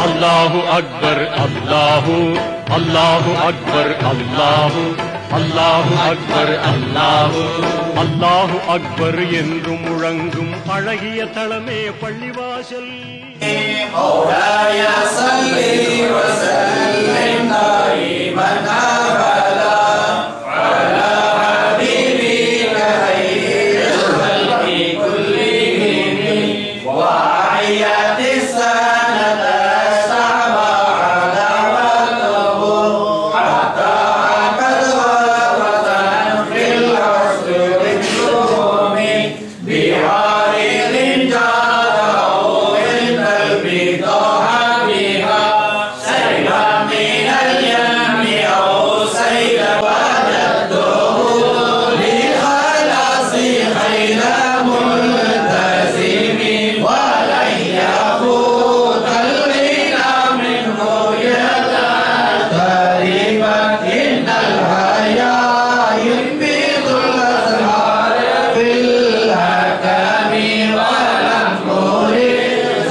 அல்லாஹு அக்பர் அல்லாஹு அல்லாஹு அக்பர் அல்லாஹு அல்லாஹு அக்பர் அல்லாஹு அல்லாஹு அக்பர் என்று முழங்கும் அழகிய தளமே பள்ளிவாசல். مولاي صل وسلم دائما ابدا على حبيبك خير الخلق كلهم وأعيت السنة الشعب عداوته حتى قد غرت في العصر بالشؤم بعارض جاءوا عند البداع بها سيلا من اليم أو سيلا وجدته لخلاص خير ملتزم ولن يفوت الغنى منه يدا قريبا إن الحيا ينبذ الأزهار في الحكم والأمور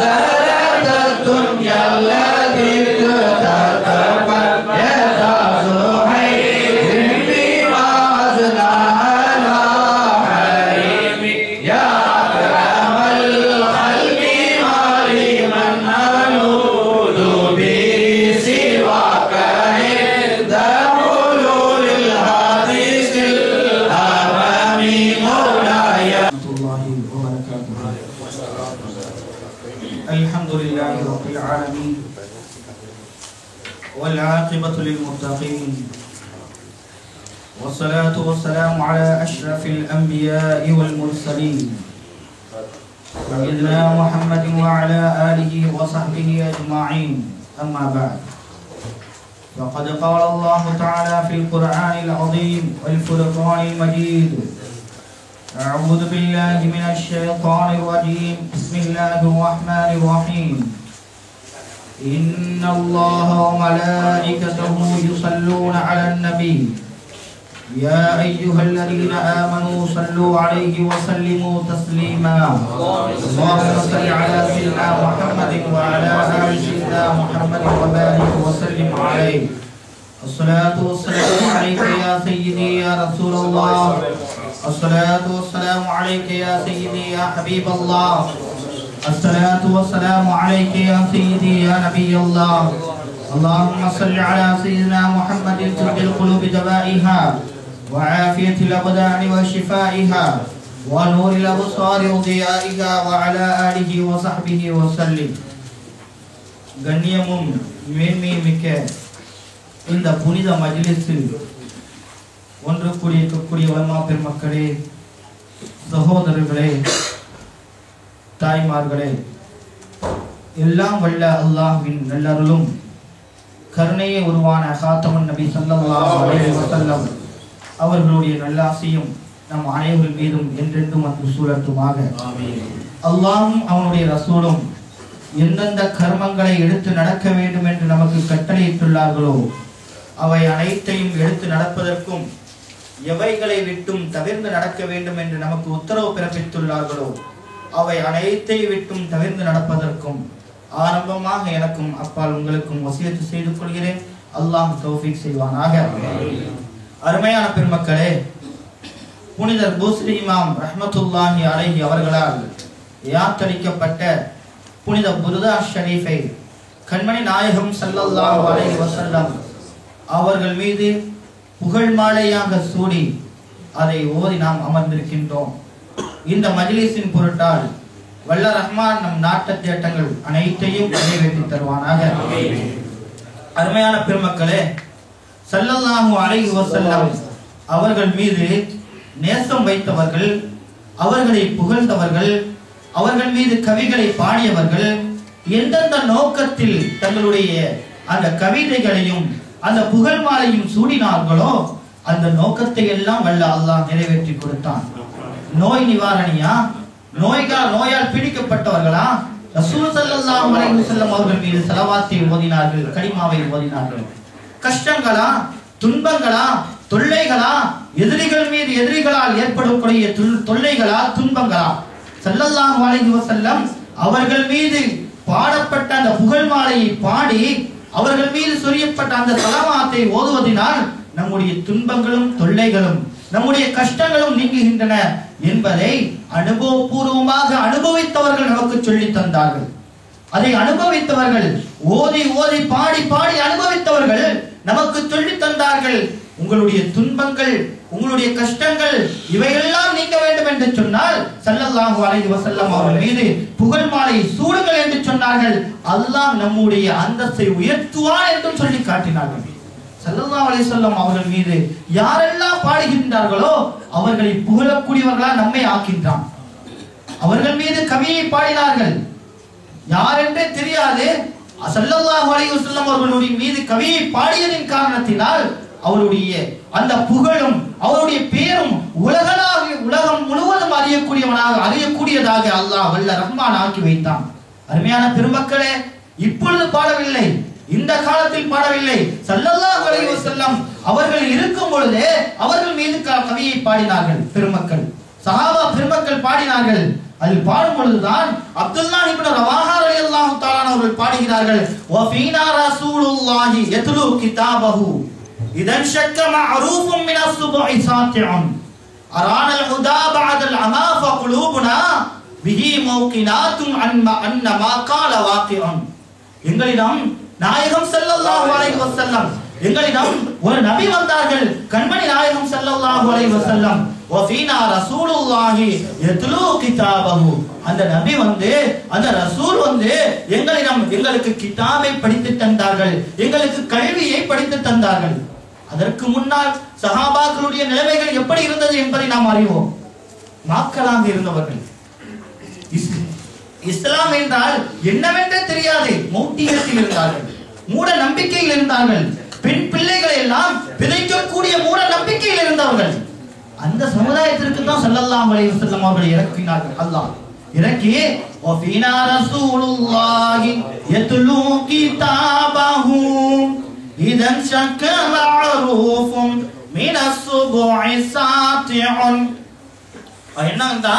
زهرة الدنيا التي تتكبر يدا زهير بما أزنى على حريم يا أكرم الخلق مريما نلوذ به سواك عند حلول الحديث الأمام مولاي. ورحمة الله وبركاته. الحمد لله رب العالمين والعاقبة للمتقين والصلاة والسلام على أشرف الأنبياء والمرسلين سيدنا محمد وعلى آله وصحبه أجمعين. أما بعد فقد قال الله تعالى في القرآن العظيم والفرقان المجيد: أعوذ بالله من الشيطان الرجيم. بسم الله الرحمن الرحيم. إن الله وملائكته يصلون على النبي يا أيها الذين آمنوا صلوا عليه وسلموا تسليما. اللهم صل على سيدنا محمد وعلى آل سيدنا محمد وبارك وسلم عليه. الصلاة والسلام عليك يا سيدي يا رسول الله. الصلاة والسلام عليك يا سيدي يا حبيب الله. الصلاة والسلام عليك يا سيدي يا نبي الله. اللهم صل على سيدنا محمد طب القلوب دوائها وعافية الأبدان وشفائها ونور الأبصار وضيائها وعلى آله وصحبه وسلم. கண்ணியமும் மேன்மையும் மிக்க இந்த புனித மஜ்லிஸில் ஒன்று கூடியிருக்கக்கூடிய உலமா பெருமக்களே, சகோதரர்களே, தாய்மார்களே, எல்லாம் வல்ல அல்லாஹ்வின் நல்லருளும் கருணையை உருவான காத்தமன் நபி ஸல்லல்லாஹு அலைஹி வஸல்லம் அவர்களுடைய நல்லாசியும் நம் அனைவரின் மீதும் என்றென்றும் வந்து சூழட்டுமாக. அல்லாஹ்வும் அவனுடைய ரசூலும் எந்தெந்த கர்மங்களை எடுத்து நடக்க வேண்டும் என்று நமக்கு கட்டளையிட்டுள்ளார்களோ அவை அனைத்தையும் எடுத்து நடப்பதற்கும், எவைகளை விட்டும் தவிர்ந்து நடக்க வேண்டும் என்று நமக்கு உத்தரவு பிறப்பித்துள்ளார்களோ அவை அனைத்தை விட்டும் தவிர்ந்து நடப்பதற்கும் ஆரம்பமாக எனக்கும் அப்பால் உங்களுக்கும் வசியத்து செய்து கொள்கிறேன். அல்லாஹ் தௌஃபீக் செய்வானாக. அருமையான பெருமக்களே, புனிதர் பூஸ்ரி இமாம் ரஹ்மத்துல்லாஹி அலைஹி அவர்களால் யாத்தரிக்கப்பட்ட புனித புர்தா ஷரீஃபை கண்மணி நாயகம் ஸல்லல்லாஹு அலைஹி வஸல்லம் அவர்கள் மீது புகழ் மாலையாக சூடி அதை ஓதி நாம் அமர்ந்திருக்கின்றோம். இந்த மஜ்லிஸின் பொருட்டால் வல்ல ரஹ்மான் நம் நாட்டு தேட்டங்கள் அனைத்தையும் நிறைவேற்றி தருவானாக. அருமையான பெருமக்களே, ஸல்லல்லாஹு அலைஹி வஸல்லம் அவர்கள் மீது நேசம் வைத்தவர்கள், அவர்களை புகழ்ந்தவர்கள், அவர்கள் மீது கவிகளை பாடியவர்கள் எந்தெந்த நோக்கத்தில் தங்களுடைய அந்த கவிதைகளையும் அந்த புகழ் மாலையும் சூடினார்களோ அந்த நோக்கத்தை எல்லாம் வல்ல அல்லாஹ் நிறைவேற்றி கொடுத்தான். நோய் நிவாரணியா, நோயால் பீடிக்கப்பட்டவர்களா, ரசூல் ஸல்லல்லாஹு அலைஹி வஸல்லம் அவர்கள் மீது ஸலவாத்தை ஓதினார்கள், கலிமாவை ஓதினார்கள். கஷ்டங்களா, துன்பங்களா, தொல்லைகளா, எதிரிகள் மீது எதிரிகளால் ஏற்படக்கூடிய தொல்லைகளா, துன்பங்களா, ஸல்லல்லாஹு அலைஹி வஸல்லம் அவர்கள் மீது பாடப்பட்ட அந்த புகழ் மாலையை பாடி அவர்கள் மீது சொரியப்பட்ட அந்த ஸலவாத்தை ஓதுவதினால் நம்முடைய துன்பங்களும் தொல்லைகளும் நம்முடைய கஷ்டங்களும் நீங்குகின்றன என்பதை அனுபவபூர்வமாக அனுபவித்தவர்கள் நமக்கு சொல்லி தந்தார்கள். அதை அனுபவித்தவர்கள் ஓதி ஓதி பாடி பாடி அனுபவித்தவர்கள் நமக்கு சொல்லி தந்தார்கள். உங்களுடைய துன்பங்கள், உங்களுடைய கஷ்டங்கள் இவையெல்லாம் நீங்க வேண்டும் என்று சொன்னால் ஸல்லல்லாஹு அலைஹி வஸல்லம் அவர்கள் மீது புகழ் மாலையை சூடுங்கள் என்று சொன்னார்கள். அல்லாஹ் நம்முடைய அந்தஸ்தை உயர்த்துவான் என்று சொல்லி காட்டினார்கள். ஸல்லல்லாஹு அலைஹி வஸல்லம் அவர்கள் மீது யாரெல்லாம் பாடுகின்றார்களோ அவர்களை புகழக்கூடியவர்களா நம்மை ஆக்கின்றான். அவர்கள் மீது கவியை பாடினார்கள். யார் என்றே தெரியாது. ஸல்லல்லாஹு அலைஹி வஸல்லம் அவர்களுடைய மீது கவியை பாடியதின் காரணத்தினால் அவருடைய அந்த புகழும் அவருடைய பேரும் உலகம் முழுவதும் அறியக்கூடியதாக அல்லாஹ் வல்ல ரஹ்மான் ஆக்கி வைத்தான். அருமையான பெருமக்களே, இப்பொழுது பாடவில்லை, இந்த காலத்தில் பாடவில்லை. ஸல்லல்லாஹு அலைஹி வஸல்லம் அவர்கள் இருக்கும் பொழுதே அவர்கள் மீது கவியை பாடினார்கள். பெருமக்கள், சஹாபா பெருமக்கள் பாடினார்கள். அதில் பாடும் பொழுதுதான் அப்துல்லாஹ் இப்னு ரவாஹா ரலியல்லாஹு தஆலா அவர்கள் பாடுகிறார்கள், வ ஃபீனா ரசூலுல்லாஹி யத்லு கிதாபஹு இதன் ஷக்க மஅரூஃபும் மின் அஸ்ஸுபுஇ சாத்திஉன் அரானல் ஹுதா பஅதல் அமா ஃபகுலூபுனா பிஹி மௌகினாத்துன் அன்னமா கால வாகிஉன். எங்களிடம் நாயகம் ஸல்லல்லாஹு அலைஹி வஸல்லம், எங்களிடம் ஒரு நபி வந்தார்கள், கண்மணி நாயகம் ஸல்லல்லாஹு அலைஹி வஸல்லம். வஃபீனா ரசூலுல்லாஹி யத்லூ கிதாபஹு. அந்த நபி வந்து, அந்த ரசூல் வந்து எங்களுக்கு கிதாபை படித்து தந்தார்கள், எங்களுக்கு கல்வியை படித்து தந்தார்கள். அதற்கு முன்னால் சஹாபாக்களுடைய நிலைமைகள் எப்படி இருந்தது என்பதை நாம் அறிவோம். மக்களாக இருந்தவர்கள், இஸ்லாம் என்றால் என்னவென்றே தெரியாது, மௌட்டியத்தில் இருந்தார்கள், மூட நம்பிக்கையில் இருந்தார்கள், பெண் பிள்ளைகளை எல்லாம் விதைக்கக்கூடிய மூட நம்பிக்கையில் இருந்தவர்கள். அந்த சமுதாயத்திற்கு தான் ஸல்லல்லாஹு அலைஹி வஸல்லம் அவர்கள் இறக்கினார்கள். அல்லாஹ் இறக்கி வஃபீனா ரசூலுல்லாஹி யத்லூ கிதாபஹு இதன் ஷக்க மஅரூஃபும் மினஸ் சுபுஇ சாத்திஉன். என்னன்னா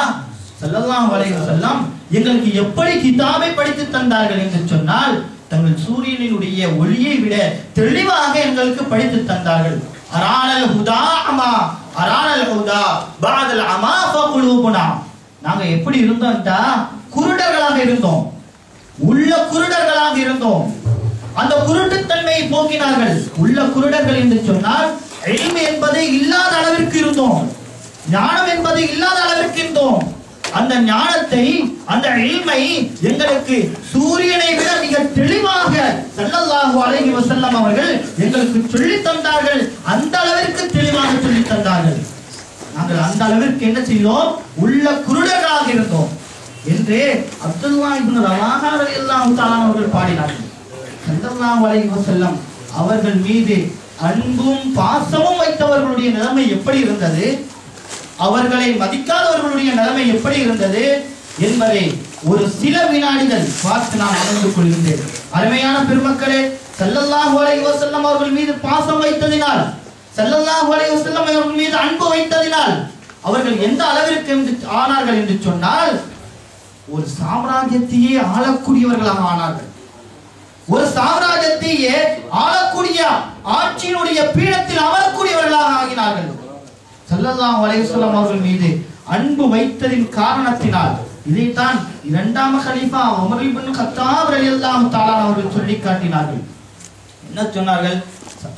ஸல்லல்லாஹு அலைஹி வஸல்லம் எங்களுக்கு எப்படி கிதாபை படித்து தந்தார்கள் என்று சொன்னால், தங்கள் சூரியனினுடைய ஒளியை விட தெளிவாக எங்களுக்கு படித்து தந்தார்கள். அரானல் ஹுதா அமா அரானல் ஹுதா பஅதல் அமா ஃபகுலூபுனா. நாங்க எப்படி இருந்தோம்டா, குருடர்களாக இருந்தோம், உள்ள குருடர்களாக இருந்தோம். அந்த குருட்டுத்தன்மையை போக்கினார்கள். உள்ள குருடர்கள் என்று சொன்னால் இல்ம் என்பதை இல்லாத அளவிற்கு இருந்தோம், ஞானம் என்பதை இல்லாத அளவிற்கு இருந்தோம். அந்த ஞானத்தை, அந்த இல்மை எங்களுக்கு சூரியனை விட மிக தெளிவாக ஸல்லல்லாஹு அலைஹி வஸல்லம் அவர்கள் எங்களுக்கு சொல்லி தந்தார்கள். அந்த அளவிற்கு தெளிவாக சொல்லி தந்தார்கள். நாங்கள் அந்த அளவிற்கு என்ன செய்தோம், உள்ள குருடர்களாக இருந்தோம் என்று அப்துல்லாஹ் இப்னு ரவாஹா ரலியல்லாஹு தஆலா அவர்கள் பாடினார்கள். ஸல்லல்லாஹு அலைஹி வஸல்லம் அவர்கள் மீது அன்பும் பாசமும் வைத்தவர்களுடைய நிலைமை எப்படி இருந்தது, அவர்களை மதிக்காதவர்களுடைய நிலைமை எப்படி இருந்தது என்பதை ஒரு சில வினாடிகள் பார்த்து நான் அறிந்து கொள்கின்றேன். அருமையான பெருமக்களே, ஸல்லல்லாஹு அலைஹி வஸல்லம் அவர்கள் மீது பாசம் வைத்ததினால், ஸல்லல்லாஹு அலைஹி வஸல்லம் அவர்கள் மீது அன்பு வைத்ததினால் அவர்கள் எந்த அளவிற்கு ஆனார்கள் என்று சொன்னால், ஒரு சாம்ராஜ்யத்தையே ஆளக்கூடியவர்களாக ஆனார்கள். ஒரு சாம்ராஜ்யத்தையே ஆளக்கூடிய, ஆட்சியினுடைய பீடத்தில் அமரக்கூடியவர்களாக ஆகினார்கள். ஸல்லல்லாஹு அலைஹி வஸல்லம் அவர்கள் மீது அன்பு வைத்ததின் காரணத்தினால் இதைத்தான் இரண்டாம் கலீஃபா உமர் இப்னு கத்தாப் ரலியல்லாஹு தஆலா அவர்கள் சொல்லி காட்டினார்கள். என்ன சொன்னார்கள்,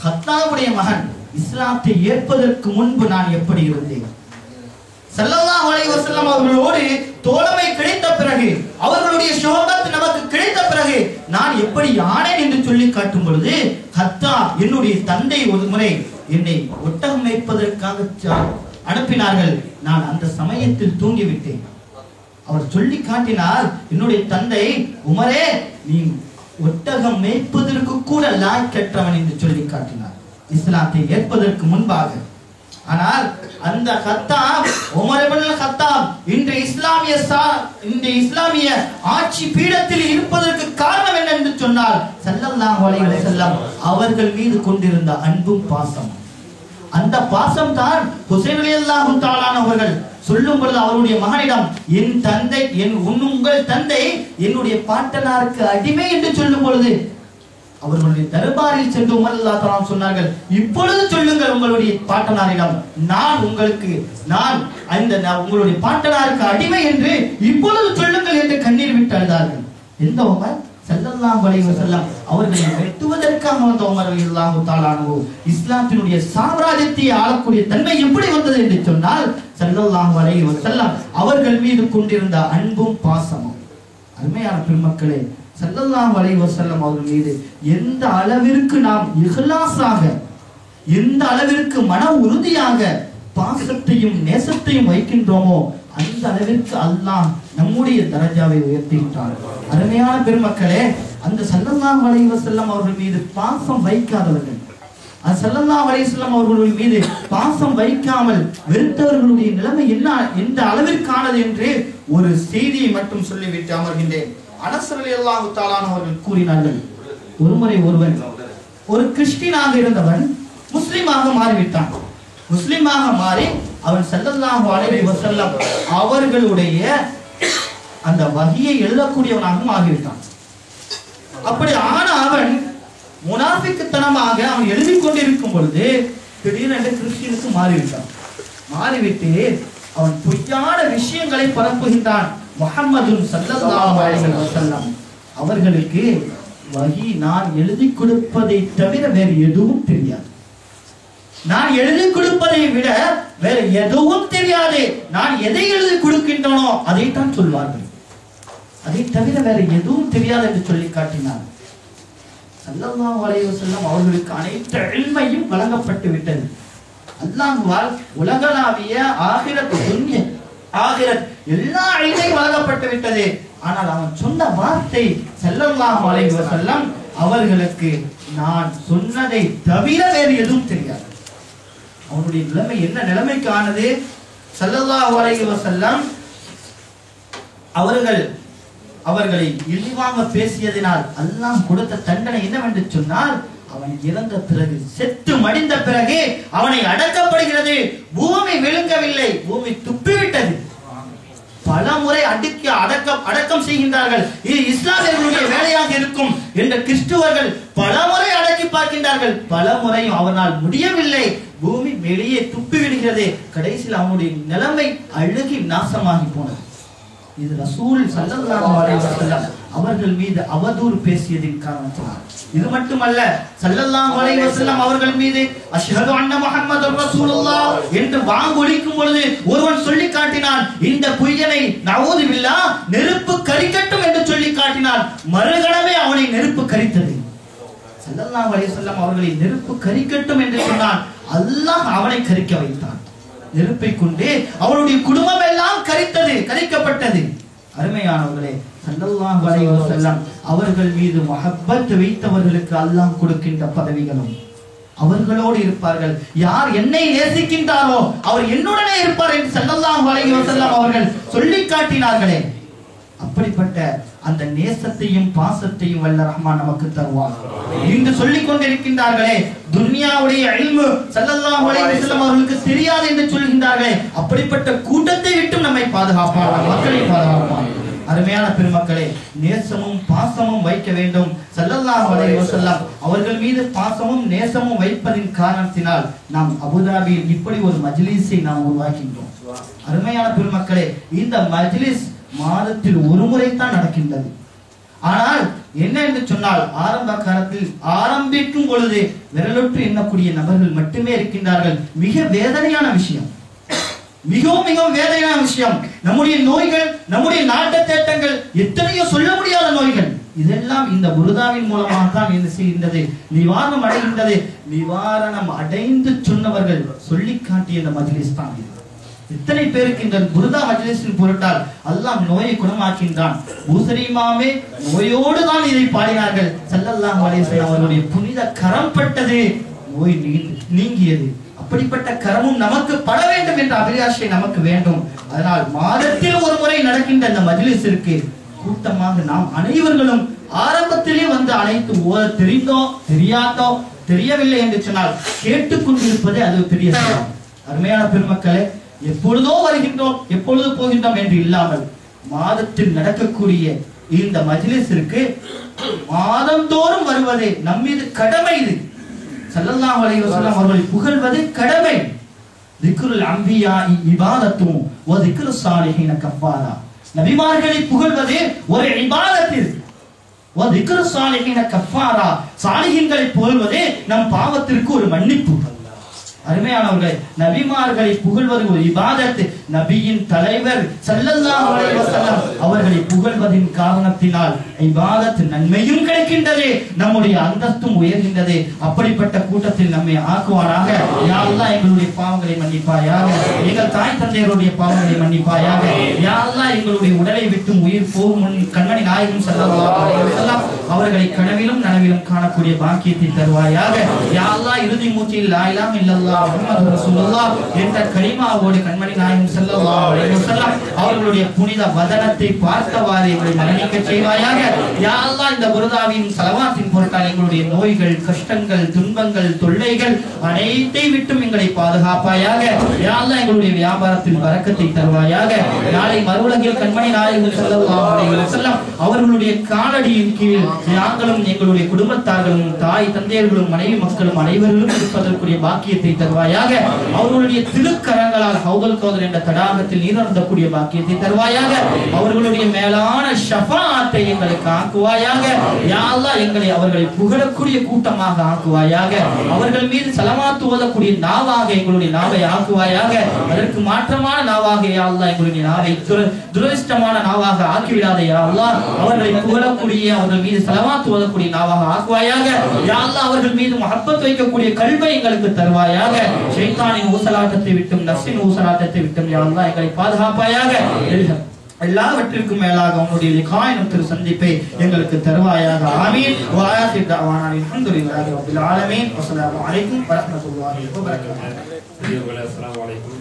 கத்தாபுடைய மகன் இஸ்லாத்தை ஏற்பதற்கு முன்பு நான் எப்படி இருந்தேன், ஸல்லல்லாஹு அலைஹி வஸல்லம் அவர்களோடு தோழமை கிடைத்த பிறகு, அவர்களுடைய ஷஹாதத் நமக்கு கிடைத்த பிறகு நான் எப்படி ஆனேன் என்று சொல்லி காட்டும் பொழுது, கத்தாப் என்னுடைய தந்தை ஒரு முறை என்னை ஒட்டகம் மேய்ப்பதற்காக அனுப்பினார்கள். நான் அந்த சமயத்தில் தூங்கிவிட்டேன். அவர் சொல்லி காட்டினார், என்னுடைய தந்தை உமரே, நீ ஒட்டகம் மேய்ப்பதற்கு கூட லாய்க்கற்றவன் என்று சொல்லி காட்டினார், இஸ்லாத்தை ஏற்பதற்கு முன்பாக. ஆனால் அந்த கத்தாப், உமர் இப்னு கத்தாப் இன்று இஸ்லாமிய ஆட்சி பீடத்தில் இருப்பதற்கு காரணம் என்ன என்று சொன்னால், ஸல்லல்லாஹு அலைஹி வஸல்லம் அவர்கள் மீது கொண்டிருந்த அன்பும் பாசம். அந்த பாசம் தான் ஹுசைன் ரலியல்லாஹு தஆலா அவர்கள் சொல்லும் பொழுது அவருடைய மகனிடம் என் தந்தை உங்கள் தந்தை என்னுடைய பாட்டனாருக்கு அடிமை என்று சொல்லும் பொழுது அவர்களுடைய தர்பாரில் சென்று உமர் ரலியல்லாஹு தஆலா சொன்னார்கள், இப்பொழுது சொல்லுங்கள் உங்களுடைய பாட்டனாரிடம், நான் உங்களுடைய பாட்டனாருக்கு அடிமை என்று இப்பொழுது சொல்லுங்கள் என்று கண்ணீர் விட்டு அழுதார்கள். எந்த உமர்? ஸல்லல்லாஹு அலைஹி வஸல்லம் அவர்களை வெட்டுவதற்காக வந்த உமர் ரலியல்லாஹு தஆலா அன்ஹு. இஸ்லாத்தினுடைய சாம்ராஜ்யத்தை ஆளக்கூடிய தன்மை எப்படி வந்தது என்று சொன்னால் ஸல்லல்லாஹு அலைஹி வஸல்லம் அவர்கள் மீது கொண்டிருந்த அன்பும் பாசமும். அருமையான பெருமக்களே, ஸல்லல்லாஹு அலைஹி வஸல்லம் அவர்கள் மீது எந்த அளவிற்கு நாம் இஹ்லாஸாக, எந்த அளவிற்கு மன உறுதியாக பாசத்தையும் நேசத்தையும் வைக்கின்றோமோ அந்த அளவிற்கு அல்லாஹ் நம்முடைய தரஜாவை உயர்த்துகின்றார். அருமையான பெருமக்களே, அந்த ஸல்லல்லாஹு அலைஹி வஸல்லம் அவர்கள் மீது பாசம் வைக்காதவர்கள், அந்த ஸல்லல்லாஹு அலைஹி வஸல்லம் அவர்கள் மீது பாசம் வைக்காமல் வெறுத்தவர்களுடைய நிலைமை எந்த அளவிற்கானது என்று ஒரு செய்தியை மட்டும் சொல்லிவிட்டு அமர்கின்றேன். அனஸ் ரலியல்லாஹு தஆலா அவர்கள் கூறினார்கள், ஒருமுறை ஒருவன் ஒரு கிறிஸ்டியனாக இருந்தவன் முஸ்லிமாக மாறிவிட்டான். முஸ்லிமாக மாறி அவன் ஸல்லல்லாஹு அலைஹி வஸல்லம் அவர்களுடைய அந்த வஹியை எழுதக்கூடியவனாக ஆகிவிட்டான். அப்படி ஆன அவன் முனாஃபிக்குத்தனமாக அவன் எழுதி கொண்டிருக்கும் பொழுது திடீரென்று கிறிஸ்டியனுக்கு மாறிவிட்டான். மாறிவிட்டு அவன் பொய்யான விஷயங்களை பரப்புகின்றான். முஹம்மது ஸல்லல்லாஹு அலைஹி வஸல்லம் அவர்களுக்கு வஹி நான் எழுதி கொடுப்பதை தவிர வேறு எதுவும் தெரியாது, நான் எழுதி கொடுப்பதை விட வேற எதுவும் தெரியாது, நான் எதை எழுதி கொடுக்கின்றனோ அதைத்தான் சொல்வார்கள், அதை தவிர வேற எதுவும் தெரியாது என்று சொல்லி காட்டினார். ஸல்லல்லாஹு அலைஹி வஸல்லம் அவர்களுக்கு அனைத்து இல்மையும் வழங்கப்பட்டு விட்டது. அல்லாஹ்வால் உலகளாவிய ஆகிரத் துன்யா ஆகிரத் எல்லா இல்மையும் வழங்கப்பட்டு விட்டது. ஆனால் அவன் சொன்ன வார்த்தை ஸல்லல்லாஹு அலைஹி வஸல்லம் அவர்களுக்கு நான் சொன்னதை தவிர வேறு எதுவும் தெரியாது. அவனுடைய நிலைமை என்ன நிலைமைக்கு ஆனது? ஸல்லல்லாஹு அலைஹி வஸல்லம் அவர்களை இழிவாக பேசியதினால் அல்லாஹ் கொடுத்த தண்டனை என்னவென்று சொன்னால், அவன் இறந்த பிறகு, செத்து மடிந்த பிறகு அவனை அடக்கப்படுகிறது. பூமி விழுங்கவில்லை, பூமி துப்பிவிட்டது. பல முறை அடக்கம் செய்கின்றார்கள். இது இஸ்லாமியர்களுடைய வேலையாக இருக்கும் என்ற கிறிஸ்துவர்கள் பல முறை அடக்கி பார்க்கின்றார்கள். பல முறையும் அவனால் முடியவில்லை. பூமி வெளியே துப்பி விடுகிறது. கடைசியில் அவனுடைய நிலைமை அழுகி நாசமாகி போனது. இது ரசூல் ஸல்லல்லாஹு அலைஹி வஸல்லம் அவர்கள் மீது அவதூறு பேசியதின் காரணத்தினால். இது மட்டுமல்ல, ஸல்லல்லாஹு அலைஹி வஸல்லம் அவர்கள் மீது அஷ்ஹது அன்ன முஹம்மதுர் ரசூலுல்லாஹ் என்று வாங்கொலிக்கும் பொழுது ஒருவன் சொல்லி காட்டினான், இந்த பொய்யனை நஊது பில்லாஹ் நெருப்பு கரிக்கட்டும் என்று சொல்லி காட்டினான். மறுகணமே அவனை நெருப்பு கரித்தது. ஸல்லல்லாஹு அலைஹி வஸல்லம் அவர்களை நெருப்பு கரிக்கட்டும் என்று சொன்னான். அல்லாஹ் அவனை கரிக்க வைத்தான். நெருப்பை கொண்டு அவனுடைய குடும்பம் எல்லாம் கரிக்கப்பட்டது. அருமையானவர்களே, ஸல்லல்லாஹு அலைஹி வஸல்லம் அவர்கள் மீது மஹப்பத் வைத்தவர்களுக்கு அல்லாஹ் கொடுக்கின்ற பதவிகளும் அவர்களோடு இருப்பார்கள். யார் என்னை நேசிக்கின்றாரோ அவர் என்னுடனே இருப்பார் என்று ஸல்லல்லாஹு அலைஹி வஸல்லம் அவர்கள் சொல்லி காட்டினார்களே, அப்படிப்பட்ட அந்த நேசத்தையும் பாசத்தையும் வல்ல ரஹ்மான் நமக்கு தருவார். இன்று சொல்லிக் கொண்டிருக்கின்றார்களே, துன்யாவுடைய இல்மு ஸல்லல்லாஹு அலைஹி வஸல்லம் அவர்களுக்கு தெரியாது என்று சொல்கின்றார்களே, அப்படிப்பட்ட கூட்டத்தை விட்டு நம்மை பாதுகாப்பார், மக்களை பாதுகாப்பார். அருமையான பெருமக்களே, நேசமும் பாசமும் வைக்க வேண்டும். ஸல்லல்லாஹு அலைஹி வஸல்லம் அவர்கள் மீது பாசமும் நேசமும் வைப்பதின் காரணத்தினால் நாம் அபுதாபியில் இப்படி ஒரு மஜ்லிஸை நாம் உருவாக்கின்றோம். அருமையான பெருமக்களே, இந்த மஜ்லிஸ் மாதத்தில் ஒரு முறை தான் நடக்கின்றது. ஆனால் என்ன என்று சொன்னால், ஆரம்ப காலத்தில் ஆரம்பிக்கும் பொழுது விரலொற்று எண்ணக்கூடிய நபர்கள் மட்டுமே இருக்கின்றார்கள். மிக வேதனையான விஷயம், மிகவும் வேதனையான விஷயம். நம்முடைய நோய்கள், நம்முடைய நாட்ட தேட்டங்கள், எத்தனையோ சொல்ல முடியாத நோய்கள், இதெல்லாம் இந்த புருதாவின் மூலமாக தான் என்ன செய்கின்றது, நிவாரணம் அடைகின்றது. நிவாரணம் அடைந்து சொன்னவர்கள் சொல்லி காட்டிய இந்த மஜ்லிஸ் தான் இது. இத்தனை பேருக்கு இந்த புருதா மஜ்லிஸின் பொருட்டால் அல்லாஹ் நோயை குணமாக்கின்றான். பூசரி இமாமே நோயோடு தான் இதை பாடினார்கள். ஸல்லல்லாஹு அலைஹி வஸல்லம் அவருடைய புனித கரம் பட்டது, நோய் நீங்கியது. அப்படிப்பட்ட கரமும் நமக்கு பட வேண்டும் என்ற அபிலாஷை நமக்கு வேண்டும். அதனால் மாதத்தில் ஒரு முறை நடக்கின்ற இந்த மஜ்லிஸிற்கு கூட்டமாக நாம் அனைவர்களும் ஆரம்பத்திலே வந்து அனைத்து ஓத தெரிந்தோ தெரியாதோ தெரியவில்லை என்று சொன்னால் கேட்டுக்கொண்டிருப்பதே அது பெரிய செயல். அருமையான பெருமக்களே, எப்பொழுதோ வருகின்றோம் எப்பொழுது போகின்றோம் என்று இல்லாமல் மாதத்தில் நடக்கக்கூடிய இந்த மஜ்லிஸிற்கு மாதந்தோறும் வருவதே நம்மீது கடமை. இது ஸல்லல்லாஹு அலைஹி வஸல்லம் அவர்களை புகழ்வது கடமை. திக்ருல் அன்பியா இபாதத்தும் வ திக்ருஸ் ஸாலிஹீன கஃபாரா. நபிமார்களை புகழ்வது ஒரு இபாதத். வ திக்ருஸ் ஸாலிஹீன கஃபாரா. சாலிஹீன்களை புகழ்வது நம் பாவத்திற்கு ஒரு மன்னிப்பு. அருமையானவர்களே, நபிமார்களை புகழ்வது ஒரு இபாதத். நபியின் தலைவர் ஸல்லல்லாஹு அலைஹி வஸல்லம் அவர்களை புகழ்வதின் காரணத்தினால் இபாதத் நன்மையும் கிடைக்கின்றது, நம்முடைய அந்தஸ்தும் உயர்கின்றது. அப்படிப்பட்ட கூட்டத்தில் நம்மை ஆக்குவாராக. யா அல்லாஹ் எங்களுடைய பாவங்களை மன்னிப்பாயாக, எங்கள் தாய் தந்தையருடைய பாவங்களை மன்னிப்பாயாக. யா அல்லாஹ் எங்களுடைய உடலை விட்டு உயிர் போகும் முன் கண்மணி நாயகம் ஸல்லல்லாஹு அலைஹி வஸல்லம் அவர்களை கனவிலும் நனவிலும் காணக்கூடிய பாக்கியத்தை தருவாயாக. யா அல்லாஹ் இறுதி மூச்சில் லா இலாஹ இல்லல்லாஹ் முஹம்மது ரசூலுல்லாஹ் என்ற கலிமாவோடு கண்மணி நாயகம் ஸல்லல்லாஹு அலைஹி வஸல்லம் அவர்களுடைய புனித வதனத்தை பார்த்தவாறு எங்களை மரணிக்க செய்வாயாக. யா அல்லாஹ் இந்த புரதாவின் ஸலவாத்தின் பொருட்டால் எங்களுடைய நோய்கள், கஷ்டங்கள், துன்பங்கள், தொல்லைகள் அனைத்தை விட்டும் எங்களை பாதுகாப்பாயாக. யா அல்லாஹ் எங்களுடைய வியாபாரத்தில் பரக்கத்தை தருவாயாக. நாளை மறுவுலகில் கண்மணி நாயகம் ஸல்லல்லாஹு அலைஹி வஸல்லம் அவர்களுடைய காலடியின் கீழ் நாங்களும் எங்களுடைய குடும்பத்தார்களும் தாய் தந்தையர்களும் மனைவி மக்களும் அனைவரும் இருப்பதற்குரிய பாக்கியத்தை தருவாயாக. அவர்களுடைய திருக்கரங்களால் ஹௌதுல் கௌதர் என்ற தடாகத்தில் நீரருந்தக்கூடிய பாக்கியத்தை தருவாயாக. அவர்களுடைய மேலான ஷஃபாஅத்தை எங்களுக்கு ஆக்குவாயாக. யா அல்லாஹ் எங்களை அவர்களை புகழக்கூடிய கூட்டமாக ஆக்குவாயாக. அவர்கள் மீது ஸலவாத் ஓதக்கூடிய நாவாக எங்களுடைய நாவை ஆக்குவாயாக. அதற்கு மாற்றமான நாவாக யா அல்லாஹ் எங்களுடைய நாவை துரதிஷ்டமான நாவாக ஆக்கிவிடாத யா அல்லாஹ். அவர்களை புகழக்கூடிய, அவர்கள் மீது ஸலவாத் ஓதக்கூடிய நாவாக ஆக்குவாயாக. யா அல்லாஹ் அவர்கள் மீது முஹப்பத் வைக்கக்கூடிய கல்வை எங்களுக்கு தருவாயாக. ஷைத்தானின் ஊசலாட்டத்தை விட்டும் நஃப்ஸின் ஊசலாட்டத்தை விட்டும் யா அல்லாஹ் எங்களை பாதுகாப்பாயாக. எல்லாவற்றிற்கும் மேலாக உன்னுடைய லிகாயினும் திரு சந்திப்பை எங்களுக்கு தருவாயாக. ஆமீன். வ ஆகிர் தஅவானா அல்ஹம்துலில்லாஹி ரப்பில் ஆலமீன். வஸ்ஸலாமு அலைக்கும் வரஹ்மத்துல்லாஹி வ பரகாத்துஹு. அஸ்ஸலாமு அலைக்கும்.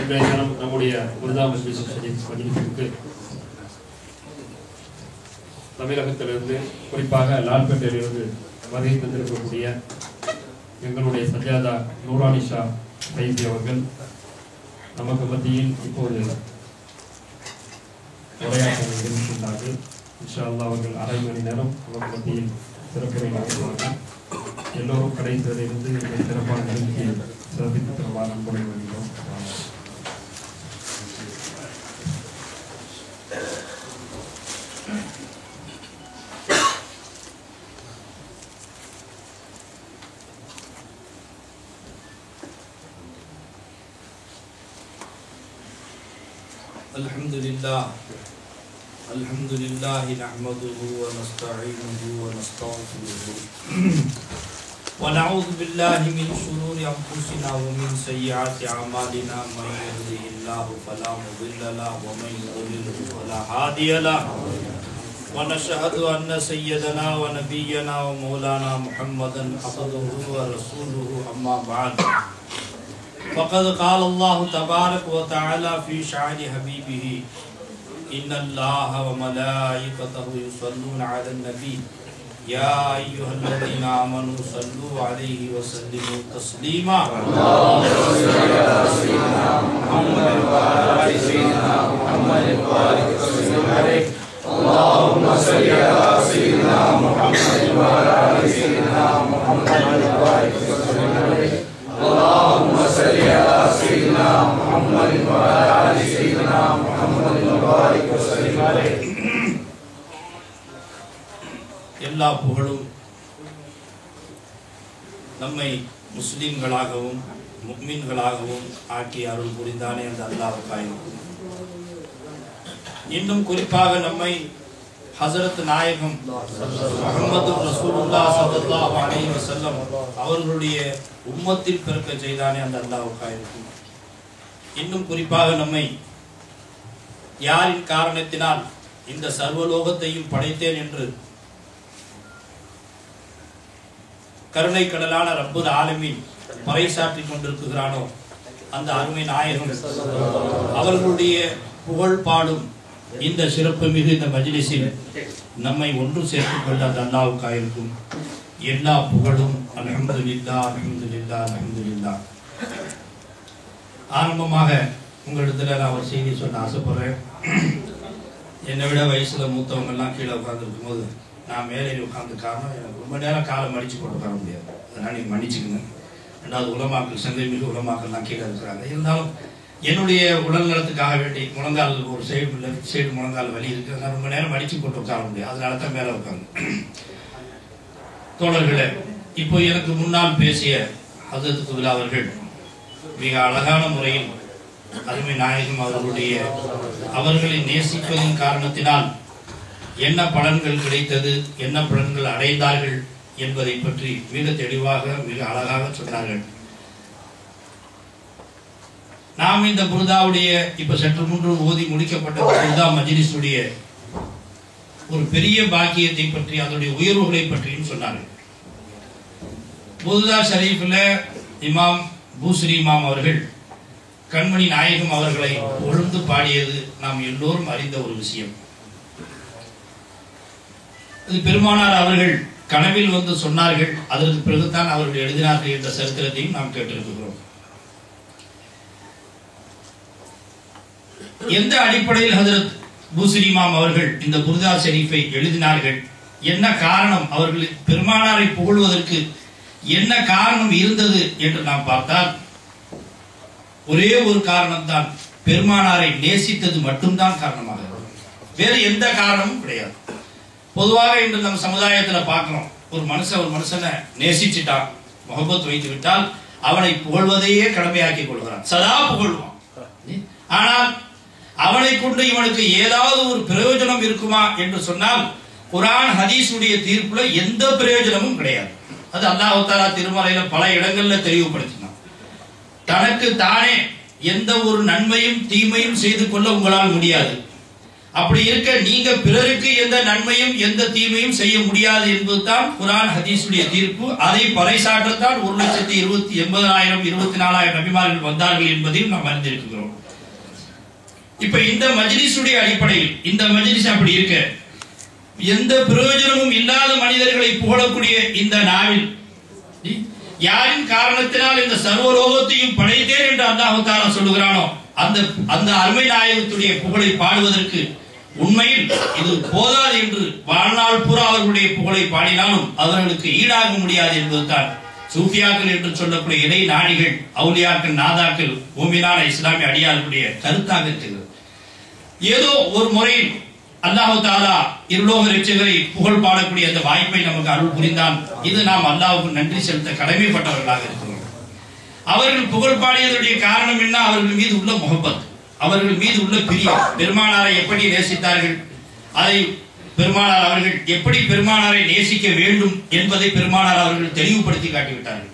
இன்றைய தினம் நம்முடைய புரதா மஜ்லிஸ் மஜ்லிஸுக்கு தமிழகத்திலிருந்து, குறிப்பாக லால்பேட்டையிலிருந்து வருகை தந்திருக்கக்கூடிய எங்களுடைய சஜாதா நூரானி ஷா ஃபைசி அவர்கள் நமக்கு மத்தியில் இப்போது உரையாற்ற இருக்கின்றார்கள். இன்ஷா அல்லாஹ் அவர்கள் அரை மணி நேரம் நமக்கு மத்தியில் சிறப்புரை நடத்துவார்கள். எல்லோரும் கடைசியிலிருந்து இந்த சிறப்பான நிகழ்ச்சியை சிறப்பித்து தருவார் அன்புரை வருகிறோம். الحمد لله نحمده ونستعينه ونستغفره ونعوذ بالله من شرور أنفسنا ومن سيئات أعمالنا. من يهده الله فلا مضل له ومن يضلل فلا هادي له. ونشهد أن سيدنا ونبينا ومولانا محمدا عبده ورسوله. أما بعد، فقد قال الله تبارك وتعالى في شأن حبيبه: إن الله وملائكته يصلون على النبي يا أيها الذين آمنوا صلوا عليه وسلموا تسليما. اللهم صل على سيدنا محمد وعلى آل سيدنا محمد وبارك وسلم عليه. اللهم صل على سيدنا محمد وعلى آل سيدنا محمد وبارك وسلم عليه. اللهم صل على سيدنا محمد وعلى آل سيدنا محمد وبارك وسلم عليه. எல்லா புகழும் நம்மை முஸ்லிம்களாகவும் முஃமின்களாகவும் ஆக்கி அருள் புரிந்தானே அந்த அல்லாஹ்வுக்காக. இன்னும் குறிப்பாக நம்மை ஹஸரத் நாயகம் முஹம்மது ரசூலுல்லாஹ் ஸல்லல்லாஹு அலைஹி வஸல்லம் அவர்களுடைய உம்மத்தில் பிறக்க செய்தானே அந்த அல்லாஹ்வுக்காக. இன்னும் குறிப்பாக நம்மை யாரின் காரணத்தினால் இந்த சர்வலோகத்தையும் படைத்தேன் என்று கருணை கடலான ரப்புல் ஆலமீன் பறைசாற்றிக் கொண்டிருக்கிறானோ அந்த அருமை நாயகம் அவர்களுடைய புகழ் பாடும் இந்த சிறப்பு மிகு இந்த மஜ்லிஸில் நம்மை ஒன்று சேர்த்துக் கொண்ட அந்த அல்லாஹ்வுக்காக இருக்கும். எல்லா புகழும் அல்ஹம்துலில்லாஹ் அல்ஹம்துலில்லாஹ் அல்ஹம்துலில்லாஹ். ஆரம்பமாக உங்களிடத்துல நான் ஒரு செய்தி சொல்ல ஆசைப்படுறேன். என்னை விட வயசுல மூத்தவங்கெல்லாம் கீழே உட்காந்துருக்கும் போது நான் மேலே உட்கார்ந்து காரணம் எனக்கு ரொம்ப நேரம் காலை மடிச்சு போட்டு உட்கார முடியாது. அதனால் நீங்கள் மன்னிச்சுக்கங்க. ரெண்டாவது உலமாக்கள், சந்தை மிகு உலமாக்கள்லாம் கீழே இருக்கிறாங்க. இருந்தாலும் என்னுடைய உடல் நலத்துக்காக வேண்டி முழங்கால் ஒரு சைடு லெஃப்ட் சைடு முழங்கால் வலி இருக்குது. அதனால் ரொம்ப நேரம் மடிச்சு போட்டு உட்கார முடியாது. அதனால தான் மேலே உட்காந்து. தோழர்களே, இப்போ எனக்கு முன்னால் பேசிய ஹஜ்ரத் குதுலா அவர்கள் மிக அழகான முறையில் அருமை நாயகம் அவர்களை நேசிப்பதின் காரணத்தினால் என்ன பலன்கள் கிடைத்தது, என்ன பலன்கள் அடைந்தார்கள் என்பதை பற்றி மிக தெளிவாக மிக அழகாக சொன்னார்கள். நாம் இந்த புர்தாவுடைய இப்ப சற்று முன்பு ஓதி முடிக்கப்பட்ட புர்தா மஜ்லிஸுடைய ஒரு பெரிய பாக்கியத்தை பற்றி அதனுடைய உயர்வுகளை பற்றியும் சொன்னார்கள். புர்தா ஷரீஃபில் இமாம் பூஸ்ரி இமாம் அவர்கள் கண்மணி நாயகம் அவர்களை புகழ்ந்து பாடியது நாம் எல்லோரும் அறிந்த ஒரு விஷயம். அது பெருமானார் அவர்கள் கனவில் வந்து சொன்னார்கள். அதற்கு பிறகுதான் அவர்கள் எழுதினார்கள் என்ற சரித்திரத்தையும் நாம் கேட்டிருக்கிறோம். எந்த அடிப்படையில் ஹஜ்ரத் பூஸ்ரி இமாம் அவர்கள் இந்த புர்தா ஷரீஃபை எழுதினார்கள், என்ன காரணம், அவர்கள் பெருமானாரை புகழ்வதற்கு என்ன காரணம் இருந்தது என்று நாம் பார்த்தால் ஒரே ஒரு காரணம் தான், பெருமானாரை நேசித்தது மட்டும்தான் காரணமாக, வேறு எந்த காரணமும் கிடையாது. பொதுவாக இன்று நம்ம சமுதாயத்தில் பார்க்கிறோம், ஒரு மனுஷனை நேசிச்சுட்டான், முகப்பத் வைத்து விட்டால் அவனை புகழ்வதையே கடமையாக்கி கொள்கிறான், சதா புகழ்வான். ஆனால் அவனை கொண்டு இவனுக்கு ஏதாவது ஒரு பிரயோஜனம் இருக்குமா என்று சொன்னால் குர்ஆன் ஹதீஸுடைய தீர்ப்புல எந்த பிரயோஜனமும் கிடையாது. அது அல்லாஹ் தஆலா திருமறையில பல இடங்கள்ல தெளிவுபடுத்தினான். தனக்கு தானே எந்த ஒரு நன்மையும் தீமையும் செய்து கொள்ள உங்களால் முடியாது. அப்படி இருக்க நீங்க பிறருக்கு எந்த நன்மையும் எந்த தீமையும் செய்ய முடியாது என்பதுதான் குர்ஆன் ஹதீஸுடைய தீர்ப்பு. அதை பறைசாற்றத்தான் 1,80,000 24,000 நபிமார்கள் வந்தார்கள் என்பதையும் நாம் அறிந்திருக்கிறோம். இப்ப இந்த மஜ்லிஸுடைய அடிப்படையில் இந்த மஜ்லிஸ் அப்படி இருக்க எந்த பிரயோஜனமும் இல்லாத மனிதர்களை புகழக்கூடிய இந்த நாவில் யாரின் காரணத்தினால் இந்த சர்வலோகத்தையும் படைத்தேன் என்று அல்லாஹ் தஆலா சொல்லுகிறானோ அந்த அருமை நாயகத்துடைய புகழை பாடுவதற்கு உண்மையில் இது போதாது என்று வாழ்நாள் பூரா அவர்களுடைய புகழை பாடினாலும் அவர்களுக்கு ஈடாக முடியாது என்பதுதான் சூஃபியாக்கள் என்று சொல்லக்கூடிய இறை நாடிகள், அவுலியாக்கள், நாதாக்கள், மூமினான இஸ்லாமிய அடியார்களுடைய கருத்தாக இருக்கிறது. ஏதோ ஒரு முறையில் அல்லாஹ் தஆலா இருலோக இரட்சகரை புகழ் பாடக்கூடிய அந்த வாய்ப்பை நமக்கு அருள் புரிந்தான். இது நாம் அல்லாஹ்வுக்கு நன்றி செலுத்த கடமைப்பட்டவர்களாக இருக்கிறோம். அவர்கள் புகழ் பாடியதனுடைய காரணம் என்ன? அவர்கள் மீது உள்ள முஹப்பத், அவர்கள் மீது உள்ள பிரியம். பெருமானாரை எப்படி நேசித்தார்கள், அதை பெருமானார் அவர்கள் எப்படி பெருமானாரை நேசிக்க வேண்டும் என்பதை பெருமானார் அவர்கள் தெளிவுபடுத்தி காட்டிவிட்டார்கள்.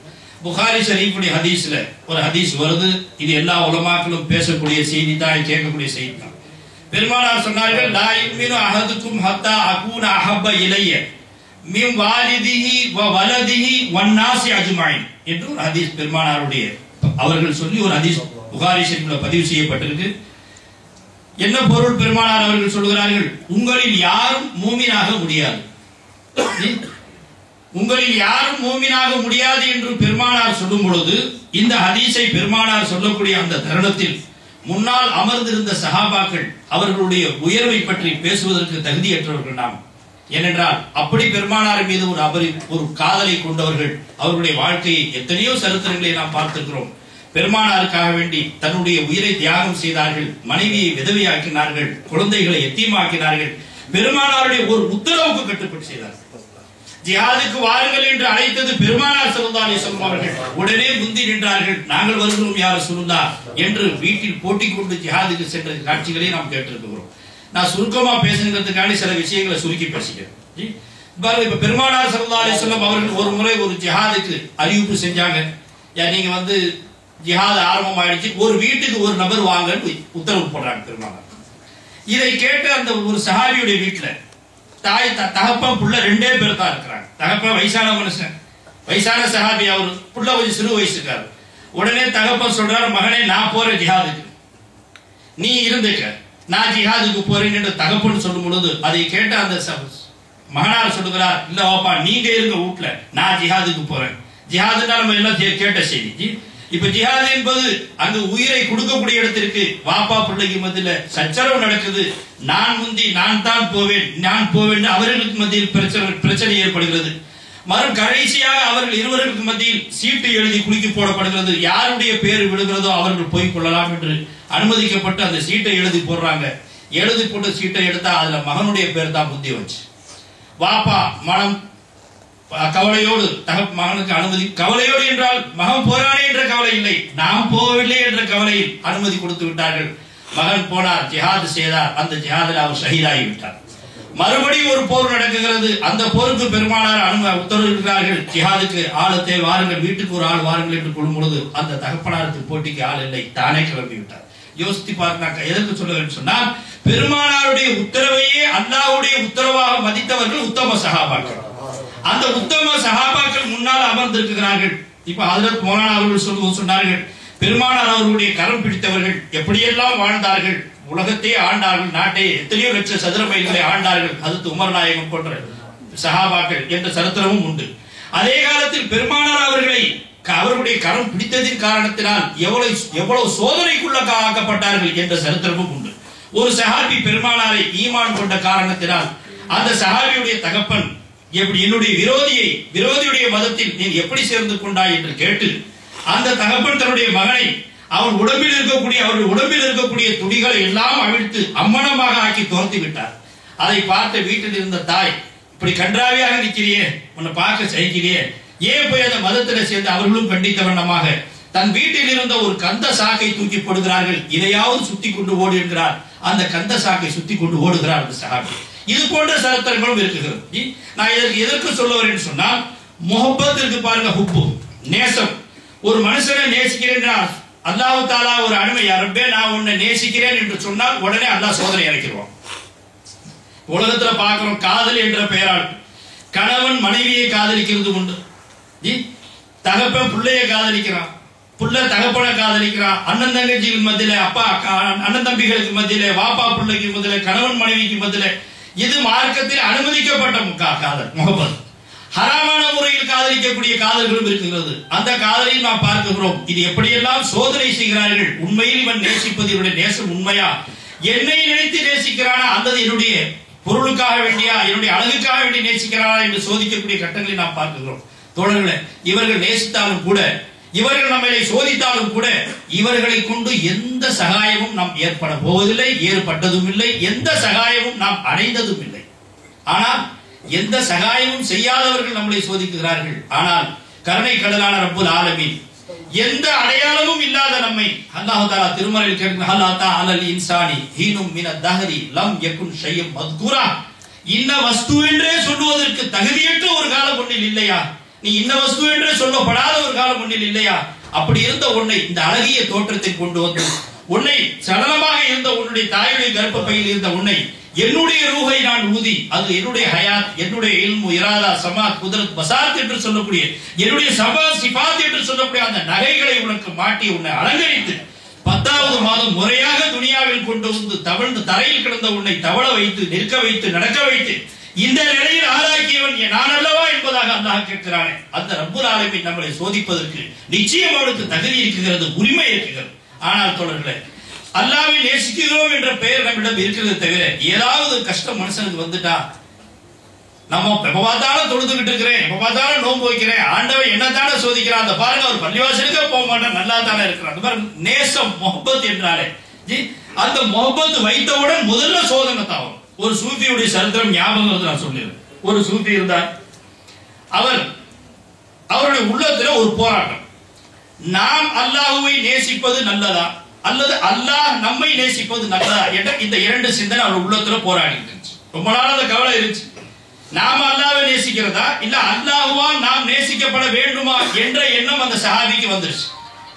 புகாரி ஷரீஃபுடைய ஹதீஸ்ல ஒரு ஹதீஸ் வருது. இது எல்லா உலமாக்களும் பேசக்கூடிய செய்தி தான், கேட்கக்கூடிய செய்தி தான். பெருமானார் சொன்னார்கள், லா யுமினு அஹதுக்கும் ஹத்தா அகூன அஹப்ப இலைய மின் வாலிதிஹி வ வலதிஹி வன்னாஸி அஜ்மஈன் என்று ஒரு ஹதீஸ் பெருமானாருடைய அவர்கள் சொல்லி ஒரு ஹதீஸ் புகாரி ஷரீஃப்ல பதிவு செய்யப்பட்டிருக்கு. என்ன பொருள்? பெருமானார் அவர்கள் சொல்கிறார்கள், உங்களில் யாரும் மூமினாக முடியாது, உங்களில் யாரும் மூமினாக முடியாது என்று பெருமானார் சொல்லும் பொழுது இந்த ஹதீஸை பெருமானார் சொல்லக்கூடிய அந்த தருணத்தில் முன்னால் அமர்ந்திருந்த சஹாபாக்கள் அவர்களுடைய உயர்வை பற்றி பேசுவதற்கு தகுதியற்றவர்கள் நாம். ஏனென்றால் அப்படி பெருமானார் மீது ஒரு காதலை கொண்டவர்கள், அவர்களுடைய வாழ்க்கையை எத்தனையோ சரித்திரங்களை நாம் பார்த்திருக்கிறோம். பெருமானாருக்காக வேண்டி தன்னுடைய உயிரை தியாகம் செய்தார்கள், மனைவியை விதவையாக்கினார்கள், குழந்தைகளை எத்தீமாக்கினார்கள், பெருமானாருடைய ஒரு உத்தரவுக்கு கட்டுப்பட்டு செய்தார்கள். ஜிஹாதுக்கு வாருங்கள் என்று அழைத்தது பெருமானார் ஸல்லல்லாஹு அலைஹி வஸல்லம் அவர்கள். உடனே முந்தி நின்றார்கள், நாங்கள் வருகிறோம் யா ரசூலுல்லாஹ் என்று வீட்டில் போட்டிக் கொண்டு ஜிஹாதுக்கு சென்ற காட்சிகளை நாம் கேட்டிருக்கிறோம். நான் சுருக்கமா பேசுகிறதுக்காண்டி சில விஷயங்களை சுருக்கி பேசுகிறேன். இப்ப பெருமானார் ஸல்லல்லாஹு அலைஹி வஸல்லம் அவர்கள் ஒரு முறை ஒரு ஜிஹாதுக்கு அறிவிப்பு செஞ்சாங்க. நீங்க வந்து ஜிஹாத் ஆரம்பமாயிடுச்சு, ஒரு வீட்டுக்கு ஒரு நபர் வாங்கன்னு உத்தரவு போடுறாங்க பெருமானார். இதை கேட்டு அந்த ஒரு சஹாபியுடைய வீட்டுல தாய் தகப்பன் புள்ள ரெண்டே பேர் தான் இருக்கிறாங்க. தகப்பன் வயசான மனுஷன், வயசான சஹாபி, அவர் புள்ள கொஞ்சம் சிறு வயசு இருக்காரு. உடனே தகப்பன் சொல்றாரு, மகனே நான் போறேன் ஜிஹாதுக்கு, நீ இருந்துக்க, நான் ஜிஹாதுக்கு போறேன் என்று தகப்பன் சொல்லும் பொழுது அதை கேட்ட அந்த மகனார் சொல்லுகிறார், இல்ல வாப்பா நீங்க இருங்க வீட்டுல, நான் ஜிஹாதுக்கு போறேன். ஜிஹாதுன்னா நம்ம எல்லாம் கேட்ட செய்தி. இப்ப ஜிஹாத் என்பது அங்கு உயிரை கொடுக்கக்கூடிய இடத்திற்கு வாப்பா பிள்ளைக்கு மத்தியில சச்சரவு நடக்குது. நான் முந்தி நான் தான் போவேன் அவர்களுக்கு மத்தியில் பிரச்சனை ஏற்படுகிறது. மறு கடைசியாக அவர்கள் இருவருக்கு மத்தியில் சீட்டு எழுதி குலுக்கி போடப்படுகிறது. யாருடைய பேர் விழுகிறதோ அவர்கள் போய் கொள்ளலாம் என்று அனுமதிக்கப்பட்டு அந்த சீட்டை எழுதி போடுறாங்க. எழுதி போட்ட சீட்டை எடுத்தா அதுல மகனுடைய பேர் தான் முந்தி வச்சு. வாப்பா மனம் கவலையோடு மகனுக்கு அனுமதி, கவலையோடு என்றால் மகன் போரானே என்ற கவலை இல்லை, நாம் போகவில்லை என்ற கவலையில் அனுமதி கொடுத்து விட்டார்கள். மகன் போனார், ஜிஹாத் செய்தார். அந்த ஜிஹாதில் அவர் ஷஹீதாகி விட்டார். மறுபடியும் ஒரு போர் நடக்குகிறது. அந்த போருக்கு பெருமானார் உத்தரவிடுகிறார்கள், ஜிஹாதுக்கு ஆளத்தை வாருங்கள், வீட்டுக்கு ஒரு ஆள் வாருங்கள் என்று கொள்ளும் பொழுது அந்த தகப்பனாருக்கு போட்டிக்கு ஆள் இல்லை, தானே கிளம்பி விட்டார். யோசித்து பார்த்தாங்க. எதற்கு சொல்லுகிறேன் சொன்னால், பெருமானாருடைய உத்தரவையே அல்லாஹ்வுடைய உத்தரவாக மதித்தவர்கள் உத்தம சஹாபாக்கள். அந்த உத்தம சஹாபாக்கள் முன்னால் அமர்ந்திருக்கிறார்கள். இப்ப ஹஜ்ரத் மௌலானா அவர்கள் சொன்னார்கள், பெருமானார் அவர்களுடைய கரம் பிடித்தவர்கள் எப்படியெல்லாம் வாழ்ந்தார்கள், உலகத்தையே ஆண்டார்கள், நாட்டை எத்தனையோ லட்ச சதுர மைல்களை ஆண்டார்கள். ஹஜ்ரத் உமர் நாயகம் போன்ற சஹாபாக்கள் என்ற சரித்திரமும் உண்டு. அதே காலத்தில் பெருமானார் அவர்களை அவர்களுடைய கரம் பிடித்ததின் காரணத்தினால் எவ்வளவு சோதனைக்குள்ள ஆக்கப்பட்டார்கள் என்ற சரித்திரமும் உண்டு. ஒரு சஹாபி பெருமானாரை ஈமான் கொண்ட காரணத்தினால் அந்த சஹாபியுடைய தகப்பன் என்னுடைய விரோதியுடைய மதத்தில் நீ எப்படி சேர்ந்து கொண்டாய் என்று கேட்டு அந்த தகப்பன் தன்னுடைய மகனை அவருடைய உடம்பில் இருக்கக்கூடிய துணிகளை எல்லாம் அவிழ்த்து அம்மனமாக ஆக்கி துரத்தி விட்டார். அதை பார்த்த வீட்டில் இருந்த தாய், இப்படி கன்றாவியாக நிற்கிறியே, உன்னை பார்க்க சகிக்கிறியே, ஏன் போய் அந்த மதத்தில் சேர்ந்து அவர்களும் கண்டித்த வண்ணமாக தன் வீட்டில் இருந்த ஒரு கந்த சாக்கை தூக்கி போடுகிறார்கள். இதையாவது சுத்தி கொண்டு ஓடு என்கிறார். அந்த கந்த சாக்கை சுத்தி கொண்டு ஓடுகிறார் அந்த சஹாபி. இது போன்ற சரித்திரங்களும் இருக்கிறது. நான் எதற்கு சொல்ல வரேன்னு சொன்னால், முஹப்பத் இருக்கு பாருங்க, ஹுப்பு நேசம். ஒரு மனுஷனை நேசிக்கிறேன் அல்லாஹ் தாலா ஒரு அடிமை, ரப்பே நான் உன்னை நேசிக்கிறேன் என்று சொன்னால் உடனே அல்லாஹ் சோதனை இறக்கிடுவான். உலகத்துல பார்க்கிறோம், காதல் என்ற பெயரால் கணவன் மனைவியை காதலிக்கிறது உண்டு. தகப்பன் பிள்ளையை காதலிக்கிறான், புள்ள தகப்பனை காதலிக்கிறான், அண்ணன் தங்கச்சிக்கு மத்தியில, அப்பா அண்ணன் தம்பிகளுக்கு மத்தியில, வாப்பா பிள்ளைக்கு மத்தியில, கணவன் மனைவிக்கு மத்தியில. இது மார்க்கத்தில் அனுமதிக்கப்பட்ட காதல், முஹப்பத். ஹராமான முறையில் காதலிக்கக்கூடிய காதல்களும் இருக்கிறது. அந்த காதலில் நாம் பார்க்கிறோம், இது எப்படியெல்லாம் சோதனை செய்கிறார்கள். உண்மையில் இவன் நேசிப்பது இவருடைய நேசம் உண்மையா, என்னை நினைத்து நேசிக்கிறானா அல்லது என்னுடைய பொருளுக்காக வேண்டியா, என்னுடைய அழகுக்காக வேண்டி நேசிக்கிறானா என்று சோதிக்கக்கூடிய கட்டங்களை நாம் பார்க்கிறோம். தோழர்களே, இவர்கள் நேசித்தாலும் கூட, இவர்கள் நம்மை சோதித்தாலும் கூட, இவர்களை கொண்டு எந்த சகாயமும் நாம் ஏற்பட போவதில்லை, ஏற்பட்டதும் இல்லை, எந்த சகாயமும் நாம் அடைந்ததும் இல்லை. ஆனால் எந்த சகாயமும் செய்யாதவர்கள் நம்மளை சோதிக்கிறார்கள். ஆனால் கருணை கடலான ரப்புல் ஆலமீன் எந்த அடையாளமும் இல்லாத நம்மை அல்லாஹ் தஆலா திருமறையில் கேட்கிறார், ஹலாதா அலல் இன்சானி ஹீனும் மினத் தஹரி லம் யகுன் ஷையம் மذ்குரா. இன்ன வஸ்து என்றே சொல்வதற்கு தகுதியற்ற ஒரு காலம் ஒன்றில் இல்லையா, நீ இன்ன வஸ்து என்றே சொல்லப்படாத ஒரு காலம் ஒன்றில் இல்லையா, அப்படி இருந்த உன்னை இந்த அழகிய தோற்றத்தை கொண்டு வந்து உன்னை சடலமாக இருந்த உன்னுடைய தாயுடைய கர்ப்பப்பையில் இருந்த உன்னை என்னுடைய ரூஹை நான் ஊதி, அது என்னுடைய ஹயாத், என்னுடைய இல்மு, இராதா, சமாத், குதரத், பசாத் என்று சொல்லக்கூடிய என்னுடைய சபாத் சிபாத் என்று சொல்லக்கூடிய அந்த நகைகளை உனக்கு மாட்டி உன்னை அலங்கரித்து 10வது மாதம் முறையாக துனியாவில் கொண்டு வந்து தவழ்ந்து தரையில் கிடந்த உன்னை தவள வைத்து, நிற்க வைத்து, நடக்க வைத்து இந்த நிலையில் ஆளாக்கியவன் நான் அல்லவா என்பதாக அல்லாஹ் கேட்கிறானே. அந்த ரப்புல் ஆலமீன் நம்மளை சோதிப்பதற்கு நிச்சயம் அவனுக்கு தகுதி இருக்கிறது, உரிமை இருக்கிறது. ஆனால் தோழர்களே, அல்லாஹ்வை நேசிக்கிறோம் என்ற பெயர் நம்மிடம் இருக்கிறது தவிர, ஏதாவது கஷ்டம் மனுஷனுக்கு வந்துட்டா நம்ம எப்ப பார்த்தாலும் தொழுதுகிட்டு இருக்கிறேன், எப்ப பார்த்தாலும் நோன்பு வைக்கிறேன், ஆண்டவன் என்னத்தானே சோதிக்கிறான், அந்த பாருங்க அவர் பள்ளிவாசலுக்கே போக மாட்டேன், நல்லா தானே இருக்கிறான். அந்த மாதிரி நேசம் முஹப்பத் என்றாலே, அந்த முஹப்பத் வைத்தவுடன் முதல்ல சோதனை தான். ஒரு சூஃபியுடைய சரித்திரம் ஞாபகம் நான் சொல்லிடுறேன். ஒரு சூஃபி இருந்தார், அவருடைய உள்ளத்துல ஒரு போராட்டம், நாம் அல்லாஹ்வை நேசிப்பது நல்லதா அல்லது அல்லாஹ் நம்மை நேசிப்பது நல்லதா என்ற இந்த இரண்டு சிந்தனை அவர் உள்ளத்துல போராடிட்டு இருந்துச்சு. ரொம்ப நாள் அந்த கவலை இருந்துச்சு. நாம் அல்லாஹ்வை நேசிக்கிறதா இல்ல அல்லாஹ்வால் நாம் நேசிக்கப்பட வேண்டுமா என்ற எண்ணம் அந்த சஹாபிக்கு வந்துருச்சு.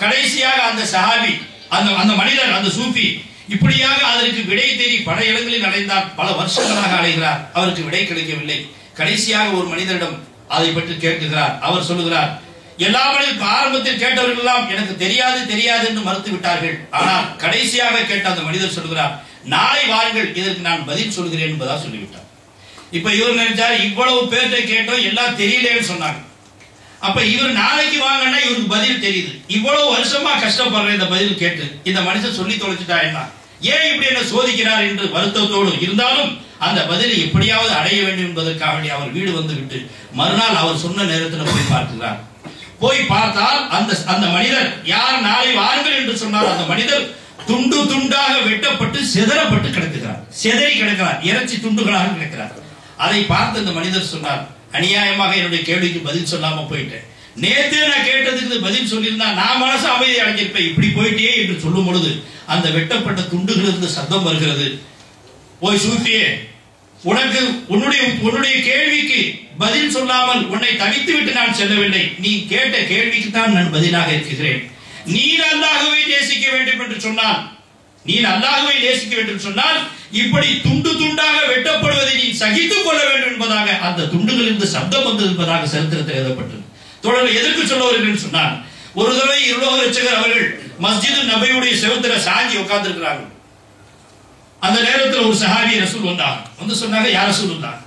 கடைசியாக அந்த சஹாபி, அந்த மனிதர், அந்த சூஃபி இப்படியாக அதற்கு விடை தேடி பல இடங்களில் அடைந்தார். பல வருஷங்களாக அடைகிறார், அவருக்கு விடை கிடைக்கவில்லை. கடைசியாக ஒரு மனிதரிடம் அதை பற்றி கேட்கிறார். அவர் சொல்லுகிறார், எல்லா மனிதர்களும் ஆரம்பத்தில் கேட்டவர்கள் எல்லாம் எனக்கு தெரியாது தெரியாது என்று மறுத்து விட்டார்கள். ஆனால் கடைசியாக கேட்ட அந்த மனிதர் சொல்கிறார், நாளை வாருங்கள், இதற்கு நான் பதில் சொல்கிறேன் என்பதா சொல்லிவிட்டார். இப்ப இவர் நினைச்சார், இவ்வளவு பேர்த்தை கேட்டோம், எல்லாம் தெரியலன்னு சொன்னாங்க. அப்ப இவர் நாளைக்கு வாங்கன்னா இவருக்கு பதில் தெரியுது. இவ்வளவு வருஷமா கஷ்டப்படுற இந்த பதில் கேட்டு இந்த மனுஷன் சொல்லி தொலைச்சிட்டா என்ன, ஏன் இப்படி என்ன சோதிக்கிறார் என்று வருத்தத்தோடு இருந்தாலும் அந்த பதிலை எப்படியாவது அடைய வேண்டும் என்பதற்காக அவர் வீடு வந்து விட்டு மறுநாள் அவர் சொன்ன நேரத்தில் போய் பார்க்கிறார். போய் பார்த்தால் அந்த மனிதர் யார் நாளை வாருங்கள் என்று சொன்னார், அந்த மனிதர் துண்டு துண்டாக வெட்டப்பட்டு சிதறப்பட்டு கிடக்கிறார், சிதறி கிடக்கிறார், இறைச்சி துண்டுகளாக கிடக்கிறார். அதை பார்த்து அந்த மனிதர் சொன்னார், அநியாயமாக என்னுடைய கேள்விக்கு பதில் சொல்லாம போயிட்டேன். நேற்று நான் கேட்டதுக்கு பதில் சொல்லியிருந்தா நான் மனசு அமைதி அடைஞ்சிருப்பேன், இப்படி போயிட்டே என்று சொல்லும் பொழுது அந்த வெட்டப்பட்ட துண்டுகள் இருந்து சத்தம் வருகிறது. ஓய் சூஃபியே, உனக்கு உன்னுடைய கேள்விக்கு பதில் சொல்லாமல் உன்னை தவித்து விட்டு நான் செல்லவில்லை. நீ கேட்ட கேள்விக்கு தான் நான் பதிலாக இருக்கிறேன். நீ அல்லாஹ்வை நேசிக்க வேண்டும் என்று சொன்னால், நீ அல்லாஹ்வை நேசிக்க வேண்டும் சொன்னால் இப்படி துண்டு துண்டாக வெட்டப்படுவதை நீ சகித்துக் கொள்ள வேண்டும் என்பதாக அந்த துண்டுகள் இருந்து சப்தம் வந்தது என்பதாக சரித்திரத்தில் எழுதப்பட்டது. தொடர்ந்து எதற்கு சொல்ல வருகிறேன் சொன்னால், ஒரு தடவை இவ்வளவு ரட்சகர் அவர்கள் மஸ்ஜிது நபியுடைய செவத்துல சாஞ்சி உட்கார்ந்து இருக்கிறார்கள். அந்த நேரத்தில் ஒரு சஹாபி ரசூல் வந்தாங்க, வந்து சொன்னாங்க, யார் ரசூலுல்லாஹ்,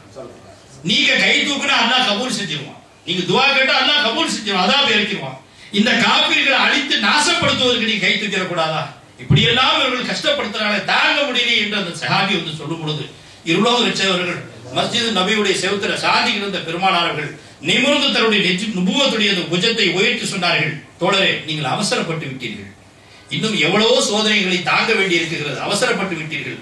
நீங்க கை தூக்குனா அல்லாஹ் கபூல் செஞ்சிருவான், நீங்க துஆ கேட்டா அல்லாஹ் கபூல் செஞ்சிருவான், அதாப் இறக்கிடுவான். இந்த காபீர்களை அழித்து நாசப்படுத்துவதற்கு நீ கை தூக்கிட கூடாதா, இப்படி எல்லாம் இவர்கள் கஷ்டப்படுத்துறாங்க, தாங்க முடியலையே என்று அந்த சஹாபி வந்து சொல்லும் பொழுது இருளோக ரட்சகர்கள் மஸ்ஜிது நபியுடைய செவத்துல சாதி இருந்த பெருமானார்கள் நிமிர்ந்து தன்னுடைய நுபுவத்துடைய புஜத்தை உயர்த்தி சொன்னார்கள், தோழரே நீங்கள் அவசரப்பட்டு விட்டீர்கள், இன்னும் எவ்வளவோ சோதனைகளை தாங்க வேண்டி இருக்கிறது, அவசரப்பட்டு விட்டீர்கள்.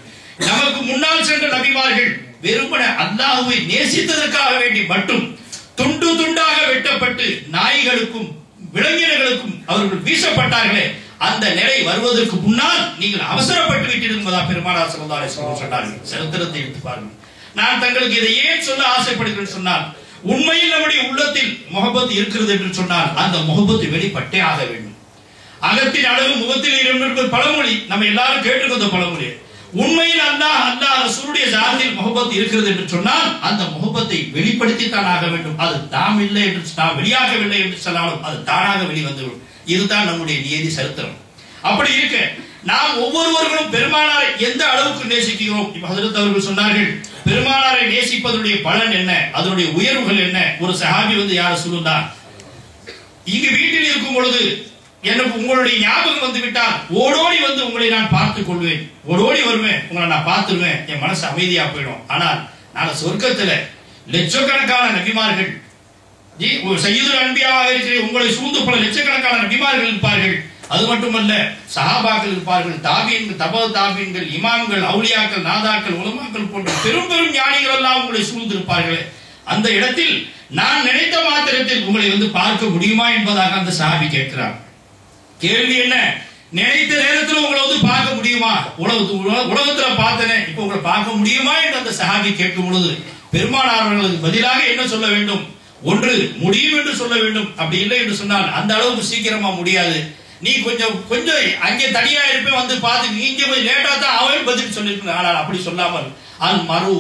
நமக்கு முன்னால் சென்ற நபிமார்கள் வெறுமன அல்லாஹ்வை நேசித்ததற்காக வேண்டி மட்டும் துண்டு துண்டாக வெட்டப்பட்டு நாய்களுக்கும் விலங்கினங்களுக்கும் அவர்கள் வீசப்பட்டார்களே, அந்த நிலை வருவதற்கு முன்னால் நீங்கள் அவசரப்பட்டு விட்டீர்கள் என்பதா பெருமானார் ஸல்லல்லாஹு அலைஹி வஸல்லம் சொன்னார்கள். சரித்திரத்தை எடுத்து பாருங்கள். நான் தங்களுக்கு இதை ஏன் சொல்ல ஆசைப்படுகிறேன் சொன்னால், உண்மையில் நம்முடைய உள்ளத்தில் முஹப்பத் இருக்கிறது என்று சொன்னால் அந்த முஹப்பத் வெளிப்பட்டே ஆக வேண்டும். அகத்தின் அழகு முகத்தில் இருப்பது பழமொழி, நம்ம எல்லாரும் கேட்டுக்கொண்ட பழமொழி. உண்மையில் அல்லாஹ் ரசூலுடைய ஜாத்தில் முஹப்பத் இருக்கிறது என்று சொன்னால் அந்த முஹப்பத்தை வெளிப்படுத்தித்தான் ஆக வேண்டும். அது தாம் இல்லை என்று நாம் வெளியாகவில்லை என்று சொன்னாலும் அது தானாக வெளிவந்துவிடும். இதுதான் நம்முடைய நியதி சரித்திரம். அப்படி இருக்க நாம் ஒவ்வொருவர்களும் பெருமானாரை எந்த அளவுக்கு நேசிக்கிறோம். ஹஜ்ரத் அவர்கள் சொன்னார்கள், பெருமானாரை நேசிப்பதனுடைய பலன் என்ன, அதனுடைய உயர்வுகள் என்ன. ஒரு சஹாபி வந்து யார சொல்லுண்டா, இங்கு வீட்டில் இருக்கும் பொழுது எனக்கு உங்களுடைய ஞாபகம் வந்து விட்டால் ஓடோடி வந்து உங்களை நான் பார்த்துக் கொள்வேன், ஓடோடி வருவேன், உங்களை நான் பார்த்துருவேன், என் மனசு அமைதியா போயிடும். ஆனால் நான் சொர்க்கத்துல லட்சக்கணக்கான நபிமார்கள், சையதுல் அன்பியாவாக இருக்கிற உங்களை சூழ்ந்து பல லட்சக்கணக்கான நபிமார்கள் இருப்பார்கள். அது மட்டுமல்ல, சஹாபாக்கள் இருப்பார்கள், தாபீன்கள், தபா தாபீன்கள், இமாம்கள், அவுலியாக்கள், நாதாக்கள், உலமாக்கள் போன்ற பெரும் பெரும் ஞானிகள் எல்லாம் உங்களை சூழ்ந்து இருப்பார்கள். அந்த இடத்தில் நான் நினைத்த மாத்திரத்தில் உங்களை வந்து பார்க்க முடியுமா என்பதாக அந்த சஹாபி கேட்கிறார். கேள்வி என்ன, நினைத்த நேரத்தில் உங்களை வந்து பார்க்க முடியுமா, உலகத்துல பார்த்தனே இப்ப உங்களை பார்க்க முடியுமா என்று அந்த சஹாபி கேட்கும் பொழுது பெருமானார்களுக்கு பதிலாக என்ன சொல்ல வேண்டும், ஒன்று முடியும் என்று சொல்ல வேண்டும். அப்படி இல்லை என்று சொன்னால் அந்த அளவுக்கு சீக்கிரமா முடியாது, நீ கொஞ்சம் அங்கே தனியா இருப்பேன் வந்து பார்த்து இங்க போய் லேட்டா தான் அவன் பதில் சொல்லியிருக்க. ஆனால் அப்படி சொல்லாமல் அல் மரு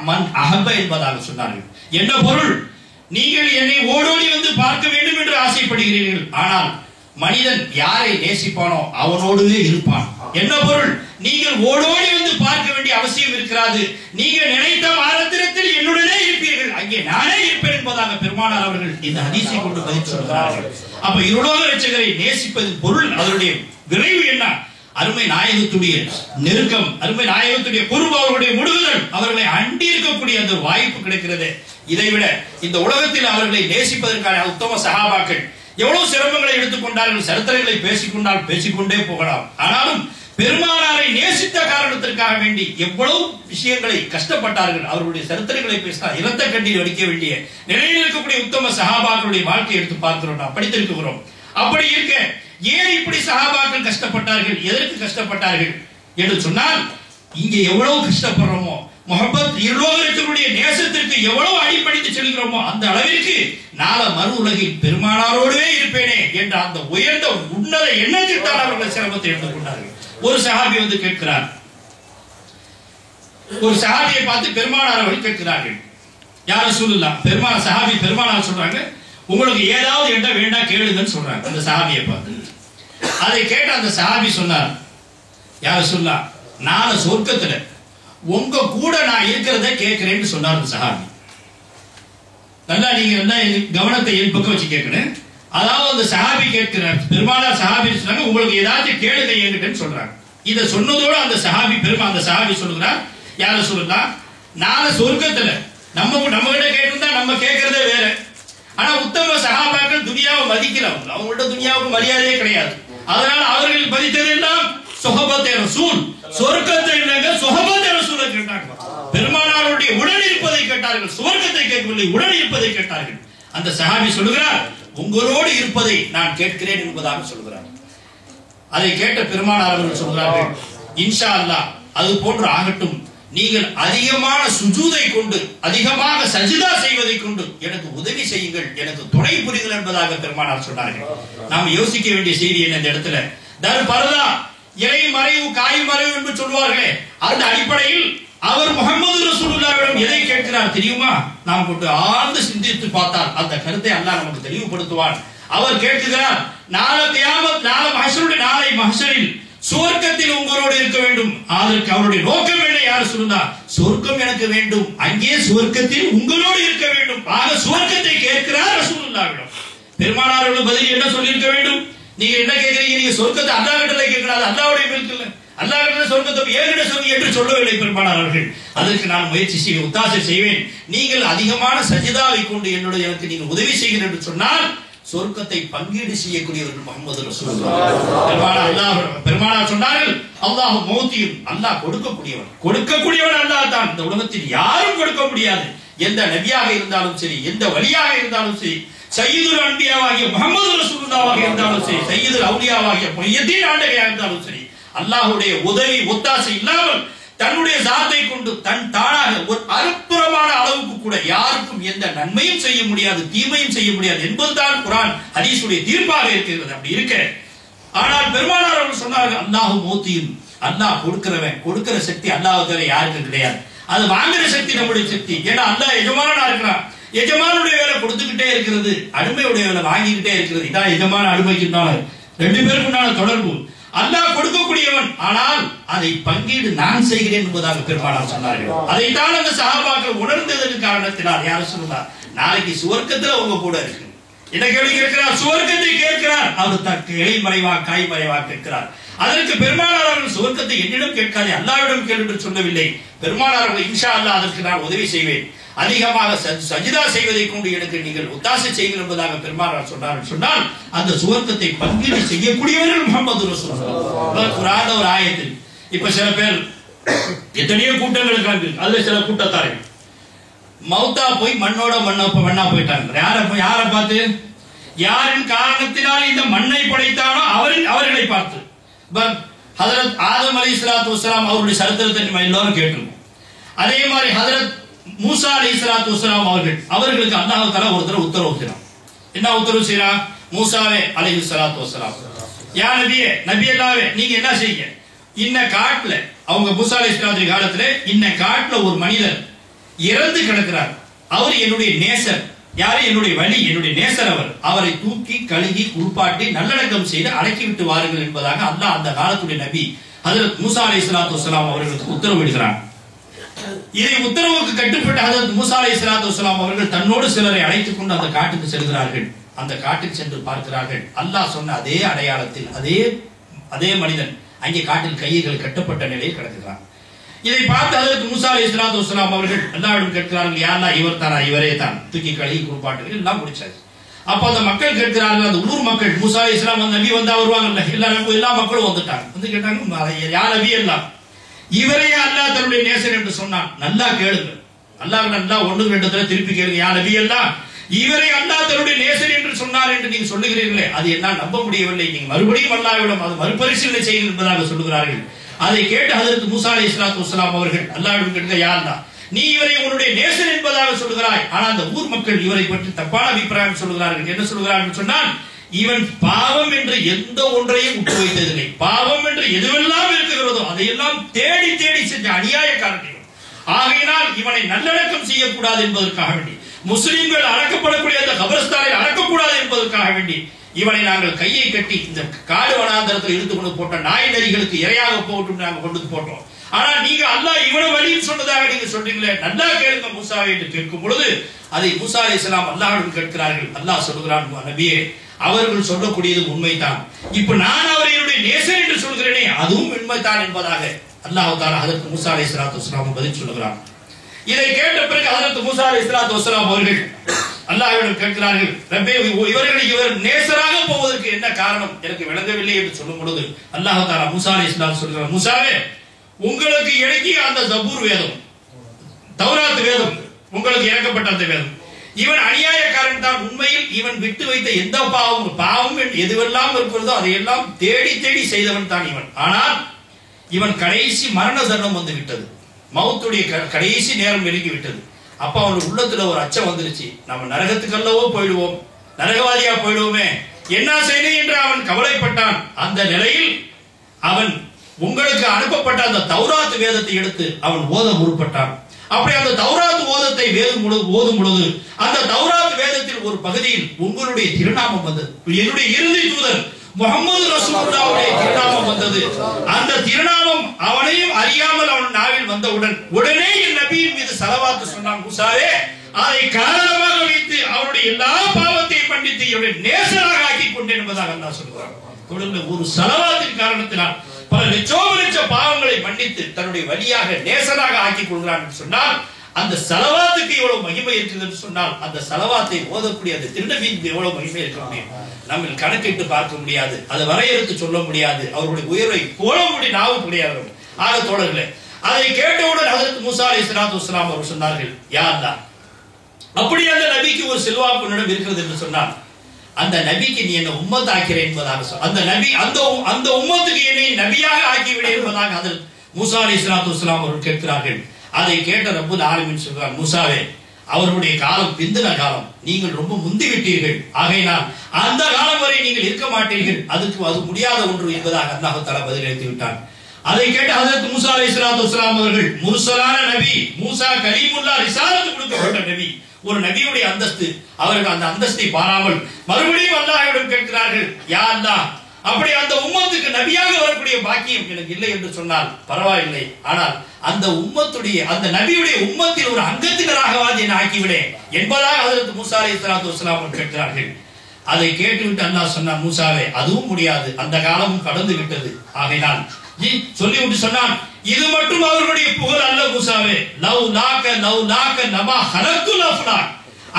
மன் அஹப என்பதாக சொன்னார்கள். என்ன பொருள், நீங்கள் என்னை ஓடோடி வந்து பார்க்க வேண்டும் என்று ஆசைப்படுகிறீர்கள், ஆனால் மனிதன் யாரை நேசிப்பானோ அவனோடுவே இருப்பான். என்ன பொருள், நீங்கள் ஓடோடி வந்து பார்க்க வேண்டிய அவசியம் இருக்கிறது, நீங்க நினைத்த மாத்திரத்தில் என்னுடனே இருப்பீர்கள், அங்கே நானே இருப்பேன் என்பதாக பெருமானார் அவர்கள் இந்த ஹதீஸை கொண்டு பதில் சொல்கிறார்கள். அப்ப இருளோக ரட்சகரை நேசிப்பதின் பொருள், அதனுடைய விளைவு என்ன, அருமை நாயகத்துடைய நெருக்கம், அருமை நாயகத்துடைய பொறுப்பு, அவர்களுடைய முடிவுகள், அவர்களை அண்டி இருக்கக்கூடிய அந்த வாய்ப்பு கிடைக்கிறது. இதைவிட இந்த உலகத்தில் அவர்களை நேசிப்பதற்கான உத்தம சஹாபாக்கள் எவ்வளவு சிரமங்களை எடுத்துக்கொண்டார்கள், சரித்திரங்களை பேசிக்கொண்டால் பேசிக்கொண்டே போகலாம். ஆனாலும் பெருமானாரை நேசித்த காரணத்திற்காக வேண்டி எவ்வளவு விஷயங்களை கஷ்டப்பட்டார்கள். அவர்களுடைய சரித்திரங்களை பேசினால் இரத்த கண்ணீர் வடிக்க வேண்டிய நிலையில் இருக்கக்கூடிய உத்தம சஹாபாக்களுடைய வாழ்க்கையை எடுத்து பார்க்கிறோம், நாம் படித்திருக்கிறோம். அப்படி இருக்க ஏன் இப்படி சஹாபாக்கள் கஷ்டப்பட்டார்கள், எதற்கு கஷ்டப்பட்டார்கள் என்று சொன்னால், இங்கே எவ்வளவு கஷ்டப்படுறோமோ, முஹப்பத் இருளோகத்தினுடைய நேசத்திற்கு எவ்வளவு அடிப்படைத்து செல்கிறோமோ அந்த அளவிற்கு நாள மறு உலகில் பெருமானாரோடவே இருப்பேனே என்ற அந்த உயர்ந்த உன்னத எண்ணத்திற்கான அவர்கள் சிரமத்தை எடுத்துக்கொண்டார்கள். ஒரு சஹாபி வந்து கேட்கிறார், ஒரு சஹாபியை பார்த்து பெருமானார் அவர்கள் கேட்கிறார்கள், யார் ரசூலுல்லாஹ், பெருமானார் சொல்றாங்க, உங்களுக்கு ஏதாவது என்ன வேண்டாம் கேளுங்கன்னு சொல்றாங்க அந்த சஹாபியை பார்த்து. அதை கேட்ட அந்த சஹாபி சொன்னார், யார் ரசூலுல்லாஹ், நான் சொர்க்கத்துல உங்க கூட நான் இருக்கிறத கேட்கிறேன்னு சொன்னார் அந்த சஹாபி. நல்லா நீங்க நல்லா கவனத்தை என் பக்கம் வச்சு கேட்கணும். அதாவது அந்த சஹாபி கேட்கிறார், பெருமானார் சஹாபி சொன்னாங்க, உங்களுக்கு ஏதாச்சும் கேளுங்க என்கிட்டன்னு சொல்றாங்க. இதை சொன்னதோட அந்த சஹாபி சொல்லுகிறார், யார சொல்லலாம், நாளை சொர்க்கத்துல நம்ம கிட்ட கேட்டிருந்தா நம்ம கேட்கறதே வேற. ஆனா உத்தம சஹாபாக்கள் துனியாவை மதிக்கிறவங்க, அவங்கள்ட்ட துனியாவுக்கு மரியாதையே கிடையாது. அதனால அவர்கள் பதித்தது எல்லாம் சுஹபத்தே ரசூல், சொர்க்கத்தை இல்லைங்க சுஹபத்தே ரசூலை கேட்டாங்க. பெருமானாருடைய உடன் இருப்பதை கேட்டார்கள், சுவர்க்கத்தை கேட்கவில்லை, உடன் இருப்பதை கேட்டார்கள். அந்த சஹாபி சொல்லுகிறார், உங்களோடு இருப்பதை நான் கேட்கிறேன் என்பதாக சொல்கிறார். அதை கேட்ட பெருமானார் அவர்கள் சொல்கிறார்கள், இன்ஷா அல்லாஹ் அது போன்று ஆகட்டும், நீங்கள் அதிகமான சுஜூதை கொண்டு அதிகமாக சஜிதா செய்வதை கொண்டு எனக்கு உதவி செய்யுங்கள், எனக்கு துணை புரியுங்கள் என்பதாக பெருமானார் சொன்னார்கள். நாம் யோசிக்க வேண்டிய செய்தி என்ன இந்த இடத்துல, தர் பரதா இறை மறைவு காய் மறைவு என்று சொல்வார்களே, அந்த அடிப்படையில் அவர் முஹம்மது ரசூலுல்லாஹ்விடம் எதை கேட்கிறார் தெரியுமா? நாம் கொண்டு ஆழ்ந்து சிந்தித்து பார்த்தால் அந்த கருத்தை அல்லாஹ் நமக்கு தெளிவுபடுத்துவான். அவர் கேட்கிறார், நாளை கியாமத், நாளை மஹ்ஷரில் சுவர்க்கத்தில் உங்களோடு இருக்க வேண்டும். அதற்கு அவருடைய நோக்கம் என்ன? யார் சொல்லுதா, சொர்க்கம் எனக்கு வேண்டும், அங்கே சுவர்க்கத்தில் உங்களோடு இருக்க வேண்டும். ஆக சுவர்க்கத்தை கேட்கிறார் ரசூலுல்லாஹ்விடம். பெருமானார் பதில் என்ன சொல்லியிருக்க வேண்டும்? நீங்க என்ன கேட்கிறீங்க? நீங்க சொர்க்கத்தை அல்லாஹ் கிட்ட கேட்கறாரு, அல்லாஹ்வுடைய மில்க் இல்ல, அல்லாஹ் கிட்ட சொர்க்கத்தை ஏகிட்ட சொல்லி என்று சொல்லவில்லை பெருமானார் அவர்கள். அதற்கு நான் முயற்சி செய்வேன், ஒத்தாசை செய்வேன். நீங்கள் அதிகமான சஜிதாவை கொண்டு எனக்கு நீங்கள் உதவி செய்கிறீர்கள் என்று சொன்னால் சொர்க்கத்தை பங்கீடு செய்யக்கூடியவர்கள் முஹம்மது ரசூலுல்லாஹ். பெருமானார் சொன்னார்கள், அல்லாஹ் மௌத்தியும், அல்லாஹ் கொடுக்கக்கூடியவன் அல்லாஹ் தான். இந்த உலகத்தில் யாரும் கொடுக்க முடியாது. எந்த நபியாக இருந்தாலும் சரி, எந்த வலியாக இருந்தாலும் சரி, சையதுல் அன்பியாவாகிய முஹம்மது ரசூலுல்லாஹ் இருந்தாலும் சரி, சையதுல் அவுலியாவாகிய முஹய்யிதீன் ஆண்டகையாக இருந்தாலும் சரி, அல்லாஹ்வுடைய உதவி ஒத்தாசை இல்லாமல் தன்னுடைய சாத்தை கொண்டு தானாக ஒரு அற்புதமான அளவுக்கு கூட யாருக்கும் எந்த நன்மையும் செய்ய முடியாது, தீமையும் செய்ய முடியாது என்பதுதான் குர்ஆன் ஹதீஸுடைய தீர்ப்பாக இருக்கிறது. அப்படி இருக்க ஆனால் பெருமானார் அவர்கள் சொன்னார்கள், அல்லாஹ் மௌத்தியும், அல்லாஹ் கொடுக்கிறவன், கொடுக்கிற சக்தி அல்லாஹ்வுக்கு தவிர யாருக்கும் கிடையாது. அது வாங்குற சக்தி நம்முடைய சக்தி. ஏன்னா அல்லாஹ் எஜமானனா இருக்கிறான். எஜமானுடைய வேலை கொடுத்துக்கிட்டே இருக்கிறது, அடிமையுடைய வேலை வாங்கிக்கிட்டே இருக்கிறது. இதான் எஜமான அடிமைக்குனால ரெண்டு பேருக்குண்டான தொடர்பு. அல்லாஹ் கொடுக்கக்கூடியவன், ஆனால் அதை பங்கீடு நான் செய்கிறேன் என்பதாக பெருமானார் சொன்னார்கள். அதைத்தான் அந்த சஹாபாக்கள் உணர்ந்ததற்கு காரணத்தினால் யார் சொன்னார், நாளைக்கு சுவர்க்கத்தில் உங்க கூட இருக்கு. என்ன கேள்வி கேட்கிறார்? சுவர்க்கத்தை கேட்கிறார். அவர் தற்கு இலை மறைவா காய் மறைவா கேட்கிறார். அதற்கு பெருமானார் அவர்கள் சுவர்க்கத்தை என்னிடம் கேட்காதே, அல்லாஹ்விடம் கேள் என்று சொல்லவில்லை. பெருமானார் அவர்கள் இன்ஷா அல்லாஹ் அதற்கு நான் உதவி செய்வேன், அதிகமாக சஜிதா செய்வதை கொண்டு எனக்கு நீங்கள் ஒத்தாசை செய்யுங்கள் என்பதாக பெருமானார் சொன்னார்கள். சொன்னால் அந்த சுவர்க்கத்தை பங்கீடு செய்யக்கூடியவர்கள் முஹம்மது ரசூலுல்லாஹ். குர்ஆன்ல ஒரு ஆயத்தில் இப்ப சில பேர் எத்தனையோ கூட்டங்கள் இருக்காங்க, அதுல சில கூட்டத்தார்கள் மௌத்தா போய் மண்ணா போயிட்டாங்க. யாரை பார்த்து? யாரின் காரணத்தினால் இந்த மண்ணை படைத்தானோ அவர்களை பார்த்து. ஹஜரத் ஆதம் அலைஹிஸ்ஸலாத்து வஸ்ஸலாம் அவருடைய சரித்திரத்தை நம்ம எல்லாரும் கேட்டிருக்கோம். அதே மாதிரி ஹஜரத் மூசா அலைஹிஸ்ஸலாத்து வஸ்ஸலாம் அவர்களுக்கு அல்லாஹ் தஆலா ஒருத்தர் உத்தரவு செய்றான். என்ன உத்தரவு செய்றான்? மூசாவே அலைஹிஸ்ஸலாத்து வஸ்ஸலாம், யா நபியே, நபி அல்லாஹ்வே, நீங்க என்ன செய்யுங்க, இன்ன காட்டுல, அவங்க மூசா அலைஹிஸ்ஸலாத்து காலத்துல இன்ன காட்டுல ஒரு மனிதர் இறந்து கிடக்கிறார். அவர் என்னுடைய நேசர். யாரு? என்னுடைய வலி, என்னுடைய நேசர். அவரை தூக்கி கழுகி குளிப்பாட்டி நல்லடக்கம் செய்து அடக்கி விட்டு வாருங்கள் என்பதாக அல்லாஹ் அந்த காலத்துடைய நபி ஹஜரத் மூசா அலைஹிஸ்ஸலாத்து வஸ்ஸலாம் அவர்களுக்கு உத்தரவிடுகிறார். இதை உத்தரவுக்கு கட்டுப்பட்ட ஹஜரத் மூசா அலைஹிஸ்ஸலாத்து வஸ்ஸலாம் அவர்கள் தன்னோடு சிலரை அழைத்துக் கொண்டு அந்த காட்டுக்கு செல்கிறார்கள். அந்த காட்டுக்கு சென்று பார்க்கிறார்கள், அல்லாஹ் சொன்ன அதே அடையாளத்தில் அதே மனிதன் அங்கே காட்டில் கைகள் கட்டப்பட்ட நிலையில் கிடக்கிறார். இதை பார்த்து ஹஜரத் மூசா அலைஹிஸ்ஸலாத்து வஸ்ஸலாம் அவர்கள் அல்லாஹ்விடம் கேட்கிறார்கள், யா அல்லாஹ், இவர் தானா? இவரே தான். தூக்கி கழுகி குளிப்பாட்டுகள் எல்லாம் முடிச்சாச்சு. அப்ப அந்த மக்கள் கேட்கிறார்கள், அந்த ஊர் மக்கள், மூசா அலைஹிஸ்ஸலாம் நபி வந்தா வருவாங்கல்ல, எல்லா மக்களும் வந்துட்டாங்க. வந்து கேட்டாங்க, யா நபி எல்லாம், இவரே அல்லாஹ் தன்னுடைய நேசர் என்று சொன்னான். நல்லா கேளுங்க, அல்லாஹ் நல்லா ஒன்று ரெண்டு தடவை திருப்பி கேளுங்க. யா நபி எல்லாம், இவரை அல்லாஹ் தன்னுடைய நேசர் என்று சொன்னார் என்று நீங்க சொல்லுகிறீர்களே, அது என்னால் நம்ப முடியவில்லை. நீங்க மறுபடியும் அல்லாஹ்விடம் அது மறுபரிசீலனை செய்யுங்கள் என்பதாக சொல்லுகிறார்கள். அதை கேட்டு ஹஜரத் மூசா அலைஹிஸ்ஸலாத்து வஸ்ஸலாம் அவர்கள் அல்லாஹ்விடம் கேட்க, யா அல்லாஹ், நீ இவரை உன்னுடைய நேசர் என்பதாக சொல்லுகிறாய், ஆனால் அந்த ஊர் மக்கள் இவரை பற்றி தப்பான அபிப்பிராயம் சொல்லுகிறார்கள். என்ன சொல்லுகிறார்கள் சொன்னால், இவன் பாவம் என்று எந்த ஒன்றையும் விட்டு வைத்ததில்லை. பாவம் என்று எதுவெல்லாம் இருக்கிறதோ அதையெல்லாம் தேடி தேடி செஞ்ச அநியாயக்காரர்கள். ஆகையினால் இவனை நல்லடக்கம் செய்யக்கூடாது என்பதற்காக வேண்டி, முஸ்லிம்கள் அடக்கப்படக்கூடிய அந்த கபரஸ்தானில் அடக்கக்கூடாது என்பதற்காக வேண்டி இவனை நாங்கள் கையை கட்டி இந்த காடு வனாந்தரத்தில் இழுத்து கொண்டு போட்ட நாய் நரிகளுக்கு இரையாக போட்டு நாங்கள் கொண்டு போட்டோம். ஆனா நீங்க அல்லாஹ் இவன வழின்னு சொன்னதாக நீங்க சொல்றீங்களே, நல்லா கேளுங்க மூசாவை என்று கேட்கும் பொழுது அதை மூசா அலைஹிஸ்ஸலாம் அல்லாஹ்விடம் கேட்கிறார்கள். அல்லாஹ் சொல்கிறான், நபியே அவர்கள் சொல்லக்கூடியது உண்மைதான், இப்ப நான் அவரை என்னுடைய நேசர் என்று சொல்கிறேனே அதுவும் உண்மைதான் என்பதாக அல்லாஹ் தஆலா ஹஜ்ரத் மூசா அலைஹிஸ்ஸலாத்து வஸலாம் பதில் சொல்கிறான். இதை கேட்ட பிறகு ஹஜ்ரத் மூசா அலைஹிஸ்ஸலாத்து வஸலாம் அவர்கள் அல்லாஹ்விடம் கேட்கிறார்கள், ரப்பே இவர் நேசராக போவதற்கு என்ன காரணம் எனக்கு விளங்கவில்லை என்று சொல்லும் பொழுது அல்லாஹ் தஆலா மூசா அலைஹிஸ்ஸலாம் சொல்கிறார், மூசாவே உங்களுக்கு இறங்கிய அந்த ஜபூர் வேதம், தௌராத் வேதம், உங்களுக்கு இறக்கப்பட்ட அந்த வேதம், இவன் அநியாயக்காரன் தான். உண்மையில் இவன் விட்டு வைத்த எந்த பாவம் எதுவெல்லாம் இருக்கிறதோ அதையெல்லாம் தேடி தேடி செய்தவன் தான் இவன். ஆனால் இவன் கடைசி மரண தருணம் வந்து விட்டது, மௌத்துடைய கடைசி நேரம் நெருங்கி விட்டது. அப்ப அவன் உள்ளத்துல ஒரு அச்சம் வந்துருச்சு, நம்ம நரகத்துக்கல்லவோ போயிடுவோம், நரகவாதியா போயிடுவோமே, என்ன செய்யணும் என்று அவன் கவலைப்பட்டான். அந்த நிலையில் அவன் உங்களுக்கு அனுப்பப்பட்ட அந்த தௌராத் வேதத்தை எடுத்து அவன் ஓத முற்பட்டான். அப்படி அந்த தௌராத் ஓதத்தை ஓதும் பொழுது அந்த தௌராத் வேதத்தில் ஒரு பகுதியில் உங்களுடைய திருநாமம் வந்தது, என்னுடைய இறுதி தூதர் முஹம்மது ரசூலுல்லாஹ்வுடைய திருநாமம் வந்தது. அந்த திருநாமம் அவனையும் அறியாமல் அவன் நாவில் வந்தவுடன் உடனே என் நபியின் மீது ஸலவாத் சொன்னான். மூசாவே அதை காரணமாக வைத்து அவருடைய எல்லா பாவத்தையும் மன்னித்து இவருடைய நேசராக ஆக்கி கொண்டேன் என்பதாக அல்லாஹ் சொல்கிறான். தொடர்ந்து ஒரு ஸலவாத்தின் காரணத்தினால் பல லட்ச பாவங்களை மன்னித்து தன்னுடைய வழியாக நேசராக ஆக்கிக் கொள்கிறான் என்று சொன்னால் அந்த ஸலவாத்துக்கு எவ்வளவு மகிமை இருக்குது என்று சொன்னால் அந்த ஸலவாத்தை ஓதக்கூடிய அந்த திருநபிக்கு எவ்வளவு மகிமை இருக்க முடியும் நம்ம கணக்கிட்டு பார்க்க முடியாது, அதை வரையறுத்து சொல்ல முடியாது. அவருடைய உயர்வை போல முடிய நாவு முடியாதவர்கள். ஆக தோழர்களே, அதை கேட்டவுடன் ஹஜ்ரத் மூசா அலைஹிஸ்ஸலாத்து வஸலாம் அவர்கள் சொன்னார்கள், யா அல்லாஹ் அப்படி அந்த நபிக்கு ஒரு செல்வாக்கு உன்னிடம் இருக்கிறது என்று சொன்னால் அந்த நபிக்கு நீ என்ன உம்மத் ஆக்கிறேன் என்பதாக சொல், அந்த நபி அந்த உம்மத்துக்கு என்னை நபியாக ஆக்கிவிடு என்பதாக ஹஜ்ரத் மூசா அலைஹிஸ்ஸலாத்து வஸலாம் அவர்கள் கேட்கிறார்கள். அதை கேட்ட ரப்புல் ஆலமீன் சொல்றார், மூசாவே அவருடைய காலம் பிந்தின காலம், நீங்கள் ரொம்ப முந்தி விட்டீர்கள், ஆகையினால் அந்த காலம் வரை நீங்கள் இருக்க மாட்டீர்கள், அது முடியாத ஒன்று என்பதாக அல்லாஹ் தஆலா பதிலளித்து விட்டான். அதை கேட்டு ஹஜ்ரத் மூசா அலைஹிஸ்ஸலாத்து வஸலாம் அவர்கள் முர்சலான நபி, மூசா கலீமுல்லாஹ் ரிசாலத்து கொடுக்கப்பட்ட நபி, ஒரு நபியுடைய அந்தஸ்து, அவர்கள் அந்த அந்தஸ்தை பாராமல் மறுபடியும் அல்லாஹ்விடம் கேட்கிறார்கள், யா அல்லாஹ் அப்படி அந்த உம்மத்துக்கு நபியாக வரக்கூடிய பாக்கியம் எனக்கு இல்லை என்று சொன்னால் பரவாயில்லை, ஆனால் அந்த உம்மத்துடைய அந்த நபியுடைய உம்மத்தில் ஒரு அங்கத்தினராகவாது என்னை ஆக்கிவிடே என்பதாக ஹஜ்ரத் மூசா அலைஹிஸ்ஸலாத்து வஸலாம் கேட்கிறார்கள். அதை கேட்டுவிட்டு அல்லாஹ் சொன்னான், மூசாவே அதுவும் முடியாது, அந்த காலமும் கடந்து விட்டது, ஆகையினால் சொல்லிவிட்டு சொன்னான், இது மட்டும் அவர்களுடைய புகழ் அல்ல மூசாவே, லவ் லாக்க நமா ஹலத்துல் அஃப்லாக்,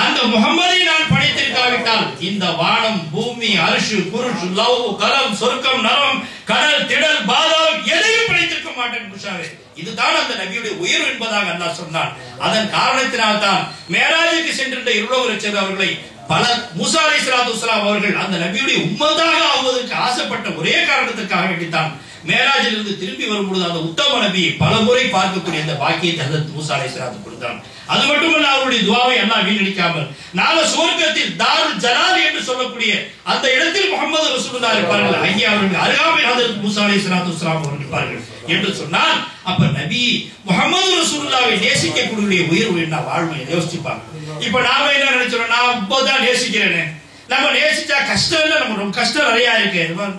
அந்த முஹம்மதை நான் படைத்திருக்காவிட்டால் இந்த வானம் பூமி அர்ஷ் குர்ஷ் லவ் கலம் சொர்க்கம் நரம் கடல் திடல் பாதாளம் எதையும் படைத்திருக்க மாட்டேன் மூசாவே. இதுதான் அந்த நபியுடைய உயர்வு என்பதாக அல்லாஹ் சொன்னான். அதன் காரணத்தினால் தான் மேராஜுக்கு சென்றிருந்த இருளோக ரட்சகர் அவர்களை பல மூசா அலைஹிஸ்ஸலாத்து வஸலாம் அவர்கள் அந்த நபியுடைய உம்மதாக ஆவதற்கு ஆசைப்பட்ட ஒரே காரணத்திற்காக வேண்டித்தான் மேராஜில் இருந்து திரும்பி வரும்பொழுது அந்த உத்தம நபியை பல முறை பார்க்கக்கூடிய அந்த பாக்கியத்தை ஹஜ்ரத் மூசா அலைஹிஸ்ஸலாத்து கொடுத்தார். அது மட்டுமல்ல, அவருடைய துஆவை அல்லாஹ் வீணடிக்காமல் நாளை சுவர்க்கத்தில் தாருல் ஜலால் என்று சொல்லக்கூடிய அந்த இடத்தில் முஹம்மது ரசூலுல்லாஹ் இருப்பார்கள், அங்கே அவர்கள் அருகாமையில் ஹஜ்ரத் மூசா அலைஹிஸ்ஸலாத்து வஸலாம் அவர்கள் இருப்பார்கள் என்று சொன்னால் அப்ப நபி முஹம்மது ரசூலுல்லாஹ்வை நேசிக்கக்கூடிய உயர்வு என்ன வாழ்வை யோசிச்சுப்பாங்க. இப்ப நாம என்ன நினைச்சோம், நான் இப்பதான் நேசிக்கிறேன்னு, நம்ம நேசிச்சா கஷ்டம் இல்லை, நம்ம ரொம்ப கஷ்டம் நிறைய இருக்கு,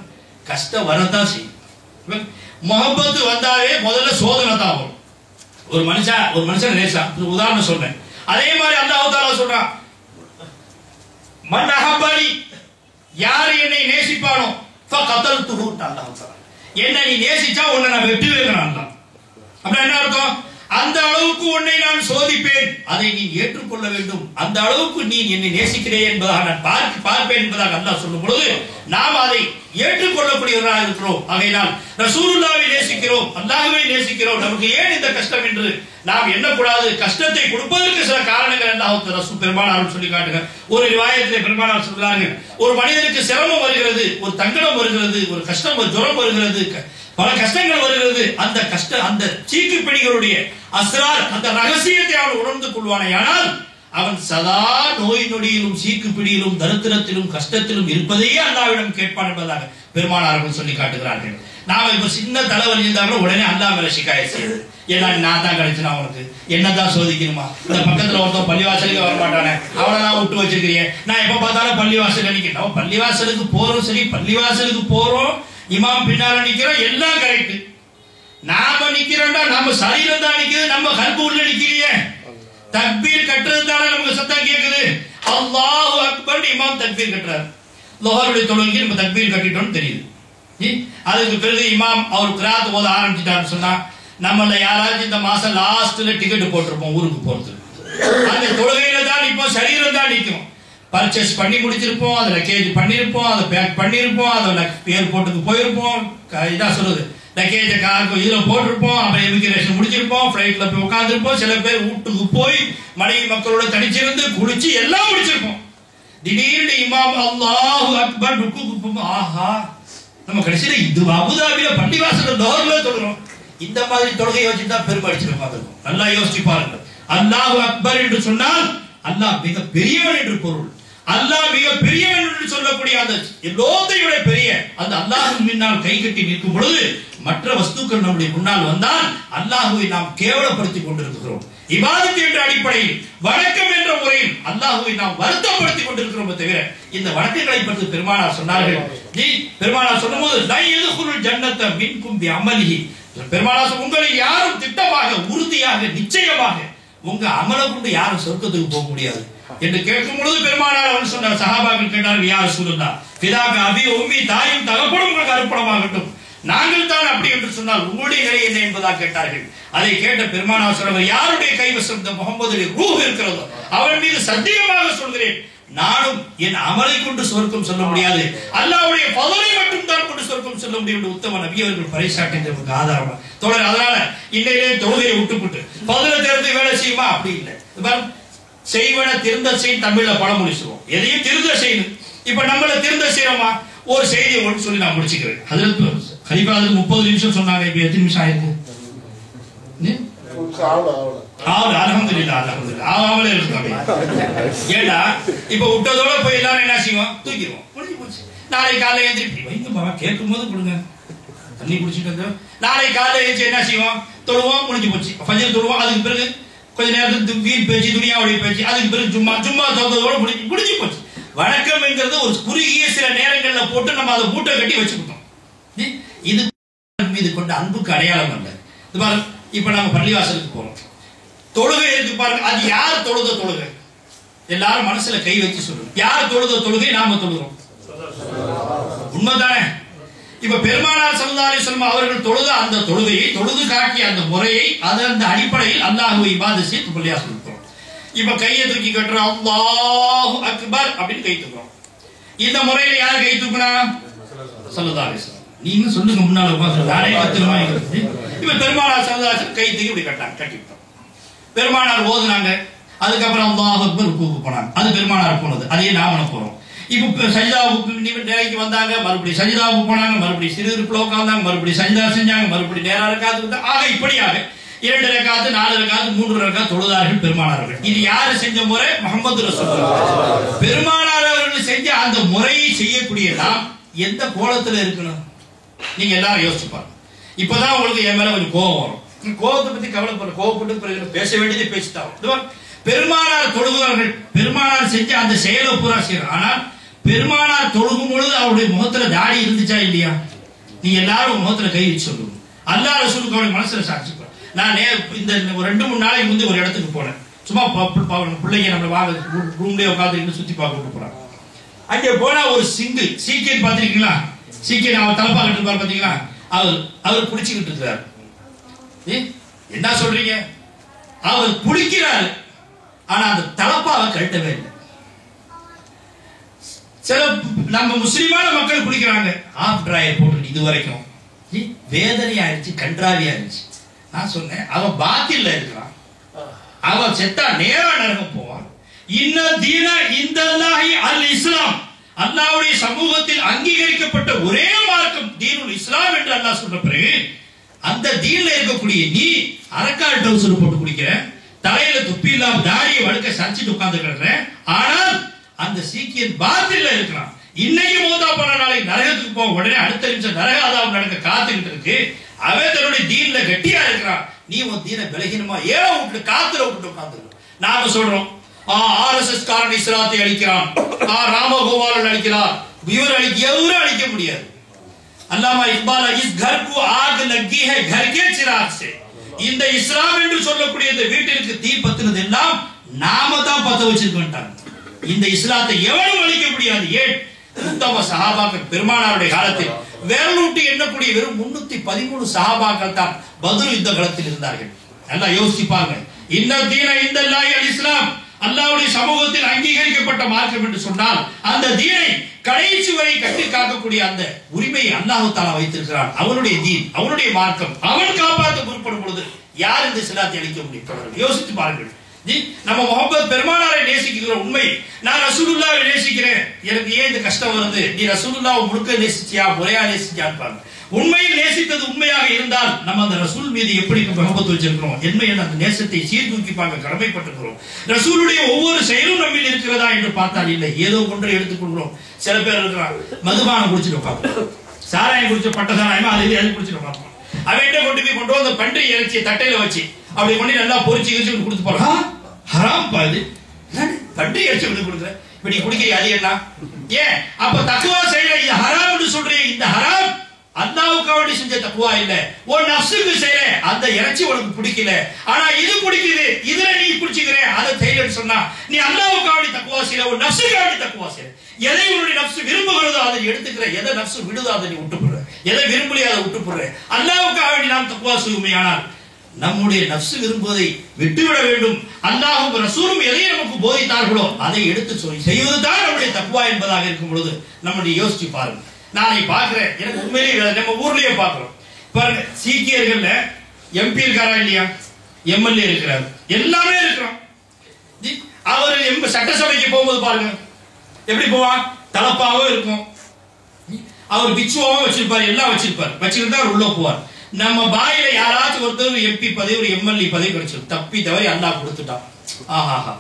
கஷ்டம் வரதான் செய்யும். முஹப்பத்து வந்தாலே முதல்ல சோதனை தான் வரும். ஒரு மனுஷன் நேசா, உதாரணம் சொல்றேன். அதே மாதிரி அல்லாஹ் தஆலா சொல்றான், மன் அஹப்பனி, யார் என்னை நேசிப்பானோ ஃபகதல்துஹு, அல்லாஹ் தஆலா என்ன நீ நேசிச்சா உன்னை நான் வெட்டி வைக்கிறேன். அப்ப என்ன அர்த்தம், அந்த அளவுக்கு உன்னை நான் சோதிப்பேன், அதை நீ ஏற்றுக்கொள்ள வேண்டும், அந்த அளவுக்கு நீ என்னை நேசிக்கிறேன் என்பதாக நான் பார்ப்பேன் என்பதாக அல்லாஹ் சொல்லும் பொழுது நாம் அதை ஏற்றுக்கொள்ளக்கூடியவர்களாக இருக்கிறோம். ஆகையினால் ரசூலுல்லாஹ்வை நேசிக்கிறோம், அல்லாஹ்வை நேசிக்கிறோம், நமக்கு ஏன் இந்த கஷ்டம் என்று நாம் எண்ணக்கூடாது. கஷ்டத்தை கொடுப்பதற்கு சில காரணங்கள் அல்லாஹ் ரசூல் பெருமானார் சொல்லி காட்டுங்க. ஒரு ரிவாயத்திலே பெருமானார் சொல்றார்கள், ஒரு மனிதனுக்கு சிரமம் வருகிறது, ஒரு தங்கடம் வருகிறது, ஒரு கஷ்டம், ஒரு ஜுரம் வருகிறது, பல கஷ்டங்கள் வருகிறது. அந்த கஷ்டம், அந்த சீக்கு பிடிகளுடைய அஸ்ரார், அந்த ரகசியத்தை அவன் உணர்ந்து கொள்வானே, ஆனால் அவன் சதா நோய் நொடியிலும் சீக்கு பிடியிலும் தரித்திரத்திலும் கஷ்டத்திலும் இருப்பதையே அல்லாஹ்விடம் கேட்பான் என்பதாக பெருமானார்கள் சொல்லி காட்டுகிறார்கள். நாம இப்ப சின்ன தலைவலி இருந்தாலும் உடனே அல்லாஹ் மேல சிகாயத் செய்யுது, ஏன்னா நான் தான் கிடைச்சுனா உனக்கு என்னதான் சோதிக்கணுமா, இந்த பக்கத்துல ஒருத்தன் பள்ளிவாசலுக்கு வரமாட்டானே அவனை நான் விட்டு வச்சிருக்கிறேன், நான் எப்ப பார்த்தாலும் பள்ளிவாசல் நினைக்கிறேன். நம்ம பள்ளிவாசலுக்கு போறோம், சரி பள்ளிவாசலுக்கு போறோம், இமாம் பின்னால நிக்கிறோம், எல்லாம் கரெக்ட். நாம நிக்கிறோம்டா, நம்ம சரீரம் தான் நிக்குது, நம்ம கல்பு உள்ள நிக்கலையே. தக்பீர் கட்டுறது தானே நமக்கு சத்தம் கேக்குது. அல்லாஹு அக்பர் இமாம் தக்பீர் கட்டுறாரு. லுஹருடைய தொழுகைக்கு நம்ம தக்பீர் கட்டிட்டோம்னு தெரியுது. அதுக்கு பிறகு இமாம் அவர் கிராத் ஓத ஆரம்பிச்சிட்டாருன்னு சொன்னா, நம்மள யாராச்சும் இந்த மாசம் லாஸ்ட்ல டிக்கெட் போட்டிருப்போம் ஊருக்கு போறது. அந்த தொழுகையில தான் இப்போ சரீரம் தான் நிற்கும். பர்ச்சேஸ் பண்ணி முடிச்சிருப்போம், அதை லக்கேஜ் பண்ணிருப்போம், அதை பேக் பண்ணிருப்போம், அதை ஏர்போர்ட்டுக்கு போயிருப்போம், இதான் சொல்றது லக்கேஜ் காருக்கு இதுல போட்டிருப்போம், அப்புறம் எமிகிரேஷன் முடிச்சிருப்போம், பிளைட்ல போய் உட்காந்துருப்போம், சில பேர் வீட்டுக்கு போய் மனைவி மக்களோட தனிச்சிருந்து குளிச்சு எல்லாம் முடிச்சிருப்போம். திடீர்னு இமாம் அல்லாஹு அக்பர் ருக்குக்கு ஆஹா நம்ம கடைசியில இது அபுதாபியில பள்ளிவாசல டோர்ல தொழுறோம். இந்த மாதிரி தொழுகையை வச்சுதான் பெருமடிச்சிருப்போம். பார்த்துருக்கோம். நல்லா யோசிச்சு பாருங்க. அல்லாஹு அக்பர் என்று சொன்னால் அல்லாஹ் மிக பெரியவன் என்று பொருள். அல்லாஹ் மிக பெரியவன் என்று சொல்லக்கூடிய அந்த எல்லோத்தையும் விட பெரிய அந்த அல்லாஹ்வின் முன்னால் கை கட்டி நிற்கும் பொழுது மற்ற வஸ்துக்கள் நம்முடைய முன்னால் வந்தால் அல்லாஹ்வை நாம் கேவலப்படுத்திக் கொண்டிருக்கிறோம். இபாதத் என்ற அடிப்படையில் வணக்கம் என்ற முறையில் அல்லாஹ்வை நாம் வருத்தப்படுத்திக் கொண்டிருக்கிறோம். தவிர இந்த வணக்கங்களை பற்றி பெருமானார் சொன்னார்கள். பெருமானார் சொல்லும்போது லா யதுகுலுல் ஜன்னத மின்கும் பிஅமலிஹி, பெருமானார் உங்களில் யாரும் திட்டமாக உறுதியாக நிச்சயமாக உங்க அமலை கொண்டு யாரும் சொர்க்கத்துக்கு போக முடியாது என்று கேட்கும் பொழுது பெருமானார் அவர் சொன்னார். சஹாபாக்கள் கேட்டார்கள், யா ரசூலுல்லாஹ் ஃபிதாக அபி உம்மி, தாயும் தகப்பனும் உங்களுக்கு அர்ப்பணமாகட்டும், நாங்கள் தான் அப்படி என்று சொன்னால் உங்களுடைய நிலை என்ன என்பதாக கேட்டார்கள். அதை கேட்ட பெருமானார் சொன்னார், யாருடைய கைவசம் இந்த முகமதுடைய ரூஹ் இருக்கிறதோ அவன் மீது சத்தியமாக சொல்கிறேன், நானும் என் அமலை கொண்டு சொர்க்கம் சொல்ல முடியாது, அல்லாஹ்வுடைய பதரை மட்டும் தான் கொண்டு சொர்க்கம் சொல்ல முடியும் என்று உத்தம நபி அவர்கள் பறைசாட்டிற்கு ஆதாரமா தொடர். அதனால இன்னையிலே தொழுகையை விட்டுவிட்டு பதரை திறந்து வேலை செய்யுமா? அப்படி இல்லை. செய்வன திருந்த செய் தமிழ்ல பழமொழி சொல்லுவோம். எதையும் திருந்த செய்யணும். இப்ப நம்மள திருந்த செய்யறோமா? ஒரு செய்தியை ஒன்று சொல்லி நான் முடிச்சுக்கிறேன். அதுல கலிபா 30 நிமிஷம் சொன்னாங்க. இப்ப எத்தனை நிமிஷம் ஆயிருக்கு? அல்ஹம்துலில்லாஹ் அல்ஹம்துலில்லாஹ் ஆவலே இருக்கு. ஏண்டா இப்ப விட்டதோட போய் எல்லாரும் என்ன செய்வோம்? தூக்கிடுவோம். முடிஞ்சு போச்சு. நாளை காலையில எழுந்திருப்பி வைங்க பாபா, கேட்கும் போது கொடுங்க, தண்ணி குடிச்சிட்டு வந்து நாளை காலையில எழுந்து என்ன செய்வோம்? தொழுவோம், முடிஞ்சு போச்சு. ஃபஜ்ர் தொழுவோம். அதுக்கு பிறகு கொஞ்ச நேரத்துக்கு வீண் பேச்சு, துனியாவுடைய பேச்சு, அதுக்கு பிறகு சும்மா தொழுதோட முடிஞ்சு போச்சு. வணக்கம் என்கிறது ஒரு குறுகிய சில நேரங்கள்ல போட்டு நம்ம அதை மூட்டை கட்டி வச்சுக்கிட்டோம். இது மீது கொண்ட அன்புக்கு அடையாளம் அல்ல. இது பாருங்க, இப்ப நாங்க பள்ளிவாசலுக்கு போறோம், தொழுகை இருக்கு பாருங்க. அது யார் தொழுத தொழுகை? எல்லாரும் மனசுல கை வச்சு சொல்லுங்க. யார் தொழுத தொழுகை? நாம தொழுகிறோம். உண்மைதானே? இப்ப பெருமானார் ஸல்லல்லாஹு அலைஹி வஸல்லம் அவர்கள் தொழுத அந்த தொழுகையை, தொழுது காட்டிய அந்த முறையை, அந்த அடிப்படையில் அல்லாஹ்வை இபாதத் செய்து பள்ளியா சொல்றோம். இப்ப கையை தூக்கி கட்டுறோம், அல்லாஹு அக்பர் அப்படின்னு கை தூக்குறோம். இந்த முறையில யார் கை தூக்குறா? ஸல்லல்லாஹு அலைஹி வஸல்லம். நீங்க சொல்லுங்க, முன்னால உட்கார்ந்து நானே கத்துறமா இருக்குது. இப்ப பெருமானார் ஸல்லல்லாஹு அலைஹி வஸல்லம் கை தூக்கி இப்படி கட்டிவிட்டோம். பெருமானார் ஓதுனாங்க, அதுக்கப்புறம் அல்லாஹு அக்பர் ருக்குக்கு போனாங்க. அது பெருமானார் போனது, அதையே நாம போறோம். இப்ப சஜிதாவுக்கு நிலைக்கு வந்தாங்க, மறுபடியும் சஜிதாவுக்கு போனாங்க, மறுபடியும் சிறு இருப்புல உட்கார்ந்தாங்க, மறுபடியும் சஜிதா செஞ்சாங்க, மறுபடியும் நேரா ரக்காத்து. ஆக இப்படியாக 2 ரக்காத்து 4 ரக்காத்து 3 ரக்காத்து தொழுதார்கள் பெருமானார்கள். இது யாரு செஞ்ச முறை? முஹம்மது ரசூலுல்லாஹ். பெருமானார் அவர்கள் செஞ்ச அந்த முறையை செய்யக்கூடிய நாம் எந்த கோலத்துல இருக்கணும்? நீங்க எல்லாரும் யோசிச்சு பாருங்க. இப்பதான் உங்களுக்கு என் மேல கொஞ்சம் கோபம் வரும். கோபத்தை பத்தி கவலைப்பட, கோபப்பட்டு பேச வேண்டியதை பேசிட்டாங்க. பெருமானார் தொழுகிறார்கள், பெருமானார் செஞ்ச அந்த செயலை பூரா செய்யறாங்க. ஆனால் பெருமானார் தொழுகும் பொழுது அவருடைய முகத்துல தாடி இருந்துச்சா இல்லையா? நீங்க எல்லாரும் முகத்துல கை வச்சு சொல்லுங்க. அல்லாஹ் ரசூலுக்கு அவருடைய மனசுல சாட்சி. நான் இந்த 2-3 நாளைக்கு முந்தைய ஒரு இடத்துக்கு போனேன். சும்மா பிள்ளைங்க நம்ம வாங்க ரூம்லயே உட்காந்து சுத்தி பார்க்க போறாங்க. அங்கே போனா ஒரு சிங்கிள் சீக்கிரம் பாத்திருக்கீங்களா? சீக்கிரம் அவர் தலப்பா கட்டு இருப்பார் பாத்தீங்களா? அவர் குடிச்சுக்கிட்டு இருக்கிறார். என்ன சொல்றீங்க? அவர் குளிக்கிறார், ஆனா அந்த தலப்பாவை கழட்டவே இல்லை. சில நம்ம முஸ்லிமான மக்கள் குளிக்கிறாங்க, ஆஃப் டிராயர் போட்டு இது வரைக்கும் வேதனை ஆயிடுச்சு, கன்றாவி ஆயிடுச்சு. நான் சொன்னேன், அவன் பாத்தில்ல இருக்கிறான், அவன் செத்தா நேரா நரகம் போவான். இன்ன தீன இந்தல்லாஹி அல் இஸ்லாம், அல்லாஹ்வுடைய சமூகத்தில் அங்கீகரிக்கப்பட்ட ஒரே மார்க்கம் தீனுல் இஸ்லாம் என்று அல்லாஹ் சொல்ற பிறகு அந்த தீன்ல இருக்கக்கூடிய நீ அரக்கால் டவுசர் போட்டு குடிக்கிற, தலையில துப்பி இல்லாம தாடியை வழுக்க சரிச்சிட்டு உட்கார்ந்து கிடக்குற, ஆனால் அந்த சீக்கியன் பாத்தில்ல இருக்கிறான். இன்னைக்கு மௌதா போன நாளைக்கு நரகத்துக்கு போக, உடனே அடுத்த நிமிஷம் நரக அதாவு நடக்க காத்துக்கிட்டு இருக்கு. அவன் தன்னுடைய தீன்ல கட்டியா இருக்கிறான். நீ உன் தீன விலகினமா ஏன் விட்டு காத்துல விட்டு உட்கார்ந்து. நாம சொல்றோம், ஆர்எஸ்எஸ் காரன் இஸ்லாத்தை அழிக்கிறான், ராமகோபாலன் அழிக்கிறான், இவர் எவரும் அழிக்க முடியாது. அல்லாமா இக்பால் இஸ் घर को आग लगी है घर के चिराग से. இந்த இஸ்லாம் என்று சொல்லக்கூடிய இந்த வீட்டிற்கு தீ பத்துனது எல்லாம் நாம தான் பத்த வச்சிருக்கோம். இந்த இஸ்லாத்தை எவனும் அழிக்க முடியாது. ஏன் உத்தம சஹாபாக்கள் பெருமானாருடைய காலத்தில் வேறூட்டி எண்ணக்கூடிய வெறும் 313 சஹாபாக்கள் தான் பத்ர் யுத்த களத்தில் இருந்தார்கள். நல்லா யோசிப்பாங்க. இன்ன தீன இந்தல்லாஹி அல் இஸ்லாம், அல்லாஹ்வுடைய சமூகத்தில் அங்கீகரிக்கப்பட்ட மார்க்கம் என்று சொன்னால் அந்த தீனை கடைசி வரை கட்டி காக்கக்கூடிய அந்த உரிமையை அல்லாஹ் தஆலா வைத்திருக்கிறான். அவனுடைய தீன், அவனுடைய மார்க்கம், அவன் காப்பாற்ற பொறுப்படும் பொழுது யார் இந்த இஸ்லாத்தை அளிக்க முடியும்? யோசித்து பாருங்கள். நம்ம முஹம்மது பெருமானாரை நேசிக்கிற உண்மை, நான் ரசூலுல்லாஹ்வை நேசிக்கிறேன், எனக்கு ஏன் இந்த கஷ்டம் வருது? நீ ரசூலுல்லாஹ்வை முழுக்க நேசிச்சியா, முறையா நேசிச்சியான்னு பாருங்க. உண்மையில் நேசித்தது உண்மையாக இருந்தால் நம்ம அந்த ரசூல் மீது எப்படி முஹப்பத் வச்சிருக்கிறோம், என்ன அந்த நேசத்தை சீர்தூக்கி பார்க்க கடமைப்பட்டிருக்கிறோம். ரசூலுடைய ஒவ்வொரு செயலும் நம்மில் இருக்கிறதா என்று பார்த்தால் இல்லை, ஏதோ ஒன்றை எடுத்துக்கொள்கிறோம். சில பேர் இருக்கிறான் மதுபானம் குடிச்சிட்டு பார்ப்போம், சாராயம் குடிச்ச பட்ட சாராயமா அது குடிச்சிட்டு பார்ப்போம். அவன்கிட்ட கொண்டு அந்த பன்றி இறைச்சி தட்டையில வச்சு அப்படி கொண்டு நல்லா பொறிச்சு கிரிச்சு கொடுத்து போறான். ஹராம் பாது பன்றி இறைச்சி கொடுக்குற இப்படி குடிக்கிற அது என்ன? ஏன் அப்ப தக்குவா செய்யற இது ஹராம் என்று சொல்றீங்க. இந்த ஹராம் அல்லாஹ்வுக்காக செஞ்ச தக்குவா இல்ல, உன் நஃப்ஸுக்கு செய்யற அந்த இறைச்சி உனக்கு பிடிக்கல, ஆனா இது பிடிக்குது, இதுல நீ பிடிச்சிக்கிற அதை செய்யலன்னு சொன்னா நீ அல்லாஹ்வுக்காக தக்குவா செய்யற, உன் நஃப்ஸுக்காக தக்குவா செய்யற. எதை உன்னுடைய நஃப்ஸ் விரும்புகிறதோ அதை எடுத்துக்கிற, எதை நஃப்ஸ் விடுதோ அதை நீ விட்டு போடுற, எதை விரும்பலையோ அதை விட்டு போடுற. அல்லாஹ்வுக்காக வேண்டி நாம் தக்குவா செய்யுமையானால் நம்முடைய நஃப்ஸ் விரும்புவதை விட்டுவிட வேண்டும். அல்லாஹ்வும் ரசூலும் எதை நமக்கு போதித்தார்களோ அதை எடுத்து செய்வதுதான் நம்முடைய தக்குவா என்பதாக இருக்கும் பொழுது நம்முடைய யோசிச்சு பாருங்க. நாளை பார்க்கிறேன், எனக்கு உண்மையிலேயே நம்ம ஊர்லயே பார்க்கிறோம் பாருங்க. சீக்கியர்கள்ல எம்பி இருக்காரா இல்லையா, எம்எல்ஏ இருக்கிறார், எல்லாமே இருக்கிறோம். அவர் சட்டசபைக்கு போகும்போது பாருங்க எப்படி போவான், தலப்பாவும் இருக்கும், அவர் பிச்சுவாவும் வச்சிருப்பார், எல்லாம் வச்சிருப்பார், வச்சிருந்தா அவர் உள்ள போவார். நம்ம பாயில யாராச்சும் ஒருத்தர் எம்பி பதவி, ஒரு எம்எல்ஏ பதவி கிடைச்சிடும், தப்பி தவறி அல்லாஹ் கொடுத்துட்டான். ஆஹாஹா,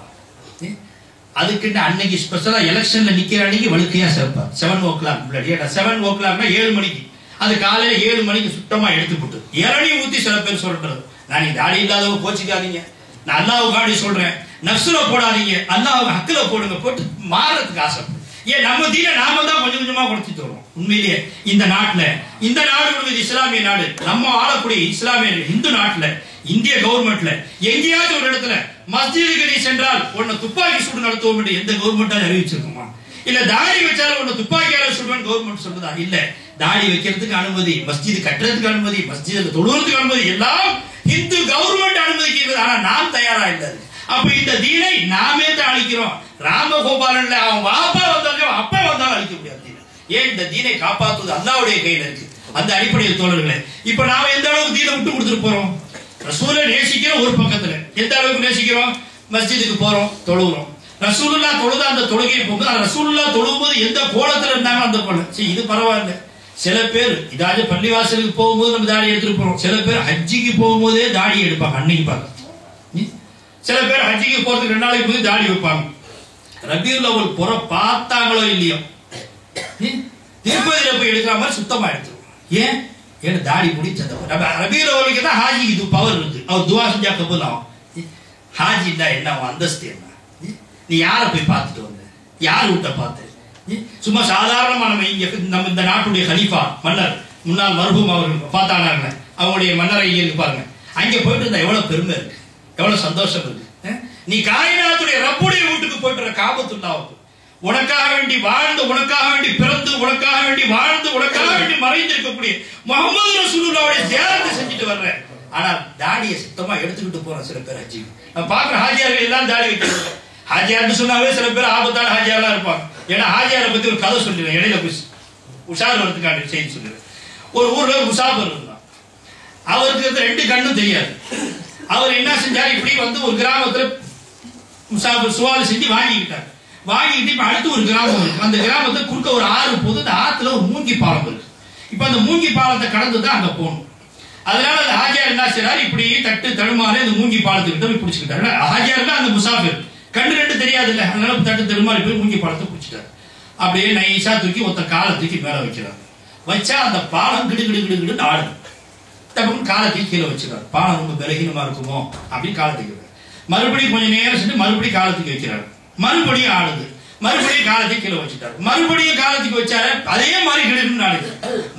அதுக்குன்னு அன்னைக்கு ஸ்பெஷலா எலெக்ஷன்ல நிக்கிற அன்னைக்கு வழுக்கையா சேர்ப்பார். 7 o'clock முன்னாடி, 7 o'clockனா 7 மணிக்கு, அது காலையில 7 மணிக்கு சுத்தமா எடுத்து போட்டு இளநீ ஊத்தி சில பேர் சொல்றது. நான் நீ தாடி இல்லாதவங்க கோச்சிக்காதீங்க, நான் அல்லாஹ்வுக்காண்டி சொல்றேன், நஃப்ஸ்ல போடாதீங்க, அல்லாஹ் ஹக்குல போடுங்க, போட்டு மாறதுக்கு ஆசை. ஏன் நம்ம தீன நாம தான் கொஞ்சம் கொஞ்சமா குறைச்சிட்டு வரோம். உண்மையிலேயே இந்த நாட்டுல, இந்த நாடு இஸ்லாமிய நாடு, நம்ம ஆளக்கூடிய இஸ்லாமிய இந்து நாட்டுல, இந்திய கவர்மெண்ட்ல எங்கேயாச்சும் ஒரு இடத்துல மஸ்ஜிதுக்கு நீ சென்றால் உன்னை துப்பாக்கி சூடு நடத்துவோம் என்று எந்த கவர்மெண்டாலும் அறிவிச்சிருக்குமா? இல்ல தாடி வச்சாலும் உன்னை துப்பாக்கியால சுடுவேன் கவர்மெண்ட் சொல்றதா? இல்ல, தாடி வைக்கிறதுக்கு அனுமதி, மஸ்ஜிது கட்டுறதுக்கு அனுமதி, மஸ்ஜிதுல தொழுவதுக்கு அனுமதி, எல்லாம் இந்து கவர்மெண்ட் அனுமதிக்கிறது. ஆனா நாம் தயாரா இல்லை. அப்ப இந்த தீனை நாமே தான் அழிக்கிறோம். ராமகோபாலன்ல அவன் வாப்பா வந்தாலும் அப்பா வந்தாலும் அழிக்க முடியாது. ஏன் இந்த தீனை காப்பாற்றுவது அல்லாஹ்வுடைய கையில இருக்கு. அந்த அடிப்படையில் தோழர்களே, இப்ப நாம எந்த அளவுக்கு தீனை விட்டு கொடுத்துட்டு போறோம்? ரசூலை நேசிக்கிறோம் ஒரு பக்கத்துல, எந்த அளவுக்கு நேசிக்கிறோம்? மஸ்ஜிதுக்கு போறோம், தொழுகிறோம். ரசூலுல்லாஹ் தொழுத அந்த தொழுகையை போகும்போது, ரசூலுல்லாஹ் தொழும்போது எந்த கோலத்துல இருந்தாங்க அந்த கோலம். சரி, இது பரவாயில்ல. சில பேர் இதாவது பள்ளிவாசலுக்கு போகும்போது நம்ம தாடி எடுத்துட்டு போறோம். சில பேர் ஹஜ்ஜிக்கு போகும்போதே தாடி எடுப்பாங்க, அன்னைக்கு பார்க்க. சில பேர் ஹஜ்ஜிக்கு போறதுக்கு 2 நாளைக்கு போய் தாடி வைப்பாங்க. ரபீஉல் அவ்வல் புற பார்த்தாங்களோ இல்லையோ, திருப்பதியில போய் எடுக்கிற மாதிரி சுத்தமா எடுத்துருவோம். ஏன்? ஏன்னா தாடி முடிச்சது. ரபீஉல் அவ்வலுக்கு தான் ஹாஜி இது பவர் இருக்கு, அவர் துவா செஞ்சா கபூல் ஆகும். ஹாஜி இல்ல என்ன அந்தஸ்து என்ன? நீ யாரை போய் பார்த்துட்டு வந்த, யார் விட்ட பார்த்து? சும்மா சாதாரணமா நம்ம இந்த நாட்டுடைய கலீஃபா மன்னர் முன்னாள் மர்ஹூம் அவர்கள் பார்த்தாங்க, அவங்களுடைய மன்னரை இருக்கு பாருங்க, அங்க போயிட்டு இருந்தா எவ்வளவு பெருமை இருக்கு, எவ்வளவு சந்தோஷம் இருக்கு. நீ காயினாத்துடைய ரப்புடைய வீட்டுக்கு போயிட்டு காபத்துல்லாவுக்கு உனக்காக வேண்டி வாழ்ந்து, உனக்காக வேண்டி பிறந்து, உனக்காக வேண்டி வாழ்ந்து, உனக்காக வேண்டி மறைந்திருக்கக்கூடிய முஹம்மது ரசூலுல்லாஹ்வுடைய ஜியாரத்தை செஞ்சுட்டு வர்றேன். ஆனா தாடியை சுத்தமா எடுத்துக்கிட்டு போற சில பேர் ஹஜ்ஜி. நான் பாக்குற ஹாஜியார்கள் எல்லாம் தாடி வைக்கிறாங்க. ஹாஜியார்னு சொன்னாவே சில பேர் ஆபத்தான ஹாஜியாரா இருப்பாங்க. ஏன்னா ஹாஜியாரை பத்தி ஒரு கதை சொல்லிடுறேன், இடையில போய் உஷார் வரதுக்கான செய்தி சொல்லிடுறேன். ஒரு ஊர்ல முசாபர் இருந்தான், அவருக்கு 2 கண்ணும் தெரியாது. அவர் என்ன செஞ்சாரு, இப்படி வந்து ஒரு கிராமத்துல முசாபர் சுவால் செஞ்சு வாங்கிக்கிட்டார். வாங்கிட்டு இப்ப அடுத்து ஒரு கிராமம் இருக்கு, அந்த கிராமத்தை குறுக்க ஒரு ஆறு போது, அந்த ஆத்துல ஒரு மூங்கி பாலம் இருக்கு. இப்ப அந்த மூங்கி பாலத்தை கடந்துதான் அங்க போகணும். அதனால அந்த ஹாஜியார் என்ன செய்யறாரு, இப்படி தட்டு தடுமாறி அந்த மூங்கி பாலத்துக்கிட்ட போய் பிடிச்சுக்கிட்டாரு. ஹாஜியார் அந்த முசாஃபிர் கண்ணு 2 தெரியாது இல்ல, அதனால தட்டு தடுமாறி போய் மூங்கி பாலத்தை பிடிச்சிட்டாரு. அப்படியே நைசா தூக்கி ஒத்த காலை தூக்கி மேல வைக்கிறார். வச்சா அந்த பாலம் கிடு கிடு கிடு கிடு ஆடுது. தப்புன்னு காலத்தை கீழே வச்சுக்கிறார். பாலம் ரொம்ப பலகீனமா இருக்குமோ அப்படின்னு காலத்துக்கு வைக்கிறார். மறுபடியும் கொஞ்சம் நேரம் சென்று மறுபடியும் காலத்துக்கு வைக்கிறார். மறுபடியும் ஆடுது. மறுபடியும் காலத்துக்கு கீழே வச்சுட்டாரு. மறுபடியும் காலத்துக்கு வச்சாரு, அதே மாதிரி கிடக்குன்னு நாளைக்கு.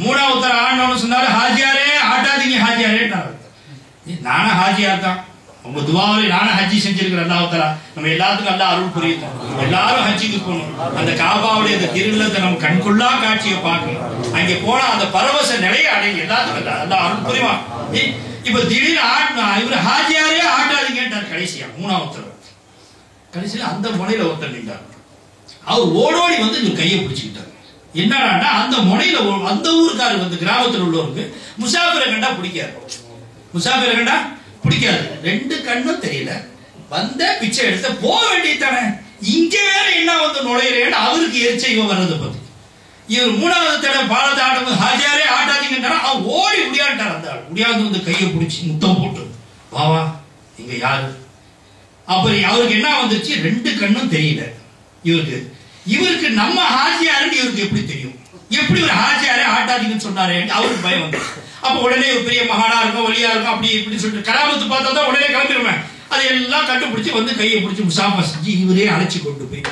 மூணாவது தர ஆண்டவனு சொன்னாரு, ஹாஜியாரே ஆட்டாதீங்க ஹாஜியாரேன்னாரு. நானும் ஹாஜியார் தான், உங்க துவாவில நானும் ஹஜ்ஜி செஞ்சிருக்கிறேன். அல்லாஹ் தஆலா நம்ம எல்லாத்துக்கும் அல்லாஹ் அருள் புரியும். எல்லாரும் ஹஜ்ஜிக்கு போகணும். அந்த காபாவுடைய அந்த திருவிழத்தை நம்ம கண்கொள்ளா காட்சியை பார்க்கணும். அங்கே போனா அந்த பரவச நிலையை அடையும். எல்லாத்துக்கும் அல்லாஹ் அருள் புரிவான். இப்ப திடீர்னு இவர் ஹாஜியாரே ஆட்டாதீங்கன்றார். கடைசியா மூணாவது தடவை கடைசியில அந்த முனையில ஒருத்தர் நின்றார். அவர் ஓடோடி வந்து இவர் கையை பிடிச்சுக்கிட்டார். என்னடா அந்த முனையில அந்த ஊருக்காரர் வந்து கிராமத்தில் உள்ளவருக்கு முசாஃபிரை கண்டா பிடிக்காது. முசாஃபிரை கண்டா பிடிக்காது. ரெண்டு கண்ணும் தெரியல, வந்த பிச்சை எடுத்த போக வேண்டியதானே, இங்க வேற என்ன வந்து நுழையிறேன்னு அவருக்கு எரிச்சை வர்றதை பத்தி. இவர் மூணாவது தடவை பாலத்தை ஆடும்போது ஹாஜியாரே ஆட்டாதீங்கன்றாரா, அவன் ஓடி முடியாண்டார். அந்த ஆள் முடியாது வந்து கையை பிடிச்சி முத்தம் போட்டு, வாவா இங்க யாரு. அப்புறம் அவருக்கு என்ன வந்துருச்சு, ரெண்டு கண்ணும் தெரியல இவருக்கு நம்ம ஹாஜியாருன்னு இவருக்கு எப்படி தெரியும், எப்படி ஒரு ஹாஜியாரே ஆட்டாதீங்கன்னு சொன்னாரே அவருக்கு பயம் வந்து. அப்ப உடனே ஒரு பெரிய மகானா இருக்கும், வலியா இருக்கும், அப்படி இப்படி சொல்லிட்டு கராமத்து பார்த்தா தான் உடனே கிளம்பிடுவேன். அதை எல்லாம் கண்டுபிடிச்சு வந்து கையை பிடிச்சி முசாஃபா செஞ்சு இவரே அழைச்சி கொண்டு போய்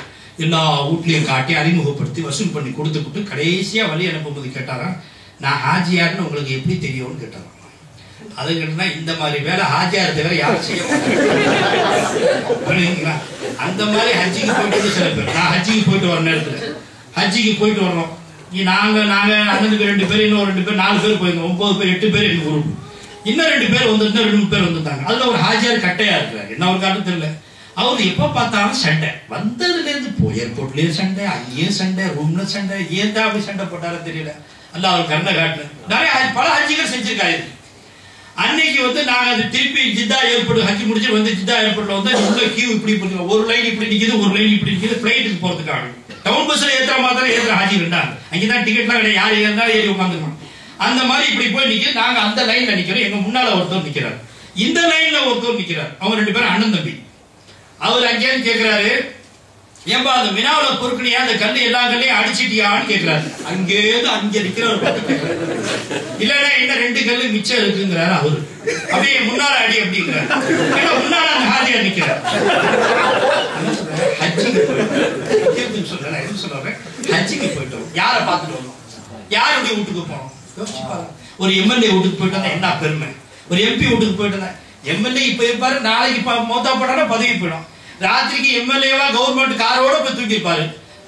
எல்லா வீட்லயும் காட்டி அறிமுகப்படுத்தி வசூல் பண்ணி கொடுத்துக்கிட்டு கடைசியா வழி அனுப்பும்போது கேட்டாராம், நான் ஹாஜியார்னு உங்களுக்கு எப்படி தெரியும்னு கேட்டாராம். அது கேட்டா இந்த மாதிரி வேலை ஹாஜியார் தவிர யாரும் செய்ய மாட்டாங்க. அந்த மாதிரி ஹஜ்ஜிக்கு போயிட்டு சில பேர், நான் ஹஜ்ஜிக்கு போயிட்டு வர நேரத்துல ஹஜ்ஜிக்கு போயிட்டு வர்றோம். நாங்க அண்ணனுக்கு 2 பேர், இன்னும் 2 பேர், 4 பேர் போயிருந்தோம். 9 பேர் 8 பேர் எங்க குரூப். இன்னும் 2 பேர் வந்து 2 பேர் வந்துட்டாங்க. அதுல ஒரு ஹாஜியார் கட்டையா இருக்கிறார், என்ன ஒரு காரணம் தெரியல. அவரு எப்ப பார்த்தாலும் சண்டை, வந்ததுல இருந்து ஏர்போர்ட்லயும் சண்டை, அங்கேயும் சண்டை, ரூம்ல சண்டை, ஏன் தான் அப்படி சண்டை போட்டாலும் தெரியல. அல்ல அவர் கண்ணை காட்டுல நிறைய பல ஹஜ்ஜிகள் செஞ்சிருக்காரு. அன்னைக்கு வந்து நாங்க அது திருப்பி ஜித்தா ஏர்போர்ட் ஹஜ் முடிச்சு வந்து ஜித்தா ஏர்போர்ட்ல வந்து உள்ள கியூ இப்படி ஒரு லைன் இப்படி நிக்குது, ஒரு லைன் இப்படி நிக்குது, பிளைட்டுக்கு போறதுக்காக. டவுன் பஸ்ல ஏத்துற மாதிரி ஏத்துற ஹாஜி இருந்தாங்க. அங்கதான் டிக்கெட்லாம் கிடையாது, யாரு இருந்தாலும் ஏறி உட்காந்துக்கலாம். அந்த மாதிரி இப்படி போய் நிக்குது. நாங்க அந்த லைன்ல நிக்கிறோம், எங்க முன்னால ஒருத்தர் நிக்கிறார், இந்த லைன்ல ஒருத்தர் நிக்கிறார். அவங்க 2 பேரும் அண்ணன் தம்பி. அவர் அங்கேயும் கேட்கிறாரு, ஏன்பா அந்த வினாவில பொறுக்கணியா, அந்த கல்லு எல்லா கல்லையும் அடிச்சிட்டியான்னு கேட்கிறாரு. அங்கேருந்து அங்க நிக்கிறவர் பார்த்து கேட்கிறாரு, இல்லன்னா என்ன 2 கல்லு மிச்சம் இருக்குங்கிறாரு அவரு. அப்படியே முன்னால அடி அப்படிங்கிறாரு. ஏன்னா முன்னால அந்த ஹாஜியா நிக்கிறார். ஹஜ்ஜிக்கு போயிட்டோம், யாரை பார்த்துட்டு வந்தோம், யாருடைய வீட்டுக்கு போனோம் யோசிச்சு பாருங்க. ஒரு எம்எல்ஏ வீட்டுக்கு போயிட்டு வந்தா என்ன பெருமை, ஒரு எம்பி வீட்டுக்கு போயிட்டு வந்தேன். எம்எல்ஏ இப்ப இருப்பாரு, நாளைக்கு மௌத்தா போனா பதவி போயிடும். ராத்திரிக்கு எம்எல்ஏவா கவர்மெண்ட் காரோட போய் தூக்கிருப்பாரு.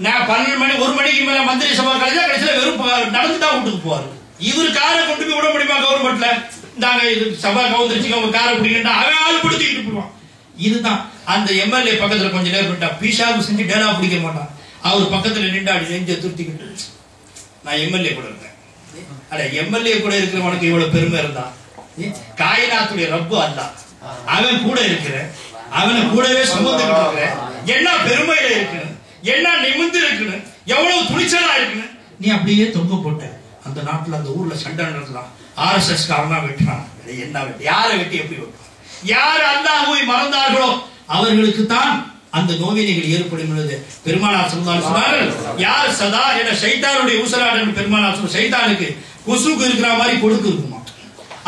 நான் 12 மணி 1 மணிக்கு மேல மந்திரி சபா கழிச்சா கடைசியில வெறும் நடந்துதான் வீட்டுக்கு போவாரு. இவரு காரை கொண்டு போய் விட முடியுமா கவர்மெண்ட்ல, இந்தாங்க இது சபா கவுந்துருச்சு உங்க காரை பிடிக்கிட்டா அவன் ஆள் பிடிச்சிட்டு போடுவான். இதுதான் அந்த எம்எல்ஏ பக்கத்துல கொஞ்ச நேரம் விட்டா பீஷாவுக்கு செஞ்சு டேனா பிடிக்க மாட்டான். அவர் பக்கத்துல நின்றாடி நெஞ்ச துருத்திக்கிட்டு, நான் எம்எல்ஏ கூட இருக்கேன். அட எம்எல்ஏ கூட இருக்கிறவனுக்கு இவ்வளவு பெருமை இருந்தா, காயினாத்துடைய ரப்பு அல்ல, அவன் கூட இருக்கிற, அவனை கூடவே சுமந்துக்கிட்டு இருக்கிற, என்ன பெருமையில இருக்குன்னு, என்ன நிமிர்ந்து இருக்குன்னு, எவ்வளவு துணிச்சலா இருக்குன்னு நீ அப்படியே தொங்க போட்ட. அந்த நாட்டுல அந்த ஊர்ல சண்டை நடக்கலாம், RSS காரனா வெட்டுறான். என்ன வெட்டி, யாரை வெட்டி எப்படி வெட்டுறான்? யார் அல்லாஹ்வை மறந்தார்களோ அவர்களுக்கு தான் அந்த நோவினைகள் ஏற்படும் பொழுது பெருமானார் சொன்னார்கள், யார் சதா என சைத்தானுடைய ஊசலாட்டம். பெருமானார் சொன்ன சைத்தானுக்கு கொசுக்கு இருக்கிற மாதிரி கொடுக்கு இருக்குமா.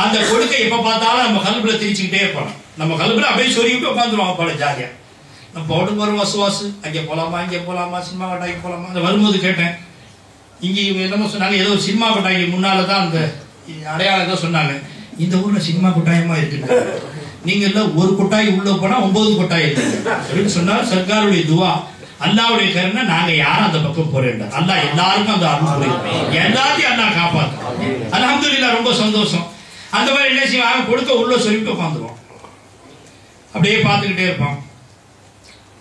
அந்த கொடுக்கை எப்ப பார்த்தாலும் நம்ம கல்புல திரிச்சுக்கிட்டே இருப்பாங்க. நம்ம கல்புல அப்படியே சொருகிட்டு உட்காந்துருவாங்க போல ஜாலியா. நம்ம போட்டு வரும் வசுவாசு, அங்கே போலாமா இங்கே போலாமா, சினிமா கொட்டாய்க்கு போலாமா. அந்த வரும்போது கேட்டேன், இங்க இவங்க என்னமோ சொன்னாங்க, ஏதோ ஒரு சினிமா கொட்டாய்க்கு முன்னாலதான் அந்த அடையாளம் தான் சொன்னாங்க. இந்த ஊர்ல சினிமா கொட்டாயமா இருக்கு, நீங்க எல்லாம் ஒரு கொட்டாய் உள்ள போனா 9 கொட்டாய் இருக்கு அப்படின்னு சொன்னாலும் சர்க்காருடைய துவா, அல்லாவுடைய கருணை, நாங்க யாரும் அந்த பக்கம் போறேன். அல்லாஹ் எல்லாருக்கும் அந்த அருள் எல்லாத்தையும் அல்லாஹ் காப்பாற்றும். அல்ஹம்துலில்லாஹ், ரொம்ப சந்தோஷம். அந்த மாதிரி என்ன செய்வாங்க, கொடுக்க உள்ள சொல்லிட்டு உட்காந்துருவோம், அப்படியே பார்த்துக்கிட்டே இருப்பான்.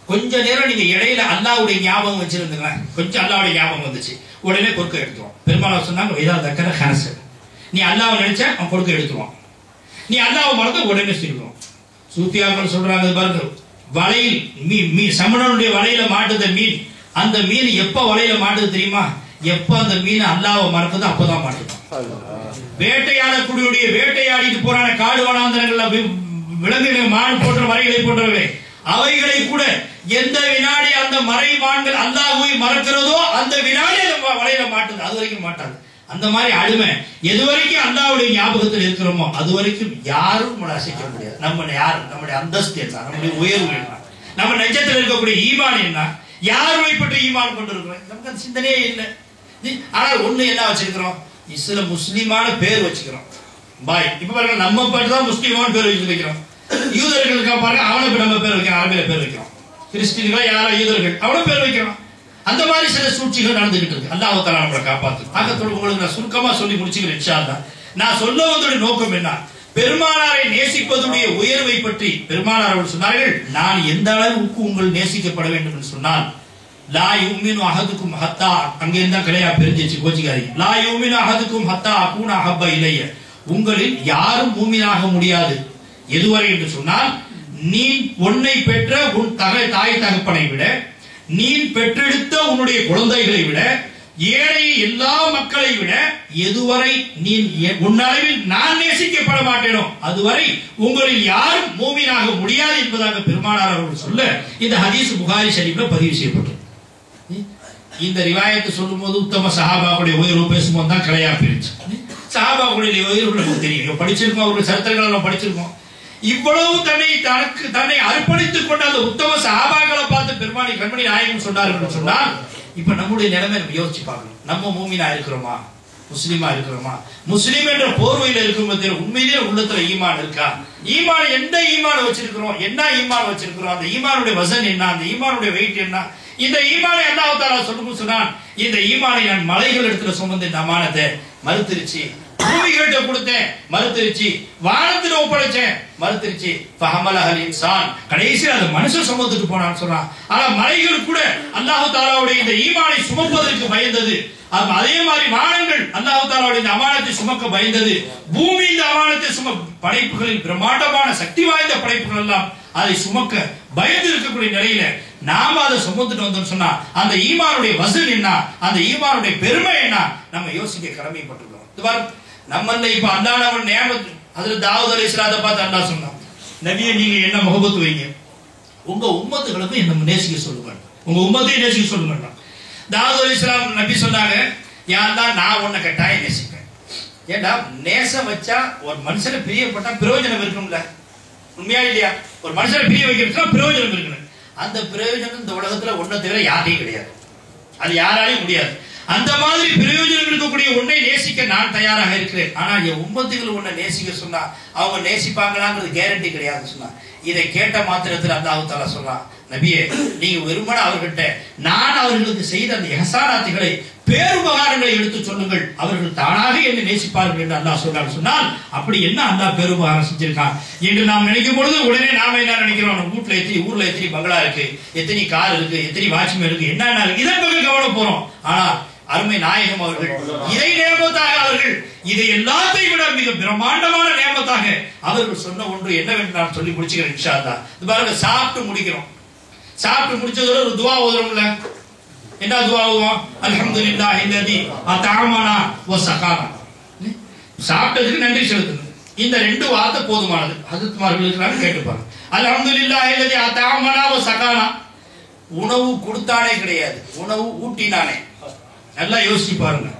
கொஞ்ச நேரம் நீங்க இடையில அல்லாவுடைய ஞாபகம் வச்சிருந்தீங்களேன், கொஞ்சம் அல்லாவுடைய ஞாபகம் வந்துச்சு, உடனே கொடுக்க எடுத்துருவோம். பெருமாள் சொன்னாங்க, வைதா தக்கர ஹனசு, நீ அல்லாவை நினைச்ச அவன் கொடுக்க எடுத்துருவான், நீ அல்லாவை மறந்து உடனே சொல்லுவோம். சூத்தியாக்கள் சொல்றாங்க பாருங்க, வலையில் சமணனுடைய வலையில மாட்டுத மீன், அந்த மீன் எப்ப வலையில மாட்டுது தெரியுமா, எப்ப அந்த மீன் அல்லாவை மறக்குது அப்பதான் மாட்டுது. வேட்டையாடக்கூடிய வேட்டையாடிட்டு போறான காடு வனாந்தரங்கள்ல விலங்குகள், மான் போன்ற மறைகளை போன்றவை, அவைகளை கூட எந்த வினாடி அந்த மறை மான்கள் அல்லாஹ்வை மறக்கிறதோ அந்த வினாடி வலையில மாட்டுது, அது வரைக்கும் மாட்டாது. அந்த மாதிரி அடிமை எது வரைக்கும் அல்லாஹ்வுடைய ஞாபகத்தில் இருக்கிறோமோ அது வரைக்கும் யாரும் நம்மளை அசைக்க முடியாது. நம்ம யாரும், நம்முடைய அந்தஸ்து என்ன, நம்முடைய உயர்வு என்ன, நம்ம நெஞ்சத்தில் இருக்கக்கூடிய ஈமான் என்ன, யாரை பற்றி ஈமான் கொண்டிருக்கிறோம்? நமக்கு அந்த சிந்தனையே இல்லை. ஆனால் ஒண்ணு என்ன வச்சிருக்கிறோம்? முஸ்லிமான பேர் வச்சுக்கிறோம். பாய் இப்ப பாருங்க, நம்ம பாட்டு தான் முஸ்லிமான பேர் வச்சிருக்கிறோம். யூதர்களுக்கு பாருங்க, அவனை நம்ம பேர் வைக்கிறோம், அரபியில பேர் வைக்கிறோம். கிறிஸ்டின்களா யாரா யூதர்கள் அவனை பேர் வைக்கிறோம். அந்த மாதிரி சில சூழ்ச்சிகள் நடந்துகிட்டு இருக்கு. அல்லாஹ் தஆலா நம்மளை காப்பாத்து. ஆகத்தோடு உங்களுக்கு நான் சுருக்கமா சொல்லி முடிச்சுக்கிறேன் இன்ஷா அல்லாஹ். நான் சொல்ல வந்தோட நோக்கம் என்ன? பெருமானாரை நேசிப்பதுடைய உயர்வை பற்றி பெருமானார் அவர்கள் சொன்னார்கள், நான் எந்த அளவுக்கு உங்கள் நேசிக்கப்பட வேண்டும் என்று சொன்னால், லா யுமினு அஹதுக்கும் ஹத்தா, அங்க இருந்தா கலையா பிரிஞ்சிச்சு கோச்சிக்காரி, லா யுமினு அஹதுக்கும் ஹத்தா அகூன அஹப்ப இலைய, உங்களில் யாரும் மூமினாக முடியாது எதுவரை என்று சொன்னால், நீ உன்னை பெற்ற உன் தாய் தகப்பனை விட, நீ பெற்றெடுத்த உன்னுடைய குழந்தைகளை விட, ஏழைய எல்லா மக்களை விட எதுவரை நீ உன்னளவில் நான் நேசிக்கப்பட மாட்டேனோ அதுவரை உங்களில் யாரும் மூமினாக முடியாது என்பதாக பெருமானார் அவர்கள் சொல்ல இந்த ஹதீஸ் புகாரி ஷரீஃப்ல பதிவு செய்யப்பட்டது. இந்த ரிவாயத்தை சொல்லும் போது உத்தம சஹாபாவுடைய உயர்வு பேசும்போது தான் கலையா பிரிச்சு. சஹாபாவுடைய உயர்வு நமக்கு தெரியும், படிச்சிருக்கோம், அவருடைய சரித்திரங்களை நம்ம படிச்சிருக்கோம். இவ்வளவு தன்னை அர்ப்பணித்துக் கொண்ட அந்த உத்தம சஹாபாக்களை பார்த்து பெருமானி கண்மணி நாயகம் சொன்னார்கள் சொன்னால், இப்ப நம்முடைய நிலைமை நம்ம யோசிச்சு பார்க்கணும். நம்ம மூமினா இருக்கிறோமா, முஸ்லிமா இருக்கிறோமா? முஸ்லிம் என்ற போர்வையில் இருக்கும் உண்மையிலேயே உள்ளத்துல ஈமான் இருக்கா? ஈமான் எந்த ஈமான் வச்சிருக்கிறோம், என்ன ஈமான் வச்சிருக்கிறோம், அந்த ஈமானுடைய வசன் என்ன, அந்த ஈமானுடைய வெயிட் என்ன? இந்த ஈமானை அல்லாஹ் தஆலா சொல்லும் சொன்னான், இந்த ஈமானை நான் மலைகள் இடத்துல சுமந்து இந்த அமானத்தை மறுத்திருச்சு, பூமிகிட்ட கொடுத்தேன் மறுத்திருச்சு, வானத்துல ஒப்படைச்சேன் மறுத்திருச்சு, ஃபஹமலஹல் இன்சான், கடைசியில் அந்த மனுஷன் சுமந்துட்டு போனான்னு சொல்றான். ஆனா மலைகள் கூட அல்லாஹ் தஆலாவுடைய இந்த ஈமானை சுமப்பதற்கு பயந்தது. அதே மாதிரி வானங்கள் அல்லாஹ் தஆலாவுடைய இந்த அமானத்தை சுமக்க பயந்தது. பூமி இந்த அமானத்தை படைப்புகளில் பிரம்மாண்டமான சக்தி வாய்ந்த படைப்புகள் எல்லாம் அதை சுமக்க பயந்து இருக்கக்கூடிய நிலையில நாம அதை சுமந்துட்டு வந்தோம்னு சொன்னா அந்த ஈமானுடைய வசூல் என்ன, அந்த ஈமானுடைய பெருமை என்ன நம்ம யோசிக்க கடமைப்பட்டிருக்கிறோம். நம்மள இப்ப அல்லாஹ்வுடைய நியமத் ஹஜ்ரத் தாவூத் அலைஹிஸ்ஸலாத்தை பார்த்து அல்லாஹ் சொன்னான், நபியே நீங்க என்ன முஹப்பத் வைங்க, உங்க உம்மத்துகளுக்கு என்ன நேசிக்க சொல்லுங்க, உங்க உம்மத்தையும் நேசிக்க சொல்லுங்க. தாவூத் அலைஹிஸ்ஸலாம் நபி சொன்னாங்க, யா அல்லாஹ் நான் உன்னை கட்டாயம் நேசிப்பேன். ஏன்னா நேசம் வச்சா ஒரு மனுஷனை பிரியப்பட்டா பிரயோஜனம் இருக்கும்ல, உண்மையா இல்லையா? ஒரு மனுஷனை பிரிய வைக்கிறதுக்கு பிரயோஜனம் இருக்கணும். அந்த பிரயோஜனம் இந்த உலகத்துல ஒன்றை தவிர யார்ட்டையும் கிடையாது, அது யாராலையும் முடியாது. அந்த மாதிரி பிரயோஜனம் இருக்கக்கூடிய உன்னை நேசிக்க நான் தயாராக இருக்கிறேன். ஆனா என் உம்மத்துகள் உன்னை நேசிக்க சொன்னா அவங்க நேசிப்பாங்களான்றது கேரண்டி கிடையாது சொன்னா. இதை கேட்ட மாத்திரத்தில் அல்லாஹ் தஆலா சொல்றான், நபியே நீங்க வெறுமனே அவர்கிட்ட நான் அவர்களுக்கு செய்த அந்த இஹ்சானாத்துகளை பேருபகாரங்களை எடுத்து சொல்லுங்கள், அவர்கள் தானாக என்னை நேசிப்பார்கள் என்று அல்லாஹ் சொல்றான்னு சொன்னால், அப்படி என்ன அல்லாஹ் பேருபகாரம் செஞ்சிருக்கான் என்று நாம் நினைக்கும் பொழுது உடனே நாம என்ன நினைக்கிறோம், நம்ம வீட்டுல எத்தனை ஊர்ல எத்தனை பங்களா இருக்கு, எத்தனை கார் இருக்கு, எத்தனை வாட்ச்மேன் இருக்கு, என்ன இருக்கு, இதன் பக்கம் கவனம் போறோம். ஆனா அருமை நாயகம் அவர்கள் இதை நேமத்தாக அவர்கள் இதை எல்லாத்தையும் விட மிக பிரம்மாண்டமான நேமத்தாக அவர்கள் சொன்ன ஒன்று என்னவென்று நான் சொல்லி முடிச்சுக்கிறேன் இன்ஷா அல்லாஹ். இது பாருங்க, சாப்பிட்டு முடிக்கிறோம், சாப்பிட்டு முடிச்சதோட ஒரு துவா ஓதுறோம்ல, என்ன துவா ஓதுவோம்? அல்ஹம்துலில்லாஹி அல்லதி அத்அமனா வ ஸகானா. சாப்பிட்டதுக்கு நன்றி செலுத்தணும். இந்த ரெண்டு வார்த்தை போதுமானது. ஹஜ்ரத்மார்களுக்கு நான் கேட்டுப்பாங்க, அல்ஹம்துலில்லாஹி அல்லதி அத்அமனா வ ஸகானா. உணவு கொடுத்தானே கிடையாது, உணவு ஊட்டினானே. நல்லா யோசிச்சு பாருங்க,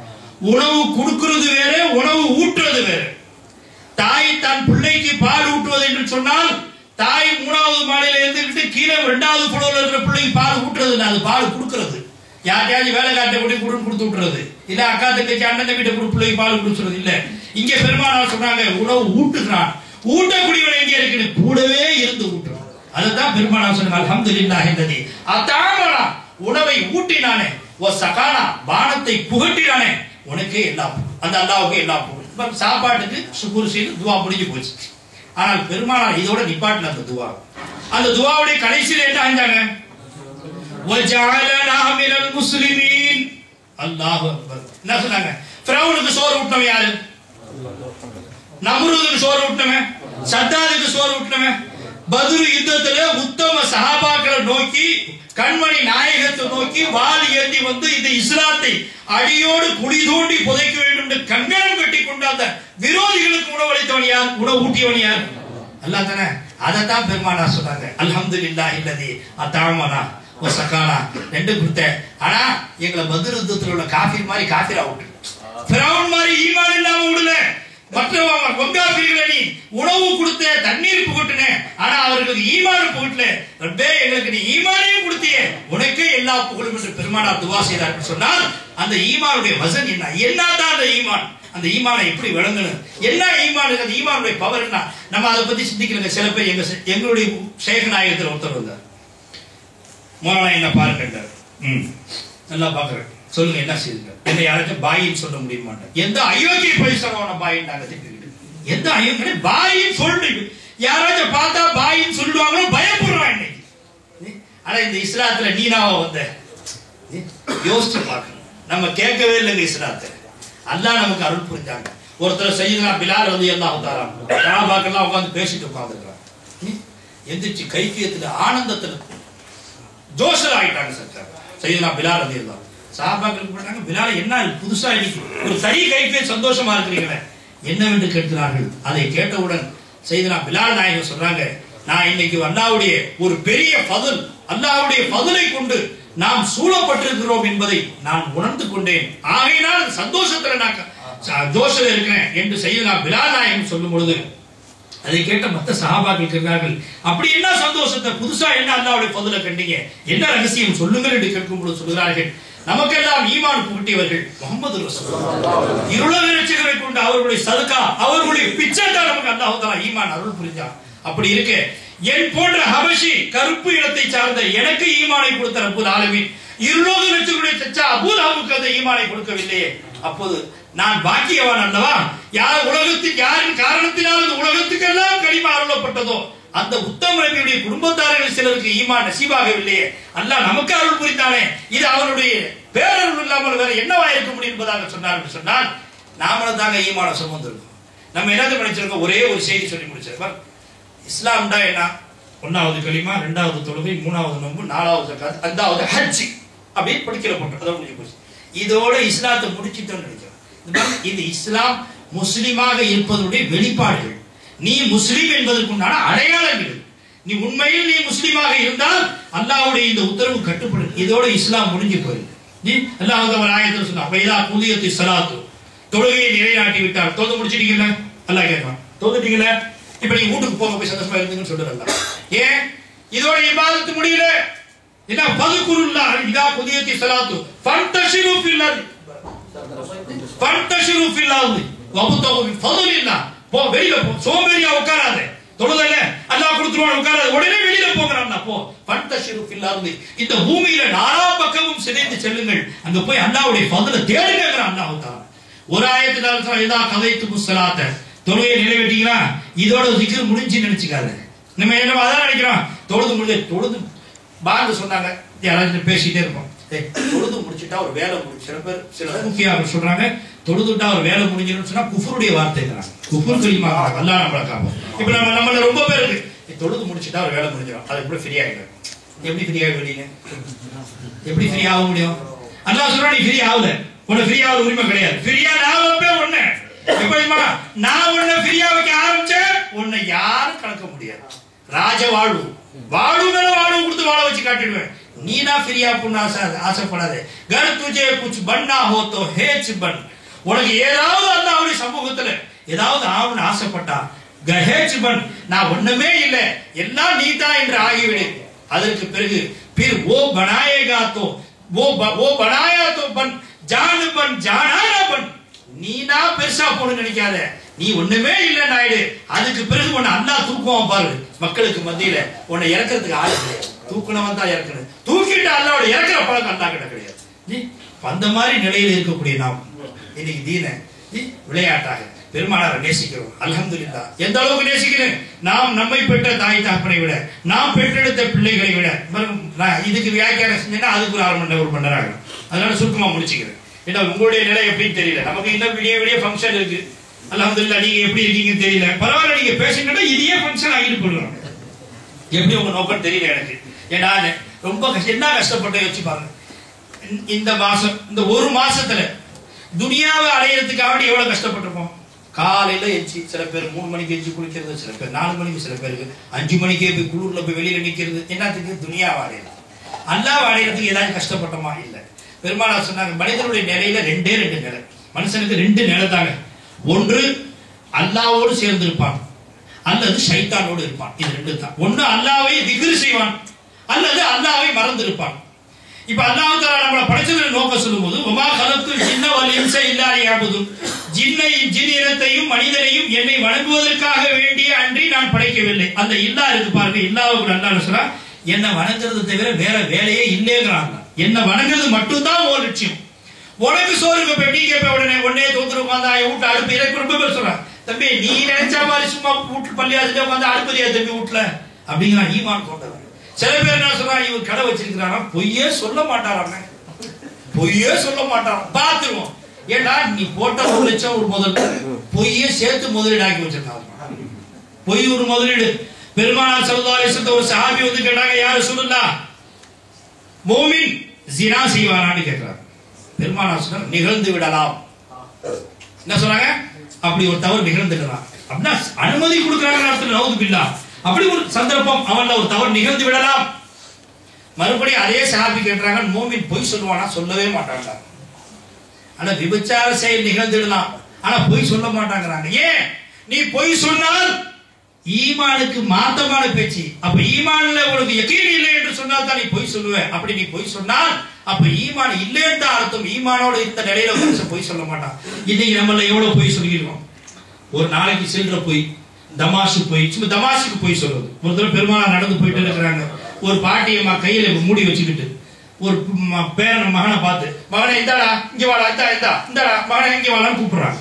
உணவு கொடுக்கிறது வேற, உணவு ஊட்டுறது வேற. தாய் தன் பிள்ளைக்கு பால் ஊட்டுவது என்று சொன்னால், தாய் 3வது மாடியில இருந்துகிட்டு கீழே 2வது புலோல இருக்கிற பிள்ளைக்கு பால் ஊட்டுறது இல்லை, அது பால் கொடுக்கிறது. யார்கிட்டயாச்சும் வேலை காட்ட கூட கொடுத்து விட்டுறது இல்ல, அக்கா தங்கச்சி அண்ணன் தம்பிட்ட கூட பிள்ளைக்கு பால் கொடுத்துறது இல்ல. இங்க பெருமானார் சொன்னாங்க, உணவு ஊட்டுகிறான், ஊட்டக்கூடியவன் எங்கே இருக்கு, கூடவே இருந்து ஊட்டுறான். அதுதான் பெருமானார் சொன்னாங்க, அல்ஹம்துலில்லாஹி அல்லதி அத்அமனா, உணவை ஊட்டினானே, வ ஸகானா, பானத்தை புகட்டினானே, உனக்கே எல்லாம், அந்த அல்லாஹ்வுக்கு எல்லாம் புகழ். சாப்பாட்டுக்கு சுக்ர் செய்து துவா முடிஞ்சு போச்சு. ஆனால் பெருமானார் இதோட நிப்பாட்டின அந்த துவா. அந்த துவாவுடைய கடைசியில் என்ன செஞ்சாங்க, வஜஅலனா மினல் முஸ்லிமீன். அல்லாஹ் அக்பர். என்ன சொன்னாங்க? ஃபிரௌனுக்கு சோறு ஊட்டினவன் யாரு? நம்ரூதுக்கு சோறு ஊட்டினவன், சத்தாதுக்கு சோறு ஊட்டினவன். பத்ர் யுத்தத்துல உத்தம சஹாபாக்களை நோக்கி, கண்மணி நாயகத்தை நோக்கி வாள் ஏந்தி வந்து இந்த இஸ்லாத்தை அடியோடு குழி தோண்டி புதைக்க வேண்டும் என்று கங்கணம் கட்டி கொண்டு அந்த விரோதிகளுக்கு உணவளித்தவன் யார், உணவு ஊட்டியவன் யார்? அல்லாஹ் தானே. அதைத்தான் பெருமானார் சொன்னாங்க, அல்ஹம்துலில்லாஹி அல்லதி அத்அமனா வ ஸகானா. ரெண்டு கொடுத்த. ஆனா எங்களை பத்ர் யுத்தத்தில் உள்ள காஃபிர் மாதிரி காஃபிரா விட்டு, ஃபிரௌன் மாதிரி ஈமான் இல்லாம விடல, மற்றவங்க வங்காபிரிகளை நீ உணவு கொடுத்த, தண்ணீர் புகட்டுன, ஆனா அவர்களுக்கு ஈமான் புகட்டல. ரப்பே எங்களுக்கு நீ ஈமானையும் கொடுத்தியே, உனக்கே எல்லா புகழும் என்று பெருமானார் துவா செய்தார்கள். சொன்னால் அந்த ஈமானுடைய வசன் என்ன, என்னதான் அந்த ஈமான், அந்த ஈமானை எப்படி விளங்கணும், என்ன ஈமான், அந்த ஈமானுடைய பவர் என்ன, நம்ம அதை பத்தி சிந்திக்கிறங்க. சில பேர் எங்களுடைய ஷேக் நாயகத்தில் ஒருத்தர் வந்தார். மோலானா என்ன பாருங்க, நல்லா பாக்குறேன், சொல்லுங்க என்ன செய்யுங்க, என்ன யாருக்கும் பாயின்னு சொல்ல முடிய மாட்டேன். எந்த அயோக்கிய பைசவான பாயின் நாங்க திட்டு, எந்த அயோக்கிய பாயின்னு சொல்றீங்க, யாராச்சும் பார்த்தா பாயின்னு சொல்லுவாங்களோ பயப்படுறான் இன்னைக்கு. ஆனா இந்த இஸ்லாத்துல நீனாவா வந்த யோசிச்சு பார்க்கணும். நம்ம கேட்கவே இல்லைங்க இஸ்லாத்தை, அல்லாஹ் நமக்கு அருள் புரிஞ்சாங்க. ஒருத்தர் செய்யுங்க பிலால் வந்து எல்லாம் உத்தாராம் சஹாபாக்கெல்லாம் உட்காந்து பேசிட்டு உட்காந்துருக்காங்க. எந்திரிச்சு கைஃபியத்துல ஆனந்தத்துல ஜோஷர் ஆயிட்டாங்க. சர்க்கார் செய்யுங்க பிலால் வந்து எல்லாம் சஹாபாக்களுக்கு போட்டாங்க. பிலால் என்ன புதுசா இன்னைக்கு ஒரு சரி கைஃபிய சந்தோஷமா இருக்கிறீங்களே என்னவென்று கேட்கிறார்கள். அதை கேட்டவுடன் செய்தனா பிலால் நாயகம் சொல்றாங்க, நான் இன்னைக்கு அல்லாஹ்வுடைய ஒரு பெரிய ஃபதுல், அல்லாஹ்வுடைய ஃபதுலை கொண்டு நாம் சூழப்பட்டிருக்கிறோம் என்பதை நான் உணர்ந்து கொண்டேன். ஆகையினால் சந்தோஷத்துல நான் ஜோஷில் இருக்கிறேன் என்று செய்தனா பிலால் நாயகம் சொல்லும் பொழுது அதை கேட்ட மற்ற சஹாபாக்கள் இருக்கிறார்கள், அப்படி என்ன சந்தோஷத்தை, புதுசா என்ன அல்லாஹ்வுடைய ஃபதுலை கண்டீங்க, என்ன ரகசியம் சொல்லுங்கள் என்று கேட்கும் பொழுது சொல்கிறார்கள், நமக்கெல்லாம் ஈமான் புகட்டியவர்கள் முஹம்மது ரசூலுல்லாஹ், இருளக ரட்சகரை கொண்டு அவர்களுடைய சதகா, அவர்களுடைய பிச்சை தான் நமக்கு அல்லாஹ் தஆலா ஈமான் அருள் புரிஞ்சான். அப்படி இருக்க என் போன்ற ஹபஷி கருப்பு இனத்தை சார்ந்த எனக்கு ஈமானை கொடுத்த ரப்புல் ஆலமீன் இருளோக ரட்சகருடைய தச்சா அபூ லஹபுக்கு அந்த ஈமானை கொடுக்கவில்லையே, அப்போது நான் பாக்கியவான் அல்லவா? யார் உலகத்துக்கு யாரின் காரணத்தினால் இந்த உலகத்துக்கெல்லாம் கலிமா அருளப்பட்டதோ அந்த உத்தம நபியுடைய குடும்பத்தார்கள் சிலருக்கு ஈமான் நசீபாகவில்லையே, அல்லாஹ் நமக்கு அருள் புரிந்தானே, இது அவருடைய பேரருள் இல்லாமல் வேற என்னவா இருக்க முடியும் என்பதாக சொன்னார். சொன்னால் நாமளும் தாங்க ஈமான சுமந்திருக்கோம். நம்ம என்னது நினைச்சிருக்கோம், ஒரே ஒரு செய்தி சொல்லி முடிச்சிருக்கோம். இஸ்லாம்டா என்ன, 1வது கலிமா, 2வது தொழுகை, 3வது நோன்பு, 4வது ஜகாத், 5வது ஹஜ், அப்படியே படிக்கிற போட்டோம். அதான் முடிஞ்சு போச்சு. இதோட இஸ்லாத்தை முடிச்சிட்டோம்னு நினைக்கிறோம். இது இஸ்லாம் முஸ்லிமாக இருப்பதனுடைய வெளிப்பாடுகள். நீ முஸ்லிம் என்பதற்குண்டான அடையாளங்கள். நீ உண்மையில் நீ முஸ்லிமாக இருந்தால் அல்லாஹ்வுடைய இந்த உத்தரவு கட்டுப்படும். இதோட இஸ்லாம் முடிஞ்சு போயிருக்கு. நீ அல்லாஹ் ஒரு ஆயத்தில் சொன்னா, வைதா குதியத்து ஸலாத்து, தொழுகையை நிலைநாட்டி விட்டார். தொழுது முடிச்சிட்டீங்கல்ல, அல்லாஹ் கேட்பான், தொழுதுட்டீங்கல்ல, இப்ப நீ வீட்டுக்கு போங்க, போய் சந்தோஷமா இருந்தீங்கன்னு சொல்றாங்க. ஏன் இதோட இபாதத்து முடியல? என்ன ஃபதுகுருல்லாஹ் இதா குதியத்து ஸலாத்து ஃபன்தஷிரு ஃபில் அர்த், ஃபன்தஷிரு ஃபில் அர்த் வபதகு பிஃபதுலில்லாஹ். போ, வெளியில போ, சோம்பேறியா உட்காராத, தொழுதல அல்லாஹ் கொடுத்துருவான் உட்காராத, உடனே வெளியில போங்கறான்னா போ. ஃபன்தஷிரு ஃபில் அர்த், இந்த பூமியில நாலா பக்கமும் சிதைந்து செல்லுங்கள், அங்க போய் அல்லாஹ்வுடைய ஃபதுலை தேடுங்கங்கறான் அல்லாஹ் தஆலா. ஒரு ஆயத்துல சொல்றான், இதா கதைத்து ஸலாத்த, தொழுகையை நிறைவேற்றீங்களா, இதோட zikr முடிஞ்சு நினைச்சுக்காத. நம்ம என்ன அதான் நினைக்கிறோம், தொழுது முடிஞ்சு, தொழுது பாங்க சொன்னாங்க, யாராவது பேசிட்டே இருப்போம், தொழுது முடிச்சுட்டா ஒரு வேலை முடிஞ்சு. சில பேர் சில முக்கியம் சொல்றாங்க, தொழுதுட்டா ஒரு வேலை முடிஞ்சிடும் சொன்னா குஃபருடைய வார்த்தைங்கிறாங்க, குஃபர் கலிமா அல்லாஹ் நம்மள காப்போம். இப்ப நம்மள ரொம்ப பேருக்கு தொழுது முடிச்சுட்டா ஒரு வேலை முடிஞ்சிடும், அது எப்படி ஃப்ரீ ஆகிடும். எப்படி ஃப்ரீ ஆகிடுவீங்க, எப்படி ஃப்ரீ ஆக முடியும்? அல்லாஹ் சொல்றா நீ ஃப்ரீ ஆகல, உனக்கு ஃப்ரீ ஆக உரிமை கிடையாது. ஃப்ரீயா நான் வைப்பேன் ஒண்ணு, எப்படிமா நான் உன்னை ஃப்ரீயா வைக்க ஆரம்பிச்சேன், உன்னை யாரும் கலக்க முடியாது. ராஜ வாழ்வு, வாழ்வு மேல வாழ்வு கொடுத்து வாழ வச்சு காட்டிடுவேன். நீனா ஃப்ரீயா புண்ண ஆசைப்படாதே. கர் துஜே குச் பன்னா ஹோ தோ ஹேச் பன், உனக்கு ஏதாவது அல்லாஹ்வுடைய சமூகத்துல ஏதாவது ஆவணும் ஆசைப்பட்டா கஹேச் பன், நான் ஒண்ணுமே இல்ல எல்லாம் நீதான் என்று ஆகிவிடு. அதற்கு பிறகு பிர் ஓ பனாயேகா தோ ஓ பனாயா தோ பன் ஜான் பன் ஜானா பன், நீனா பெருசா போன்னு நினைக்காத, நீ ஒண்ணுமே இல்ல நாயுடு. அதுக்கு பிறகு உன்னை அல்லாஹ் தூக்குவான் பாரு, மக்களுக்கு மத்தியில உன்னை இறக்கிறதுக்கு ஆளு கிடையாது. தூக்குனவன் தான் இறக்கணும், தூக்கிட்டு அல்லாஹ்வோட இறக்குற பழக்கம் அல்லாஹ் கிட்ட கிடையாது. அந்த மாதிரி நிலையில் இருக்கக்கூடிய நாம் இன்னைக்கு தீன விளையாட்டாக பெருமானாரை நேசிக்கிறோம். அல்ஹம்துலில்லாஹ். எந்த அளவுக்கு நேசிக்கிறேன், நாம் நம்மை பெற்ற தாய் தகப்பனை விட, நாம் பெற்றெடுத்த பிள்ளைகளை விட. இதுக்கு வியாக்கியானம் செஞ்சேன்னா அதுக்கு ஒரு 1/2 மணி நேரம் ஆகும். அதனால சுருக்கமா முடிச்சுக்கிறேன். ஏன்னா உங்களுடைய நிலை எப்படின்னு தெரியல, நமக்கு இன்னும் விடிய ஃபங்க்ஷன் இருக்கு. அல்ஹம்துலில்லாஹ். நீங்க எப்படி இருக்கீங்கன்னு தெரியல, பரவாயில்ல, நீங்க பேசுங்கன்னா இதையே ஃபங்க்ஷன் ஆகிட்டு போடுவாங்க. எப்படி உங்க நோக்கம் தெரியல எனக்கு. ஏன்னா ரொம்ப என்ன கஷ்டப்பட்டு வச்சு பாருங்க. இந்த மாசம், இந்த ஒரு மாசத்துல துனியாவை அடையிறதுக்காக எவ்வளவு கஷ்டப்பட்டிருப்போம். காலையில எச்சு, சில பேர் 3 மணிக்கு எச்சு குளிக்கிறது, சில பேர் 4 மணிக்கு, சில பேருக்கு 5 மணிக்கே போய் குளூர்ல போய் வெளியில நிக்கிறது. என்னத்துக்கு? துனியாவை அடையிறது. அல்லாஹ்வை அடையிறதுக்கு ஏதாவது கஷ்டப்பட்டோமா? இல்ல. பெருமானார் சொன்னாங்க, மனிதனுடைய நிலையில 2 நிலை. மனுஷனுக்கு 2 நிலை தாங்க. ஒன்று அல்லாஹ்வோடு சேர்ந்து இருப்பான் அல்லது ஷைத்தானோடு இருப்பான். இது ரெண்டு தான். ஒன்னு அல்லாஹ்வை திக்ர் செய்வான் அல்லது அல்லாஹ்வை மறந்து இருப்பான். இப்ப அல்லாஹ் தஆலா நம்மள படைச்சதன் நோக்கம் சொல்லும்போது வமா கலத்துல் ஜின்ன வல் இன்ஸ இல்லா லியஅபுதுன், ஜின் இனத்தையும் மனிதனையும் என்னை வணங்குவதற்காக வேண்டிய அன்றி நான் படைக்கவில்லை. அந்த இல்லா இருக்கு பாருங்க, இல்லாவுக்கு அல்லாஹ் சொல்றா என்ன வணங்குறது தவிர வேற வேலையே இல்லைங்கறாங்க. என்ன வணங்குறது மட்டும்தான் ஒரு லட்சியம். உனக்கு சோறுக்கு போய் டீ கேப்ப உடனே ஒன்னே தோத்துரு உட்காந்தா வீட்டு அடுப்பு எனக்கு ரொம்ப பேர் சொல்றான், தம்பி நீ நினைச்சா மாதிரி சும்மா வீட்டு பள்ளியாசிட்டு உட்காந்து அடுப்பதியா தம்பி வீட்டுல அப்படிங்கிறான் ஈமான் கொண்டவன். சில பேர் என்ன சொல்றான், இவர் கடை வச்சிருக்கிறானா பொய்யே சொல்ல மாட்டாராம், பொய்யே சொல்ல மாட்டாராம். பாத்துருவோம், ஏண்டா நீ போட்ட 1 லட்சம் ஒரு முதல் பொய்யே சேர்த்து முதலீடு ஆக்கி வச்சிருக்காங்க. பொய் ஒரு முதலீடு. பெருமானார் ஸல்லல்லாஹு அலைஹி வஸல்லம் ஒரு சஹாபி வந்து கேட்டாங்க, யா ரசூலுல்லாஹ் மூமின் ஜினா செய்வானான்னு கேட்கிறாங்க. பெருமானார் சொன்னாங்க நிகழ்ந்து விடலாம். என்ன சொன்னாங்க, அப்படி ஒரு தவறு நிகழ்ந்துடலாம் அப்படின்னா அனுமதி கொடுக்குறாங்க அர்த்தம். நவுது பில்லாஹ், அப்படி ஒரு சந்தர்ப்பம் அவன்ல ஒரு தவறு நிகழ்ந்து விடலாம். மறுபடியும் அதே சஹாபி கேட்கிறாங்க, மூமின் பொய் சொல்லுவானா? சொல்லவே மாட்டாங்க. ஆனா விபச்சார செயல் நிகழ்ந்துடலாம், ஆனா பொய் சொல்ல மாட்டாங்கிறாங்க. ஏன்? நீ பொய் சொன்னால் ஈமானுக்கு மாத்தமான பேச்சு. அப்ப ஈமான்ல உனக்கு யகீன் இல்லை என்று சொன்னால் தான் நீ பொய் சொல்லுவ. அப்படி நீ பொய் சொன்னால் அப்ப ஈமான் இல்லைன்னு அர்த்தம். ஈமானோட இந்த நிலையில மனுஷன் பொய் சொல்ல மாட்டான். இன்னைக்கு நம்மள எவ்வளவு பொய் சொல்லிருக்கோம். ஒரு நாளைக்கு செல்ற பொய், தமாஷு பொய், சும்மா தமாஷுக்கு பொய் சொல்றது. ஒரு தடவை பெருமானார் நடந்து போயிட்டு இருக்கிறாங்க, ஒரு பாட்டியம்மா கையில மூடி வச்சுக்கிட்டு ஒரு பேரன் மகனை பார்த்து, மகனை இந்தாடா இங்க வாடா, இந்தாடா மகனை இங்க வாடான்னு கூப்பிடுறாங்க.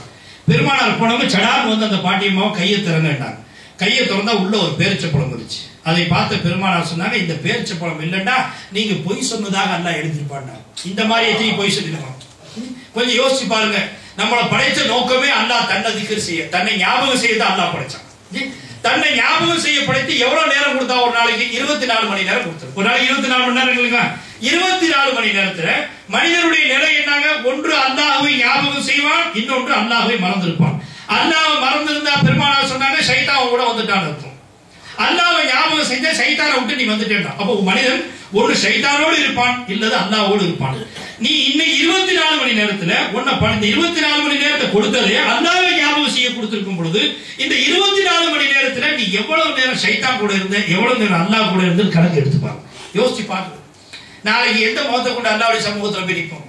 பெருமானார் போனவங்க சடார்னு வந்து அந்த பாட்டியம்மாவை கையை திறந்துட்டாங்க. கையை திறந்தா உள்ள ஒரு பேரிச்சப்பழம் இருந்துச்சு. அதை பார்த்த பெருமானார் சொன்னாங்க, இந்த பேரிச்சப்பழம் இல்லைன்னா நீங்க பொய் சொன்னதாக அல்லாஹ் எழுதிருப்பாங்க. இந்த மாதிரி எத்தனை பொய் சொல்லிருக்கோம். கொஞ்சம் யோசிச்சு பாருங்க. நம்மளை படைச்ச நோக்கமே அல்லாஹ் தன்னை திக்ர் செய்ய, தன்னை ஞாபகம் செய்ய தான் அல்லாஹ் படைச்சான். தன்னை ஞாபகம் செய்ய படைத்து எவ்வளவு நேரம் கொடுத்தா? ஒரு நாளைக்கு 24 மணி நேரம் கொடுத்தாரு. ஒரு நாளைக்கு 24 மணி நேரம் இல்லைங்களா? 24 மணி நேரத்துல மனிதனுடைய நிலை என்னங்க? ஒன்று அல்லாஹ்வை ஞாபகம் செய்வான், இன்னொன்று அல்லாஹ்வை மறந்திருப்பான். அல்லாஹ்வை மறந்திருந்தா பெருமானார் சொன்னாங்க ஷைத்தான் கூட வந்துட்டான்னு அர்த்தம். அல்லாஹ்வை ஞாபகம் செஞ்சா ஷைத்தானை விட்டு நீ வந்துட்டேன். அப்போ மனிதன் ஒரு ஷைத்தானோடு இருப்பான், இல்லது அல்லாஹ்வோடு இருப்பான். நீ இன்னைக்கு 24 மணி நேரத்துல உன்னை இந்த 24 மணி நேரத்தை கொடுத்ததே அல்லாஹ்வை ஞாபகம் செய்ய கொடுத்திருக்கும் பொழுது இந்த 24 மணி நேரத்துல நீ எவ்வளவு நேரம் ஷைத்தான் கூட இருந்த, எவ்வளவு நேரம் அல்லாஹ் கூட இருந்து கணக்கு எடுத்துப்பாங்க. யோசிச்சு பாருங்க. நாளைக்கு எந்த முகத்தை கொண்டு அல்லாஹ்வுடைய சமூகத்துல பிரிப்போம்?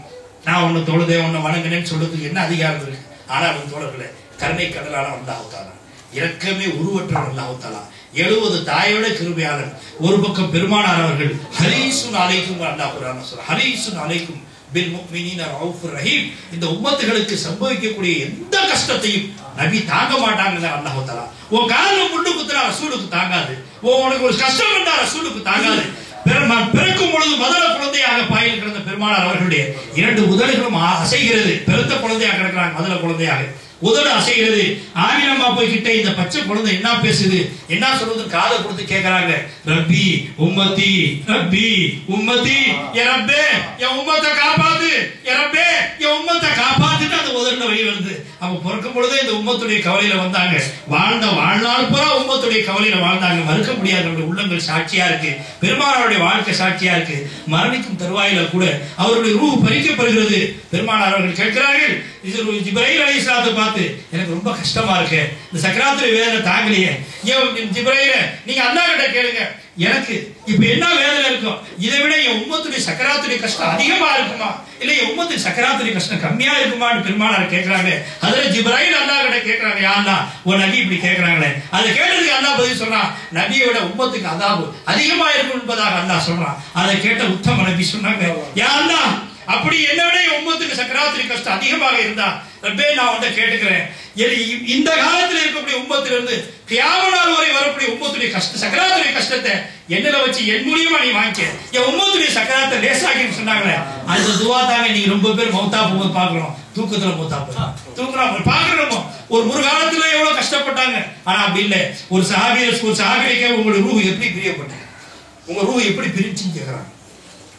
நான் உன்னை தொழுதே உன்னை வணங்கினேன்னு சொல்றதுக்கு என்ன அதிகாரம் இருக்கு? ஆனால் தோழர்களே, கருணை கடலான அல்லாஹ் தஆலா, இரக்கமே உருவற்றவர் அல்லாஹ் தஆலா, 70 தாயோட கிருபையாளர். ஒரு பக்கம் பெருமானார் அவர்கள் ஹரீசுன் அலைக்கும் அல்லாஹ் குர்ஆன்ல சொல்றார், ஹரீசுன் அலைக்கும் பில் முஃமினீன ரவுஃபுர் ரஹீம். இந்த உம்மத்துகளுக்கு சம்பவிக்கக்கூடிய எந்த கஷ்டத்தையும் நபி தாங்க மாட்டாங்க அல்லாஹ் தஆலா. உன் கால்ல முள்ளு குத்துறா ரசூலுக்கு தாங்காது, உனக்கு ஒரு கஷ்டம் வந்தா ரசூலுக்கு தாங்காது. பிறக்கும் பொழுது முதல குழந்தையாக பாயில் கிடந்த பெருமானார் அவர்களுடைய 2 உதடுகளும் அசைகிறது. பிறந்த குழந்தையாக கிடக்கிறாங்க, முதல குழந்தையாக உதடு அசைகிறது. ஆமினம்மா போய் கிட்ட இந்த பச்சை குழந்தை என்ன பேசுது, என்ன சொல்றது காதை கொடுத்து கேட்கிறாங்க, ரப்பி உம்மத்தி, ரப்பி உம்மத்தி, என் ரப்பே என் உம்மத்தை காப்பாத்து, என் ரப்பே என் உம்மத்தை காப்பாத்துட்டு அந்த உதடுல வழி வருது. அப்ப பிறக்கும் பொழுதே இந்த உம்மத்துடைய கவலையில வந்தாங்க, வாழ்ந்த வாழ்நாள் பூரா உம்மத்துடைய கவலையில வாழ்ந்தாங்க. மறுக்க முடியாது, அவருடைய உள்ளங்கள் சாட்சியா இருக்கு, பெருமானாருடைய வாழ்க்கை சாட்சியா இருக்கு. மரணிக்கும் தருவாயில கூட அவருடைய ரூஹ் பறிக்கப்படுகிறது. பெருமானார் அவர்கள் கேட்கிறார்கள், ஜிப்ரீல் அலைஹிஸ்ஸலாத்தை பார்த்து, எனக்கு ரொம்ப கஷ்டமா இருக்கு, இந்த சக்கராத்துடைய வேதனை தாங்கலையே, ஜிப்ரீல் நீங்க அல்லாஹ் கிட்ட கேளுங்க, எனக்கு இப்ப என்ன வேதனை இருக்கும், இதை விட என் உம்மத்துடைய சக்கராத்துடைய கஷ்டம் அதிகமா இருக்குமா, இல்ல என் உம்மத்துடைய சக்கராத்துடைய கஷ்டம் கம்மியா இருக்குமான்னு பெருமானார் கேட்கிறாங்க. அதுல ஜிப்ரீல் அல்லாஹ் கிட்ட கேட்கிறாங்க, யா அல்லாஹ் ஒரு நபி இப்படி கேட்கிறாங்களே. அதை கேட்டதுக்கு அல்லாஹ் பதில் சொல்றான், நபியோட உம்மத்துக்கு அதாபு அதிகமா இருக்கும் என்பதாக அல்லாஹ் சொல்றான். அதை கேட்ட உத்தம நபி சொன்னாங்க, யா அல்லாஹ் அப்படி என்னோட உம்மத்துக்கு சக்கராத்துடைய கஷ்டம் அதிகமாக இருந்தா ரப்பே நான் வந்து கேட்டுக்கிறேன், இந்த காலத்தில் இருக்கக்கூடிய உம்மத்தில இருந்து கியாமத் நாள் வரை வரக்கூடிய உம்மத்துடைய கஷ்ட சக்கராத்துடைய கஷ்டத்தை என்னல வச்சு என் மூலியமா நீ வாங்கிக்க, என் உம்மத்துடைய சக்கராத்தை லேசாக்கின்னு சொன்னாங்களே. அந்த துவா தாங்க நீங்க ரொம்ப பேர் மௌத்தா போகும்போது பாக்குறோம், தூக்கத்துல மௌத்தா போறோம், தூங்குறோம் பாக்குறோம். ஒரு காலத்துல எவ்வளவு கஷ்டப்பட்டாங்க, ஆனா அப்படி இல்லை. ஒரு சஹாபியை உங்களுடைய ரூஹ் எப்படி பிரியப்பட்டாங்க, உங்க ரூஹ் எப்படி பிரிச்சுன்னு கேட்கறாங்க.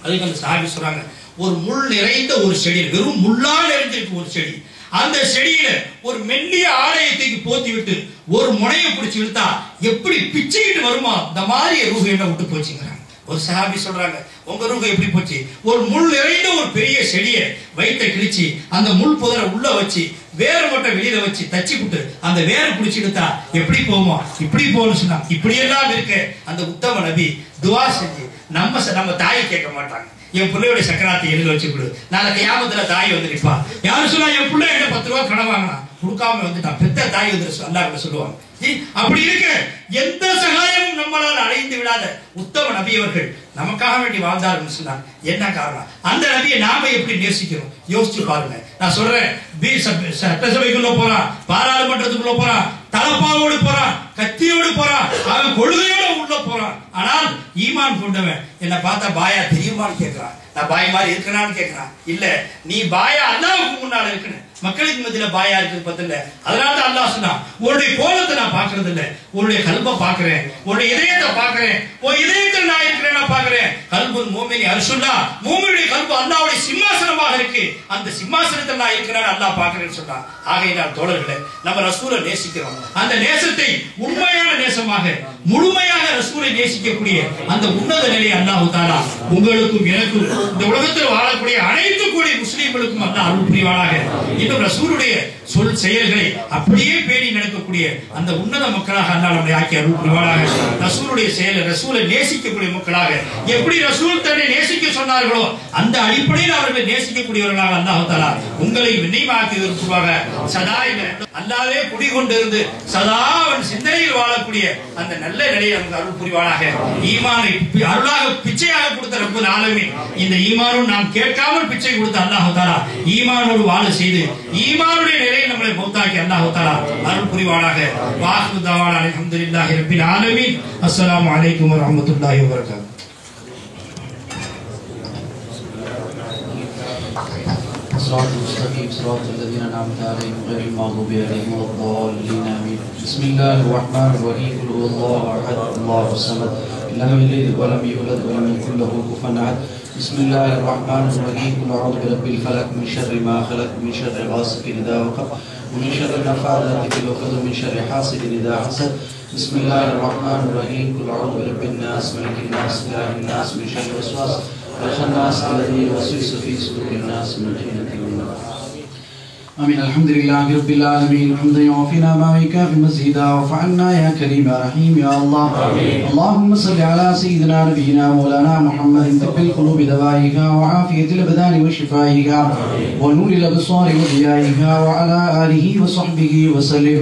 அதுக்கு அந்த சஹாபி சொல்றாங்க, ஒரு முள் நிறைந்த ஒரு செடி, வெறும் முள்ளா நிறைந்திருக்கு ஒரு செடி, அந்த செடியில ஒரு மெல்லிய ஆடையை தூக்கி போத்தி விட்டு ஒரு முனையை பிடிச்சு இழுத்தா எப்படி பிச்சுக்கிட்டு வருமா, இந்த மாதிரி ரூஹ் என்ன விட்டு போச்சுங்கிறாங்க. ஒரு சஹாபி சொல்றாங்க, உங்க ரூஹ் எப்படி போச்சு? ஒரு முள் நிறைந்த ஒரு பெரிய செடியை வயிற்றை கிழிச்சு அந்த முள் புதரை உள்ள வச்சு வேறு மட்டும் வெளியில வச்சு தச்சு விட்டு அந்த வேரை பிடிச்சிக்கிட்டா எப்படி போவோம்? இப்படி போகணும்னு சொன்னா இப்படியெல்லாம் இருக்கு. அந்த உத்தம நபி துவா செஞ்சு நம்ம தாயை கேட்க மாட்டாங்க, என் பிள்ளையோட சக்கராத்தை எழுத வச்சு கொடு, நாளைக்கு கியாமத்துல தாய் வந்து நிற்பா. யாரும் சொன்னா என் பிள்ளை என்கிட்ட 10 ரூபா கடன் வாங்கினா கொடுக்காம வந்துட்டான், பெத்த தாய் வந்து அல்லாஹ் சொல்லுவாங்க. அப்படி இருக்கு எந்த சகாயமும் நம்மளால் அடைந்து விடாத உத்தம நபி அவர்கள் நமக்காக வேண்டி வாழ்ந்தார்கள் சொன்னாங்க. என்ன காரணம்? அந்த நபியை நாம எப்படி நேசிக்கிறோம் யோசிச்சு பாருங்க. நான் சொல்றேன், சட்டசபைக்குள்ள போறான், பாராளுமன்றத்துக்குள்ள போறான், தலப்பாவோடு போறான், கத்தியோடு போறான், அவன் கொள்கையோட உள்ள போறான். ஆனால் ஈமான் கொண்டவன் என்ன பார்த்தா பாயா தெரியுமான்னு கேட்கிறான், நான் பாய் மாதிரி இருக்கனான்னு கேட்கிறான். இல்ல, நீ பாயா அல்லாஹ்வுக்கு முன்னால இருக்கணும், மக்களுக்கு மத்தியில பாயா இருக்குது பத்தில. அதனால தான் அல்லாஹ் சொன்னா, உன்னுடைய கோலத்தை நான் பாக்குறது இல்ல, உன்னுடைய கல்பை பாக்குறேன், உன்னுடைய இதயத்தை பாக்குறேன், உன் இதயத்தில் நான் இருக்கிறேன் நான் பாக்குறேன். கல்புல் மூமினி அர்ஷுல்லா, மூமினுடைய கல்பு அல்லாஹ்வுடைய சிம்மாசனமாக இருக்கு, அந்த சிம்மாசனத்தில் நான் இருக்கிறேன் அல்லாஹ் பாக்குறேன்னு சொன்னான். ஆகையினால் தோழர்களே, நம்ம ரசூலை நேசிக்கிறோம். அந்த நேசத்தை உண்மையான நேசமாக முழுமையாக ரசூலை நேசிக்கக்கூடிய அந்த உன்னத நிலையை அல்லாஹ் தஆலா உங்களுக்கும் எனக்கும் இந்த உலகத்தில் வாழக்கூடிய அனைத்து கோடி முஸ்லிம்களுக்கும் அல்லாஹ் அருள் புரிவானாக. இன்னும் ரசூலுடைய சொல் செயல்களை அப்படியே பேணி நடக்கக்கூடிய அந்த உன்னத மக்களாக அல்லாஹ் நம்மை ஆக்கி அருள் புரிவானாக. ரசூலுடைய செயலை ரசூலை நேசிக்கக்கூடிய மக்களாக எப்படி ரசூல் தன்னை நேசிக்க சொன்னார்களோ அந்த அடிப்படையில் அவர்கள் நேசிக்கக்கூடியவர்களாக அல்லாஹ் தஆலா உங்களை நினைவாக்கி இருப்பாக. சதா அல்லாஹ்வே குடிகொண்டிருந்து சதா அவன் சிந்தனையில் வாழக்கூடிய அந்த நல்ல நிலையை நமக்கு அருள் புரிவானாக. ஈமானை அருளாக பிச்சையாக கொடுத்த ரப்பல் ஆலமீன் இந்த ஈமானும் நாம் கேட்காமல் பிச்சை கொடுத்த அல்லாஹ் தஆலா ஈமானோடு வாழ செய்து ஈமானுடைய நிலையில் நம்மளை மௌத்தாக்கி அல்லாஹ் தஆலா அருள் புரிவானாக. வாஹிரு தவானா அல்ஹம்துலில்லாஹி ரப்பில் ஆலமீன். அஸ்ஸலாமு அலைக்கும் வரஹ்மத்துல்லாஹி வபரகாத்துஹு. صراط المستقيم صراط الذين أنعمت عليهم غير المغضوب عليهم ولا الضالين آمين. بسم الله الرحمن الرحيم. قل هو الله أحد الله الصمد لم يلد ولم يولد ولم يكن له كفوا أحد. بسم الله الرحمن الرحيم. قل أعوذ برب الفلق من شر ما خلق من شر غاسق إذا وقب ومن شر النفاثات في العقد ومن شر حاسد إذا حسد. بسم الله الرحمن الرحيم. قل أعوذ برب الناس ملك الناس إله الناس من شر الوسواس الخناس الذي يوسوس في صدور الناس من الجنة والنار. آمين. الحمد لله رب العالمين حمدا يوافينا ما ويكافي مزيدا واعف عنا يا كريم يا رحيم يا الله. آمين. اللهم صل على سيدنا نبينا مولانا محمد طب القلوب دوائها وعافية الأبدان وشفائها ونور الأبصار وضيائها وعلى آله وصحبه وسلم.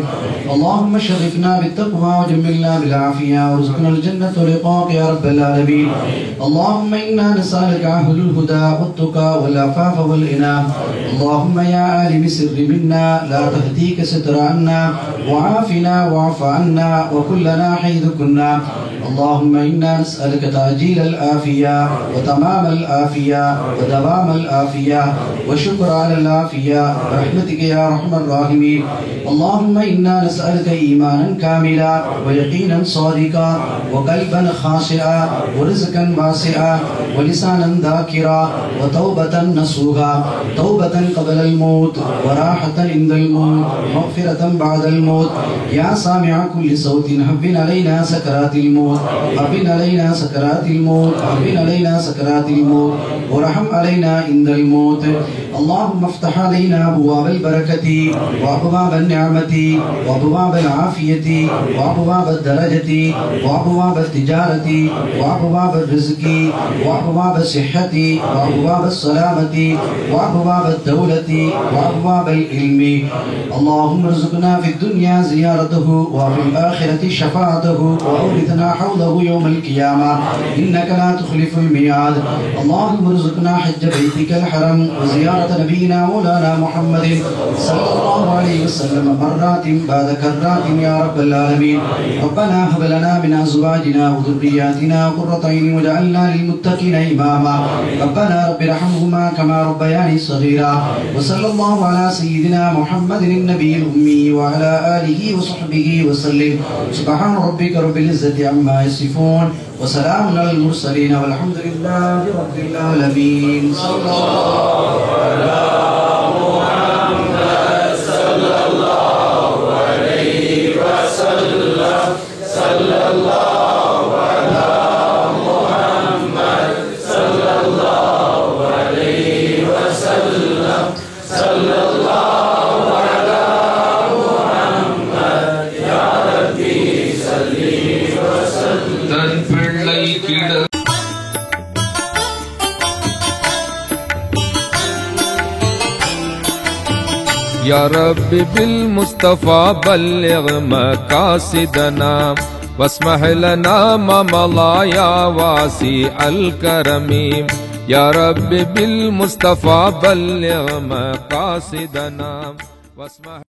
اللهم شرفنا بالتقوى وجملنا بالعافية وارزقنا الجنة ولقاك يا رب العالمين. اللهم إنا نسألك عهد الهدى والتقى والعفاف والغنى. اللهم يا عالم سر منا لا تهديك ستر عنا وعافنا واعف عنا وكلنا حيث كنا. اللهم إنا نسألك تعجيل الآفية وتمام الآفية ودوام الآفية وشكر على العافية برحمتك يا أرحم الراحمين. اللهم إنا نسألك إيمانا كاملا ويقينا صادقا وقلبا خاشعا ورزقا واسعا ولسانا ذاكرا وتوبة نصوحا، توبة قبل الموت وراحة عند الموت مغفرة بعد الموت. يا سامع كل صوت هون علينا سكرات الموت، هون علينا سكرات الموت، هون علينا سكرات الموت ورحم علينا عند الموت. اللهم افتح علينا أبواب البركة وأبواب النعمة وأبواب العافية وأبواب الدرجة وأبواب التجارة وأبواب الرزق وأبواب الصحة وأبواب السلامة وأبواب الدولة وأبواب العلم. اللهم ارزقنا في الدنيا زيارته وفي الآخرة شفاعته وأورثنا حوضه يوم القيامة إنك لا تخلف الميعاد. اللهم ارزقنا حج بيتك الحرم وزيارة نبينا مولانا محمد صلى الله عليه وسلم مرات بعد كرات يا رب العالمين. ربنا هب لنا من أزواجنا وذرياتنا قرة عين واجعلنا للمتقين إماما. ربنا رب ارحمهما كما ربياني صغيرا. وصلى الله على سيدنا محمد النبي الأمي وعلى آله وصحبه وسلم. سبحان ربك رب العزة عما يصفون وسلام على المرسلين والحمد لله رب العالمين. صلى الله على محمد صلى الله عليه وسلم. صلى الله على محمد يا رب بالمصطفى بلغ مقاصدنا واسمح لنا ما مضى يا واسع الكرم يا رب بالمصطفى بلغ مقاصدنا واسمح